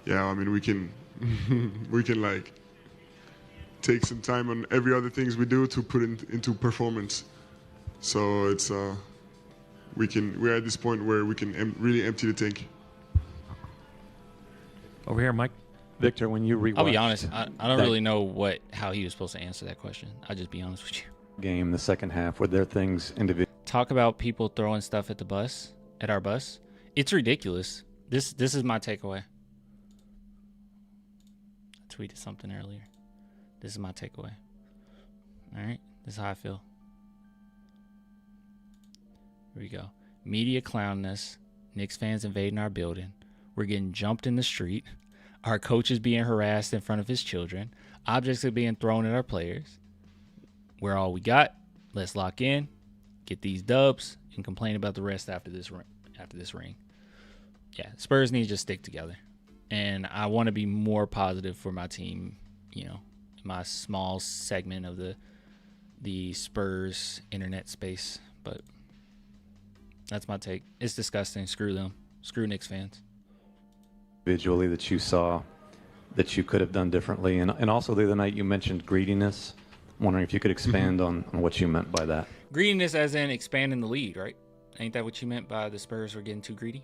S: yeah, I mean, we can like take some time on every other things we do to put into performance. So it's we're at this point where we can really empty the tank.
I: Over here, Mike.
Q: Victor, when you rewatched,
A: I'll be honest, I don't really know how he was supposed to answer that question. I'll just be honest with you.
Q: Game, the second half, were there things individual?
A: Talk about people throwing stuff at our bus. It's ridiculous. This is my takeaway. I tweeted something earlier. This is my takeaway. All right, this is how I feel. Here we go. Media clowning us. Knicks fans invading our building. We're getting jumped in the street. Our coach is being harassed in front of his children. Objects are being thrown at our players. We're all we got. Let's lock in, get these dubs, and complain about the rest after this ring. Yeah, Spurs need to just stick together. And I want to be more positive for my team, you know, my small segment of the Spurs internet space. But that's my take. It's disgusting. Screw them. Screw Knicks fans.
Q: Individually that you saw that you could have done differently, and also the other night you mentioned greediness. I'm wondering if you could expand on what you meant by that.
A: Greediness as in expanding the lead, right? Ain't that what you meant by the Spurs were getting too greedy?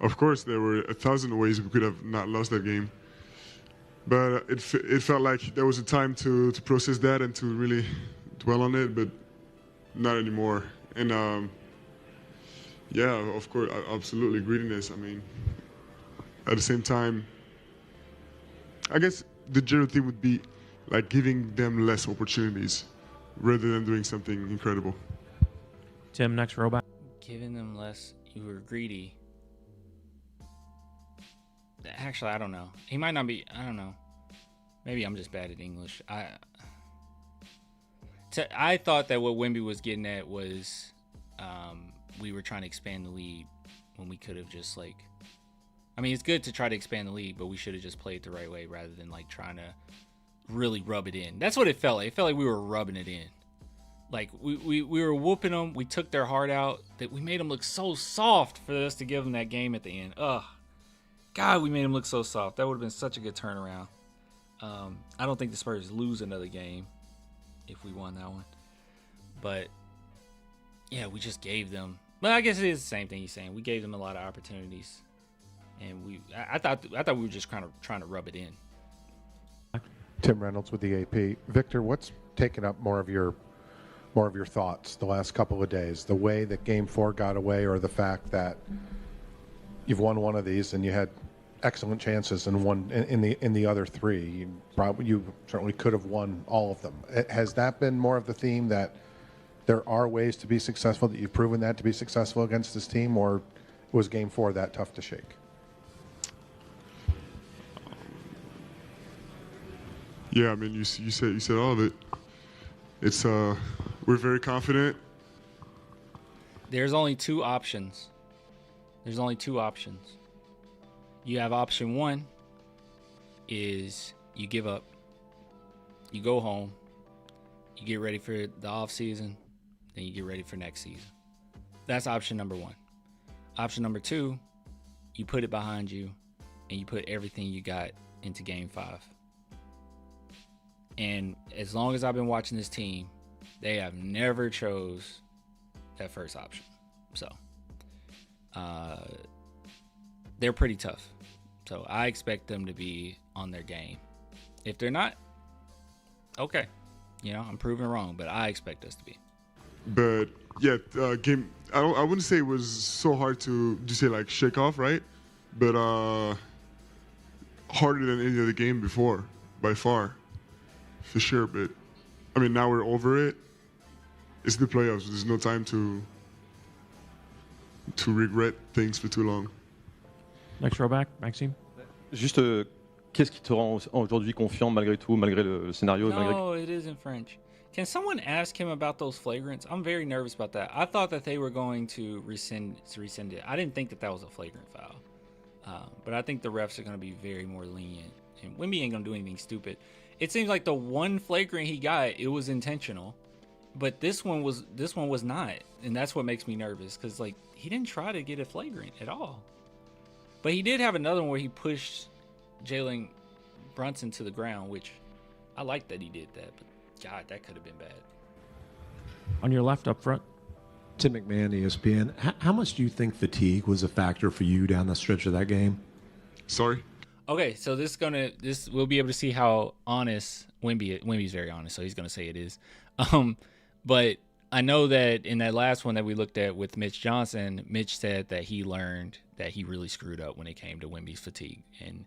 S: Of course, there were 1,000 ways we could have not lost that game. But it felt like there was a time to process that and to really dwell on it, but not anymore. And yeah, of course, absolutely, greediness. I mean, at the same time, I guess the general thing would be like giving them less opportunities rather than doing something incredible.
I: Tim, next row back.
A: Giving them less. You were greedy. Actually, I don't know. He might not be. I don't know. Maybe I'm just bad at English. I thought that what Wemby was getting at was we were trying to expand the lead when we could have just like. I mean, it's good to try to expand the lead, but we should have just played the right way rather than like trying to really rub it in. That's what it felt like. It felt like we were rubbing it in. Like we were whooping them. We took their heart out. That we made them look so soft for us to give them that game at the end. Ugh. God, we made them look so soft. That would have been such a good turnaround. I don't think the Spurs lose another game if we won that one. But yeah, we just gave them. Well, I guess it is the same thing he's saying. We gave them a lot of opportunities, and I thought we were just kind of trying to rub it in.
J: Tim Reynolds with the AP. Victor, what's taken up more of your thoughts the last couple of days? The way that Game 4 got away, or the fact that you've won one of these and you had excellent chances and won in the other three? You certainly could have won all of them. Has that been more of the theme, that there are ways to be successful, that you've proven that to be successful against this team, or was Game 4 that tough to shake?
S: Yeah, I mean, you said all of it. It's we're very confident.
A: There's only two options. You have option one is you give up. You go home. You get ready for the off season. Then you get ready for next season. That's option number one. Option number two, you put it behind you and you put everything you got into Game 5. And as long as I've been watching this team, they have never chose that first option. So they're pretty tough. So I expect them to be on their game. If they're not, okay. I'm proven wrong, but I expect us to be.
S: But yeah, game. I wouldn't say it was so hard to just say like shake off, right? But harder than any other game before, by far, for sure. But I mean, now we're over it. It's the playoffs. There's no time to regret things for too long.
I: Next row back, Maxime.
B: Juste, qu'est-ce qui te rend aujourd'hui confiant malgré tout, malgré le scénario?
A: No, it is in French. Can someone ask him about those flagrants? I'm very nervous about that. I thought that they were going to rescind it. I didn't think that was a flagrant foul. But I think the refs are going to be very more lenient. And Wemby ain't going to do anything stupid. It seems like the one flagrant he got, it was intentional. But this one was not. And that's what makes me nervous. Because, he didn't try to get a flagrant at all. But he did have another one where he pushed Jalen Brunson to the ground, which I like that he did that. But, God, that could have been bad.
I: On your left up front.
P: Tim McMahon, ESPN. How much do you think fatigue was a factor for you down the stretch of that game?
S: Sorry?
A: Okay, so we'll be able to see how honest Wemby's very honest, so he's going to say it is. But I know that in that last one that we looked at with Mitch Johnson, Mitch said that he learned that he really screwed up when it came to Wemby's fatigue, and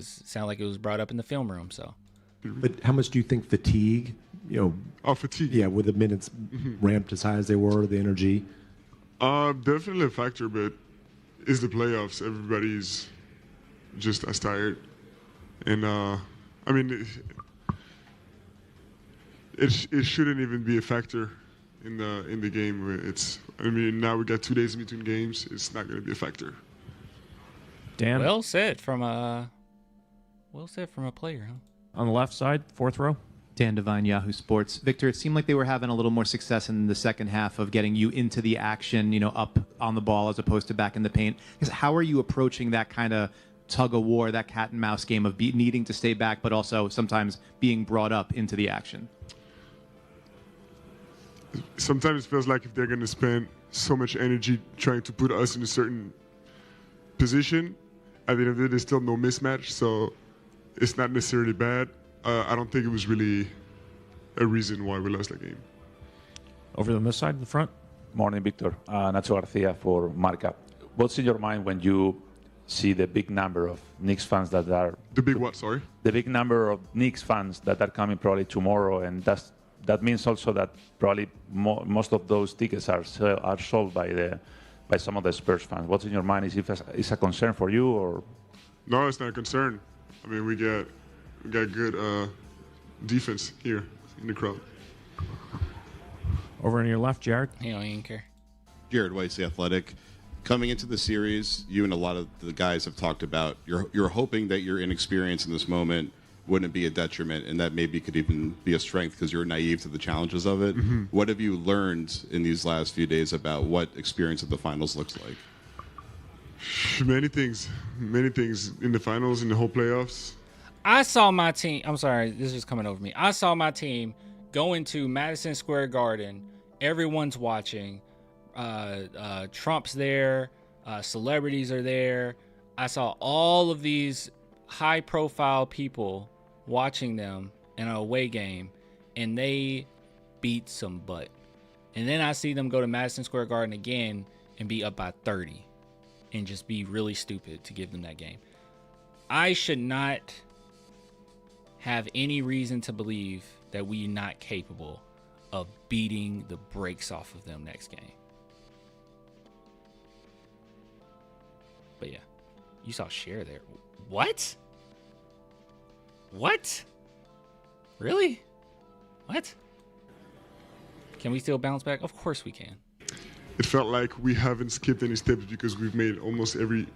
A: sounded like it was brought up in the film room. So,
P: but how much do you think fatigue?
S: Fatigue.
P: Yeah, with the minutes ramped as high as they were, the energy.
S: Definitely a factor, but it's the playoffs. Everybody's just as tired, and I mean, it shouldn't even be a factor in the game. Now we got 2 days in between games. It's not going to be a factor.
I: Dan,
A: well said from a player, huh?
I: On the left side, fourth row.
N: Dan Devine, Yahoo Sports. Victor, it seemed like they were having a little more success in the second half of getting you into the action, up on the ball as opposed to back in the paint. How are you approaching that kind of tug of war, that cat and mouse game of needing to stay back, but also sometimes being brought up into the action?
S: Sometimes it feels like if they're going to spend so much energy trying to put us in a certain position, at the end of the day, there's still no mismatch, so it's not necessarily bad. I don't think it was really a reason why we lost that game.
I: Over on this side, in the front.
O: Morning, Victor. Nacho Garcia for Marca. What's in your mind when you see the big number of Knicks fans that are...
S: The big what, sorry?
O: The big number of Knicks fans that are coming probably tomorrow, and that means also that probably most of those tickets are sold by some of the Spurs fans. What's in your mind? Is a concern for you, or?
S: No, it's not a concern. I mean, we got good defense here in the crowd.
I: Over on your left, Jared.
A: He don't even care.
L: Jared Weiss, The Athletic. Coming into the series, you and a lot of the guys have talked about you're hoping that your inexperience in this moment wouldn't be a detriment, and that maybe could even be a strength because you're naive to the challenges of it. Mm-hmm. What have you learned in these last few days about what experience at the finals looks like?
S: Many things in the finals, in the whole playoffs.
A: I saw my team. I'm sorry, this is coming over me. I saw my team go into Madison Square Garden. Everyone's watching. Trump's there. Celebrities are there. I saw all of these high-profile people watching them in an away game, and they beat some butt. And then I see them go to Madison Square Garden again and be up by 30 and just be really stupid to give them that game. I should not have any reason to believe that we're not capable of beating the brakes off of them next game. But yeah, you saw Cher there. What? What? Really? What? Can we still bounce back? Of course we can.
S: It felt like we haven't skipped any steps because we've made almost every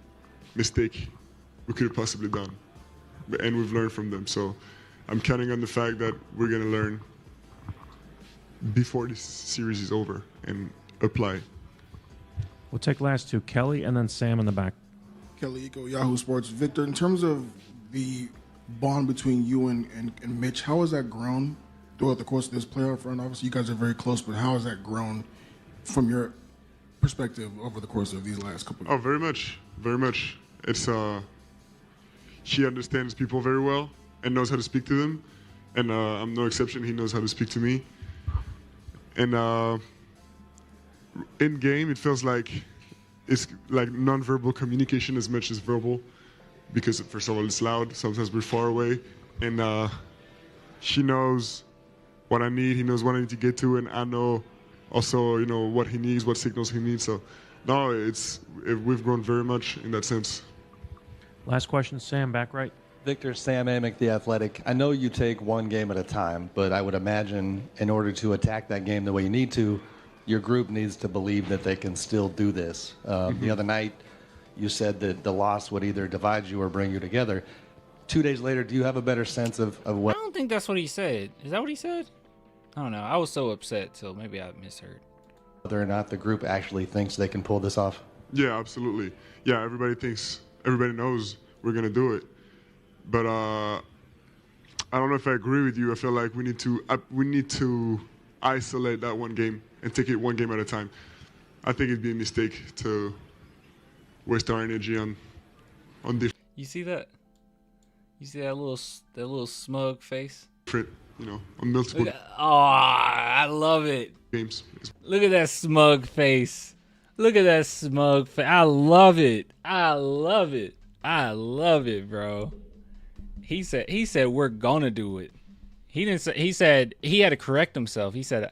S: mistake we could have possibly done. And we've learned from them. So I'm counting on the fact that we're going to learn before this series is over and apply.
I: We'll take last two, Kelly and then Sam in the back.
K: Kelly Eco, Yahoo Sports. Victor, in terms of the bond between you and Mitch, how has that grown throughout the course of this playoff run? Obviously, you guys are very close, but how has that grown from your perspective over the course of these last couple of
S: years? Oh, very much. Very much. It's he understands people very well and knows how to speak to them. And I'm no exception. He knows how to speak to me. And in game, it feels like it's like nonverbal communication as much as verbal, because first of all, it's loud. Sometimes we're far away, and he knows what I need. He knows what I need to get to, and I know also, what he needs, what signals he needs. So, no, we've grown very much in that sense.
I: Last question, Sam, back right.
D: Victor, Sam Amick, The Athletic. I know you take one game at a time, but I would imagine in order to attack that game the way you need to, your group needs to believe that they can still do this. The other night, you said that the loss would either divide you or bring you together. 2 days later, do you have a better sense of what?
A: I don't think that's what he said. Is that what he said? I don't know. I was so upset, so maybe I misheard.
D: Whether or not the group actually thinks they can pull this off?
S: Yeah, absolutely. Yeah, everybody knows we're going to do it. But I don't know if I agree with you. I feel like we need to isolate that one game and take it one game at a time. I think it'd be a mistake to waste our energy on different.
A: You see that? You see that little smug face?
S: On multiple.
A: I love it.
S: Games.
A: Look at that smug face. Look at that smug face. I love it. I love it. I love it, bro. He said we're gonna do it. He didn't say. He said he had to correct himself. He said,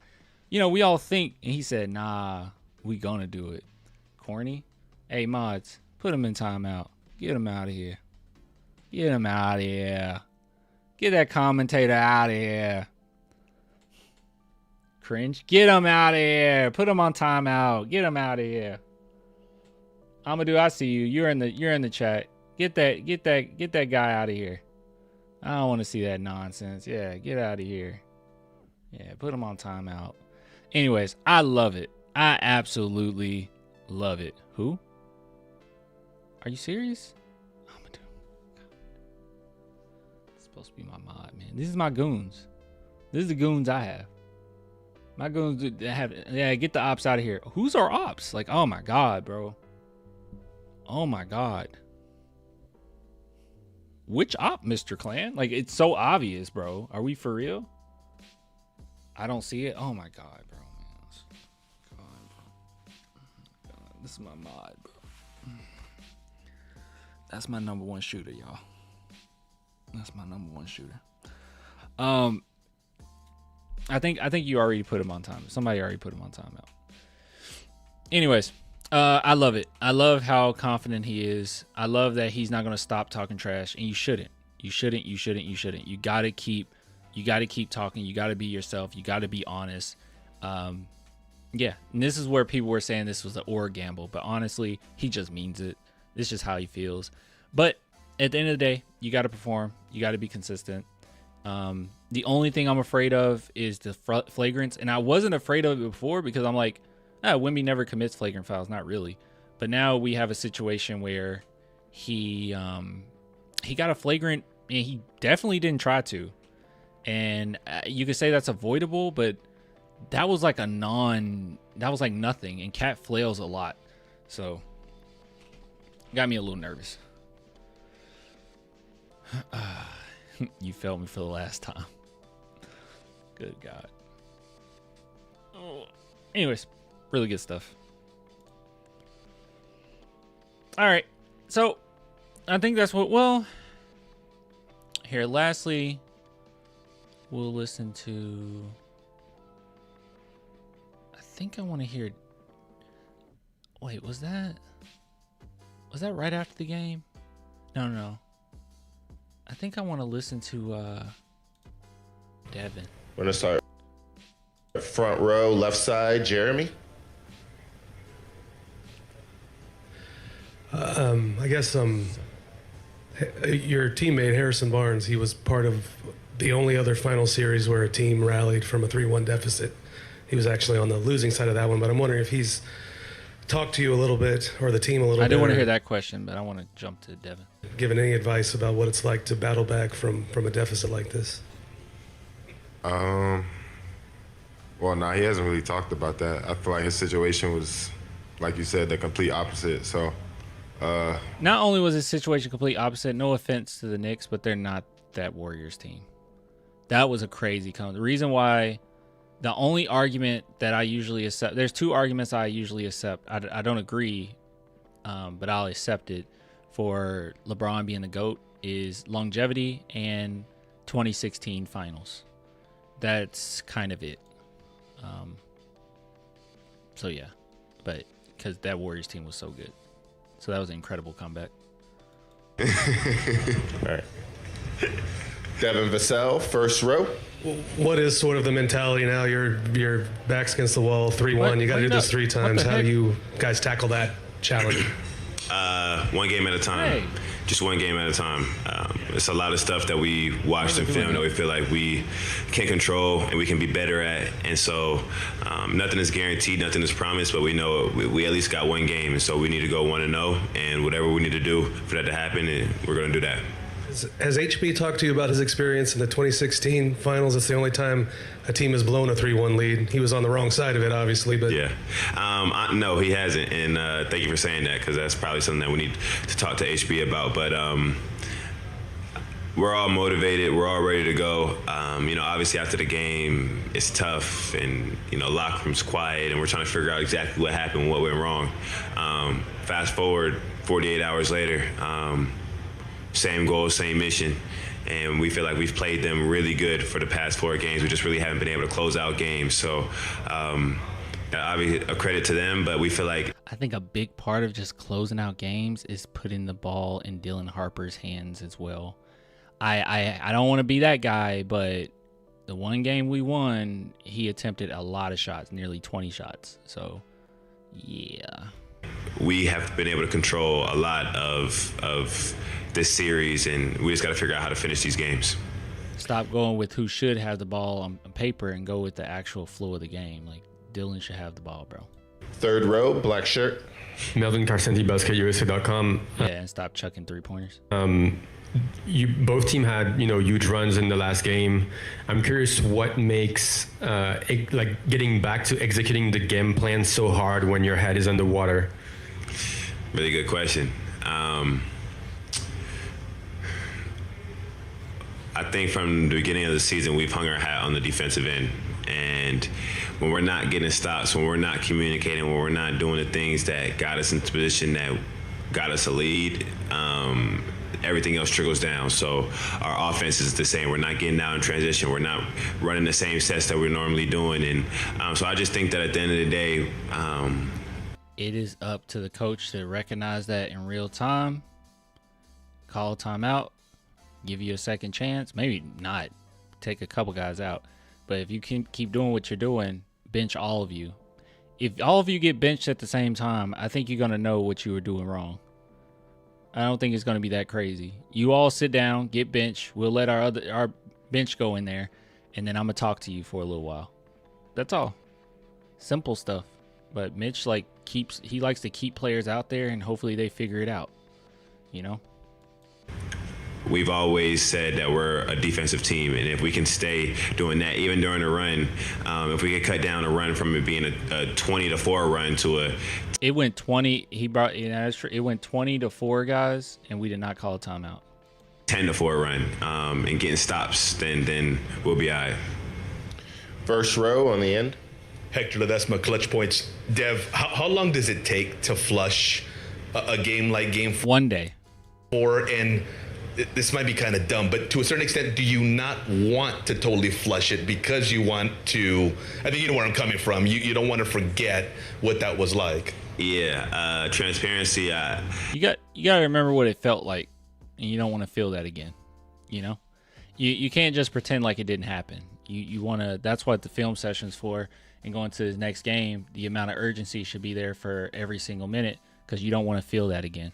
A: we all think. And he said, nah, we gonna do it. Corny. Hey, mods, put him in timeout. Get him out of here. Get him out of here. Get that commentator out of here. Cringe. Get him out of here. Put him on timeout. Get him out of here. Amadou, I see you. You're in the chat. Get that guy out of here. I don't want to see that nonsense. Yeah, get out of here. Yeah, put him on timeout. Anyways, I love it. I absolutely love it. Who? Are you serious? Amadou. It's supposed to be my mod, man. This is my goons. This is the goons I have. My goons get the ops out of here. Who's our ops? Like, oh my God, bro. Oh my God. Which op, Mr. Clan? Like, it's so obvious, bro. Are we for real? I don't see it. Oh my God, bro. Man. God. This is my mod, bro. That's my number one shooter, y'all. That's my number one shooter. I think you already put him on time. Somebody already put him on timeout. Anyways, I love it. I love how confident he is. I love that he's not going to stop talking trash, and you shouldn't. You shouldn't. You got to keep talking. You got to be yourself. You got to be honest. Yeah, and this is where people were saying this was an or gamble, but honestly, he just means it. It's just how he feels. But at the end of the day, you got to perform. You got to be consistent. The only thing I'm afraid of is the flagrants, and I wasn't afraid of it before because I'm like, Wemby never commits flagrant fouls, not really. But now we have a situation where he got a flagrant, and he definitely didn't try to. And you could say that's avoidable, but that was like nothing. And Cat flails a lot, so got me a little nervous. You felt me for the last time. Good God. Oh. Anyways, really good stuff. All right. So, I think that's what, well, here, lastly, we'll listen to think I want to hear. Wait, was that right after the game? No. I think I want to listen to Devin.
E: We're gonna start front row, left side, Jeremy.
F: I guess your teammate Harrison Barnes, he was part of the only other final series where a team rallied from a 3-1 deficit. He was actually on the losing side of that one, but I'm wondering if he's talked to you a little bit, or the team a little bit.
A: I didn't want to hear that question, but I want to jump to Devin.
F: Given any advice about what it's like to battle back from a deficit like this?
U: Well, no, he hasn't really talked about that. I feel like his situation was, like you said, the complete opposite. So,
A: not only was his situation complete opposite, no offense to the Knicks, but they're not that Warriors team. That was a crazy comment. The reason why, the only argument that I usually accept, there's two arguments I usually accept. I don't agree, but I'll accept it for LeBron being the GOAT, is longevity and 2016 finals. That's kind of it. So yeah, but because that Warriors team was so good. So that was an incredible comeback.
E: All right. Devin Vassell, first row.
F: What is sort of the mentality now? Your back's against the wall, 3-1. You got to do this 3 times. How do you guys tackle that challenge?
V: One game at a time.
A: Hey.
V: Just one game at a time. It's a lot of stuff that we watched in film that we feel like we can control and we can be better at. And so nothing is guaranteed, nothing is promised, but we know we at least got one game. And so we need to go 1-0, and whatever we need to do for that to happen, we're going to do that.
F: Has HB talked to you about his experience in the 2016 finals? It's the only time a team has blown a 3-1 lead. He was on the wrong side of it, obviously. But
V: yeah, no, he hasn't. And thank you for saying that, because that's probably something that we need to talk to HB about. But we're all motivated. We're all ready to go. Obviously after the game, it's tough, and locker room's quiet, and we're trying to figure out exactly what happened, what went wrong. Fast forward 48 hours later. Same goal, same mission, and we feel like we've played them really good for the past 4 games. We just really haven't been able to close out games. So obviously a credit to them, but we feel like,
A: I think a big part of just closing out games is putting the ball in Dylan Harper's hands as well. I don't want to be that guy, but the one game we won, he attempted a lot of shots, nearly 20 shots. So yeah,
V: we have been able to control a lot of this series, and we just got to figure out how to finish these games.
A: Stop going with who should have the ball on paper and go with the actual flow of the game. Like, Dylan should have the ball, bro.
E: Third row, black shirt.
W: Melvin Carcenti, BasketUSA.com.
A: Yeah, and stop chucking 3-pointers.
W: You both team had huge runs in the last game. I'm curious what makes getting back to executing the game plan so hard when your head is underwater.
V: Really good question. I think from the beginning of the season, we've hung our hat on the defensive end. And when we're not getting stops, when we're not communicating, when we're not doing the things that got us into position that got us a lead, everything else trickles down. So our offense is the same. We're not getting out in transition. We're not running the same sets that we're normally doing. And so I just think that at the end of the day,
A: it is up to the coach to recognize that in real time, call a timeout, give you a second chance, maybe not take a couple guys out, but if you can keep doing what you're doing, bench all of you. If all of you get benched at the same time, I think you're going to know what you were doing wrong. I don't think it's going to be that crazy. You all sit down, get benched. We'll let our bench go in there, and then I'm going to talk to you for a little while. That's all. Simple stuff. But Mitch he likes to keep players out there, and hopefully they figure it out.
V: We've always said that we're a defensive team, and if we can stay doing that, even during a run, if we could cut down a run from it being a 20-4 run to a...
A: It went 20. That's true. It went 20-4, guys, and we did not call a timeout.
V: 10-4 run, and getting stops, then we'll be all right.
E: First row on the end.
Z: Hector Ledesma, Clutch Points. Dev, how long does it take to flush a game like Game 4?
A: 1 day.
Z: And this might be kind of dumb, but to a certain extent, do you not want to totally flush it because you want to? I think you know where I'm coming from. You don't want to forget what that was like.
V: Yeah, transparency.
A: You got to remember what it felt like, and you don't want to feel that again. You know, you can't just pretend like it didn't happen. You want to. That's what the film session's for. And going to the next game, the amount of urgency should be there for every single minute because you don't want to feel that again.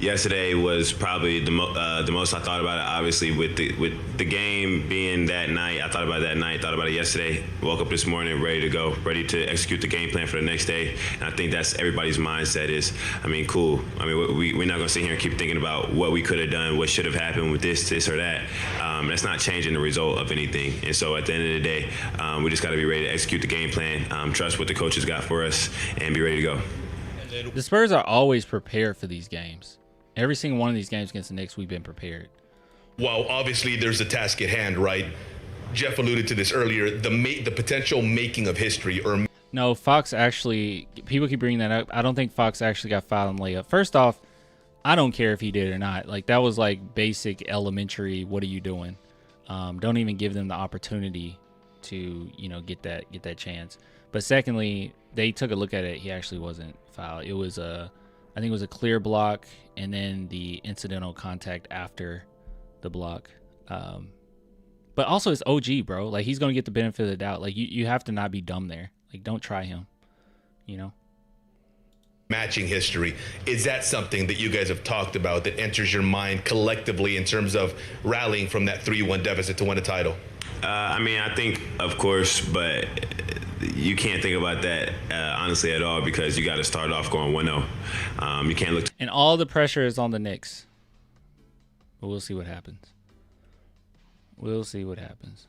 V: Yesterday was probably the most I thought about it. Obviously, with the game being that night, I thought about it that night. Thought about it yesterday. Woke up this morning ready to go, ready to execute the game plan for the next day. And I think that's everybody's mindset. Is cool. We're not gonna sit here and keep thinking about what we could have done, what should have happened with this or that. That's not changing the result of anything. And so at the end of the day, we just got to be ready to execute the game plan. Trust what the coaches got for us, and be ready to go.
A: The Spurs are always prepared for these games. Every single one of these games against the Knicks, we've been prepared.
Z: Well, obviously, there's a task at hand, right? Jeff alluded to this earlier, the potential making of history.
A: No, Fox actually, people keep bringing that up. I don't think Fox actually got fouled in layup. First off, I don't care if he did or not. Like, that was like basic elementary, what are you doing? Don't even give them the opportunity to, get that chance. But secondly, they took a look at it. He actually wasn't fouled. It was I think it was a clear block and then the incidental contact after the block. But also it's OG, bro. Like, he's going to get the benefit of the doubt. Like, you have to not be dumb there. Like, don't try him,
Z: Matching history. Is that something that you guys have talked about that enters your mind collectively in terms of rallying from that 3-1 deficit to win a title?
V: I think, of course, but you can't think about that honestly at all because you got to start off going 1-0. You can't look.
A: And all the pressure is on the Knicks. But we'll see what happens. We'll see what happens.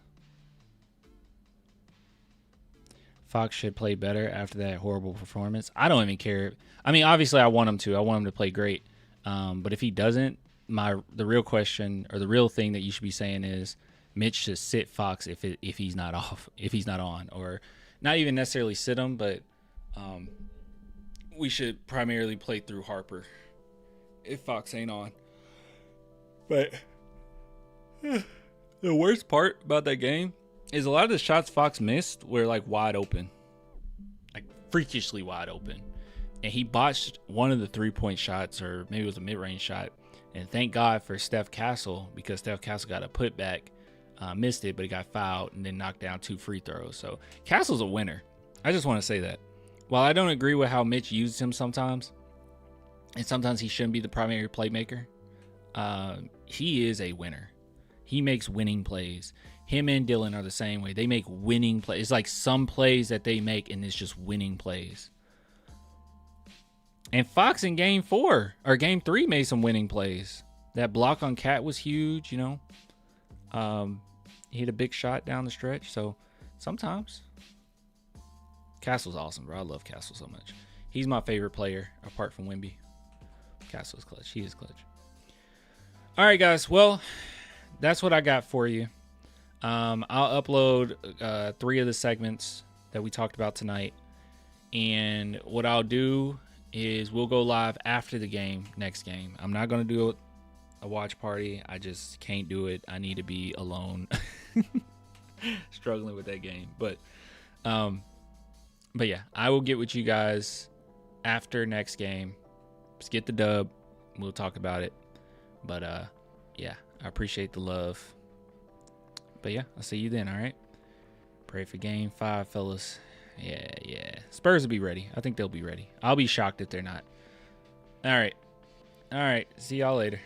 A: Fox should play better after that horrible performance. I don't even care. Obviously, I want him to. I want him to play great. But if he doesn't, the real question or the real thing that you should be saying is Mitch should sit Fox if he's not off, if he's not on, or not even necessarily sit him, but we should primarily play through Harper if Fox ain't on. But the worst part about that game is a lot of the shots Fox missed were like wide open, like freakishly wide open. And he botched one of the 3-point shots, or maybe it was a mid-range shot. And thank God for Steph Castle, because Steph Castle got a putback, missed it, but he got fouled and then knocked down 2 free throws. So Castle's a winner. I just want to say that. While I don't agree with how Mitch used him sometimes, and sometimes he shouldn't be the primary playmaker, he is a winner. He makes winning plays. Him and Dylan are the same way. They make winning plays. It's like some plays that they make, and it's just winning plays. And Fox in game 4 or game 3 made some winning plays. That block on Cat was huge, He hit a big shot down the stretch. So sometimes Castle's awesome, bro. I love Castle so much. He's my favorite player apart from Wemby. Castle's clutch. He is clutch. All right, guys. Well, that's what I got for you. I'll upload 3 of the segments that we talked about tonight. And what I'll do is we'll go live after the game, next game. I'm not going to do a watch party. I just can't do it. I need to be alone. Struggling with that game. But yeah, I will get with you guys after next game. Let's get the dub. We'll talk about it. But yeah, I appreciate the love. But yeah, I'll see you then, all right? Pray for game 5, fellas. Yeah. Spurs will be ready. I think they'll be ready. I'll be shocked if they're not. All right. See y'all later.